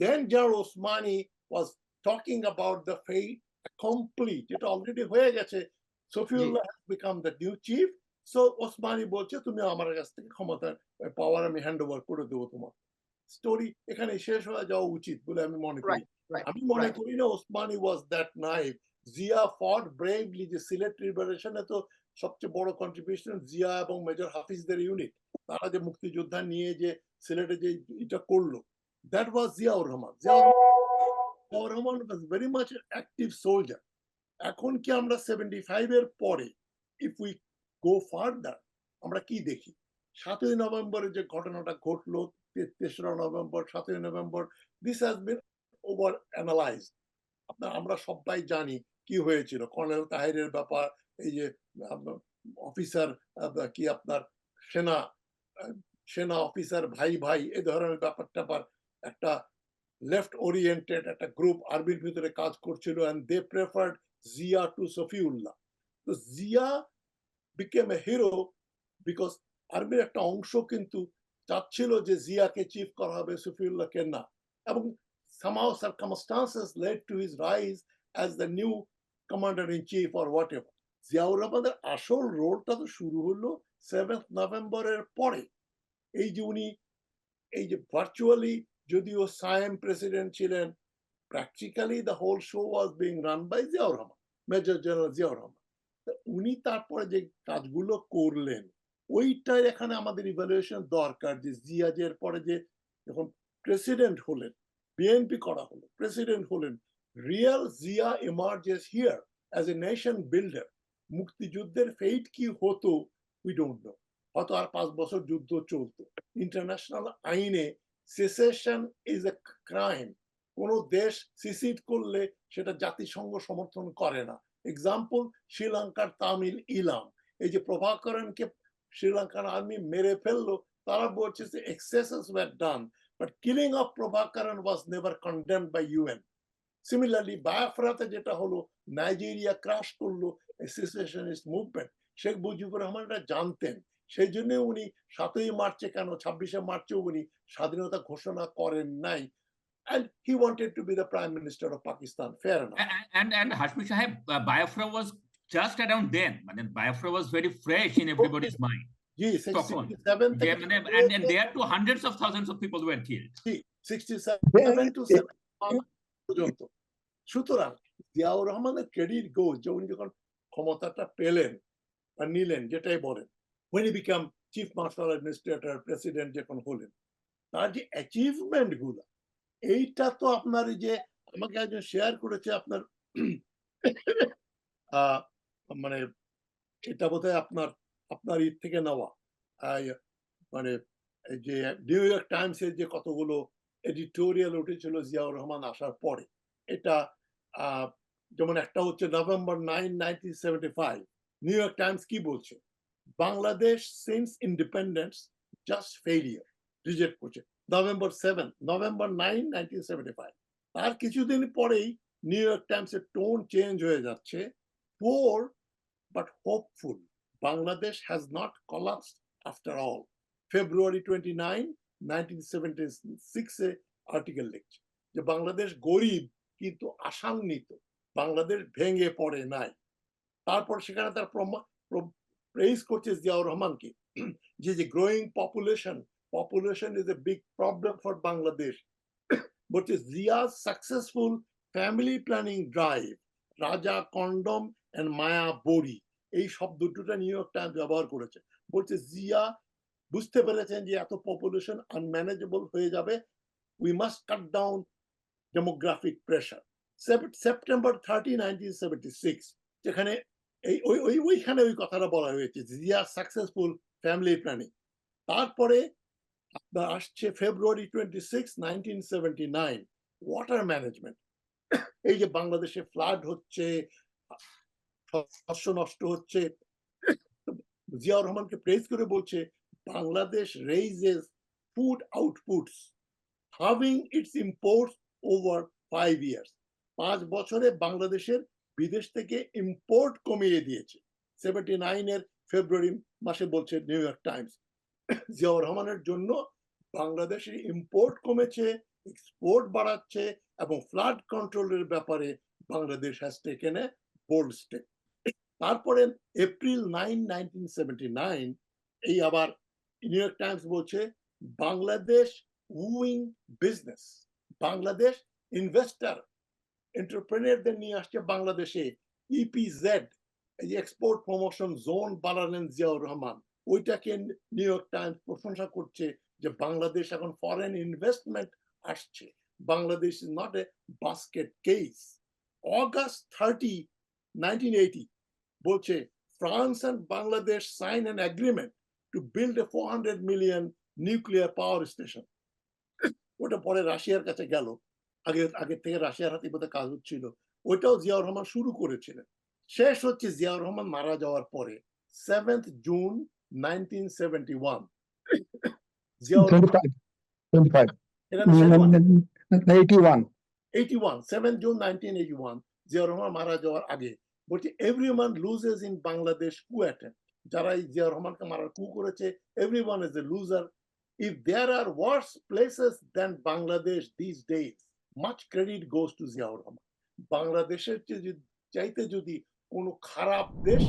Speaker 5: then General Osmani was talking about the fate complete, এটা অলরেডি হয়ে গেছে, Safiullah has become the new chief, so Osmani বলছে তুমি আমার কাছ থেকে ক্ষমতা পাওয়ার আমি হ্যান্ড ওভার করে দেবো তোমার। স্টোরি এখানে শেষ হয়ে যাওয়া উচিত বলে আমি মনে করি। আমি মনে করি না Osmani was that naive. Zia ফট ব্রেভলি, যে সিলেট লিবারেশনে তো সবচেয়ে বড় কন্ট্রিবিউশন জিয়া এবং মেজর হাফিজদের ইউনিট, তারা যে মুক্তিযোদ্ধা নিয়ে যে সিলেটে যে এটা করলো, that was Ziaur Rahman. Ziaur Rahman was very much active soldier. এখন কি আমরা 75 এর পরে ইফ উই গো ফার্দার আমরা কি দেখি? 7ই নভেম্বরে যে ঘটনাটা ঘটলো, 3রা নভেম্বর, 7ই নভেম্বর, this has been over analysed. আমরা সবাই জানি কি হয়েছিল, কর্নেল তাহিরের ব্যাপার, এই যে অফিসার কি আপনার সেনা সেনা অফিসার ভাই ভাই এই ধরনের ব্যাপার ট্যাপার, একটা লেফট ওরিয়েন্টেড একটা গ্রুপ আর্মির ভিতরে কাজ করছিল, and they preferred Zia to Safiullah. তো Zia became a hero because আর্মির একটা অংশ কিন্তু চাচ্ছিল যে জিয়াকে চিফ করা হবে, সফিউল্লাহকে না, এবং somehow circumstances led to his rise as the new commander in chief or whatever. Ziaur রহমানের আসল রোলটা তো শুরু হলো 7th নভেম্বরের পরে। এই যে উনি এই যে ভার্চুয়ালি যদিও সায়েম প্রেসিডেন্ট ছিলেন, practically the whole show was being run by Ziaur Rahman, major general Ziaur Rahman. উনি তারপরে যে কাজগুলো করলেন ওইটাই এখানে আমাদের ইভালুয়েশন দরকার, যে জিয়াজের পরে যে যখন প্রেসিডেন্ট হলেন, বিএনপি করা হলো, প্রেসিডেন্ট হলেন, real Zia emerges here as a nation builder. মুক্তিযুদ্ধের ফেট কি হতো উই ডোন্ট নো, হয়তো আর 5 বছর যুদ্ধ চলতো। ইন্টারন্যাশনাল আইনে সেসেশন ইজ এ ক্রাইম, কোন দেশ সিসিড করলে সেটা জাতিসংঘ সমর্থন করে না। এক্সাম্পল শ্রীলঙ্কার তামিল ইলাম, এই যে প্রভাকরণকে শ্রীলঙ্কার আর্মি মেরে ফেললো, তারা বলছে যে excesses were done, but killing of Prabhakaran was never condemned by UN. Similarly বায়াফ্রাতে যেটা হলো, নাইজেরিয়া ক্রাশ করলো সেসেশনিস্ট মুভমেন্ট, শেখ মুজিবুর রহমান এটা জানতেন, সেই জন্য উনি 7ই মার্চে কেন 26শে মার্চে উনি স্বাধীনতা ঘোষণা করেন নাই, and he wanted to be the prime minister of Pakistan. Fair enough.
Speaker 3: And Hashmi Saheb, Biafra was just around then. Biafra was very fresh in everybody's mind.
Speaker 5: Ji,
Speaker 3: তখন
Speaker 5: 67
Speaker 3: যে and there too hundreds of thousands of people were killed.
Speaker 5: 67 to 71 পর্যন্ত। সুতরাং জিয়াউর রহমানের credit goes যে উনি যখন ক্ষমতাটা পেলেন বা নিলেন, যেটাই বলেন, when he became chief martial administrator, president যখন হলেন, তার যে অ্যাচিভমেন্ট গুলো, এইটা তো আপনার এই যে আমাকে একজন শেয়ার করেছে আপনার মানে এটা বোধহয় আপনার ঈদ থেকে নেওয়া, মানে যে নিউ ইয়র্ক টাইমস এর যে কতগুলো এডিটোরিয়াল উঠেছিল জিয়াউর রহমান আসার পরে, এটা যেমন একটা হচ্ছে November 9, 1975, নিউ ইয়র্ক টাইমস কি বলছে, Bangladesh since independence just failure, reject করছে। November 9, 1975, তার কিছুদিন পরেই নিউ ইয়র্ক টাইমসের টোন চেঞ্জ হয়ে যাচ্ছে, poor but hopeful, Bangladesh has not collapsed after all. February 29, 1976 A article লিখছে যে বাংলাদেশ গরিব কিন্তু আশান্বিত, বাংলাদেশ ভেঙে পড়ে নাই। তারপর সেখানে তার প্রেইজ করছে জিয়াউর রহমানকে, যে growing population is a big problem for Bangladesh. But Zia's successful family planning drive, Raja Kondom and Maya Bori, এই শব্দ দুটো নিউ ইয়র্ক টাইমস ব্যবহার করেছে, বলছে জিয়া বুঝতে পেরেছেন যে এত পপুলেশন আনম্যানেজেবল হয়ে যাবে, we must cut down demographic pressure. September 30, 1976, যেখানে ওইখানে ওই কথাটা বলা হয়েছে, জিয়া সাকসেসফুল ফ্যামিলি প্ল্যানিং। তারপরে আপনার আসছে February 26, 1979, ওয়াটার ম্যানেজমেন্ট, এই যে বাংলাদেশে ফ্লাড হচ্ছে, শস্য নষ্ট হচ্ছে, জিয়াউর রহমানকে প্রেজ করে বলছে Bangladesh raises food outputs having it's imports over 5 years, 5 বছরে বাংলাদেশের বিদেশ থেকে ইম্পোর্ট কমিয়ে দিয়েছে। 79 এর ফেব্রুয়ারি মাসে বলছে নিউ ইয়র্ক টাইমস, জিয়াউর রহমানের জন্য বাংলাদেশের ইম্পোর্ট কমেছে, এক্সপোর্ট বাড়াচ্ছে, এবং ফ্লাড কন্ট্রোলের ব্যাপারে Bangladesh has taken a bold step. তারপরে April 9, 1979, এই আবার নিউ ইয়র্ক টাইমস বলছে Bangladesh wing business, Bangladesh investor এন্টারপ্রেনিয়রদের নিয়ে আসছে বাংলাদেশে, EPZ এই যে এক্সপোর্ট প্রমোশন জোন বানালেন জিয়াউর রহমান, ওইটাকে নিউ ইয়র্ক টাইমস প্রশংসা করছে যে বাংলাদেশ এখন ফরেন ইনভেস্টমেন্ট আসছে, Bangladesh is not a basket case. August 30, 1980 বলছে France and Bangladesh sign an agreement to build a 400 million nuclear power station. ওটা পরে রাশিয়ার কাছে গেল, আগে থেকে রাশিয়ার হাতে বোধহয় কাজ হচ্ছিল। ওইটাও জিয়াউর রহমান শুরু করেছিলেন। শেষ হচ্ছে জিয়াউর রহমান মারা যাওয়ার পরে 7th জুন 1971। জিয়াউর রহমান
Speaker 2: 25,
Speaker 5: এটা আমি শেষ হওয়া-
Speaker 2: 81.
Speaker 5: 81, 7th June 1981, জিয়াউর রহমান মারা যাওয়ার আগে বলছে এভরিওয়ান লুজেস ইন বাংলাদেশ কু অ্যাটেম্প্ট। যারা এই জিয়াউর রহমানকে মারার কু করেছে, everyone is a loser. If there are worse places than Bangladesh these days, much credit goes to Ziaur Rahman. বাংলাদেশের চাইতে যদি কোনো খারাপ দেশ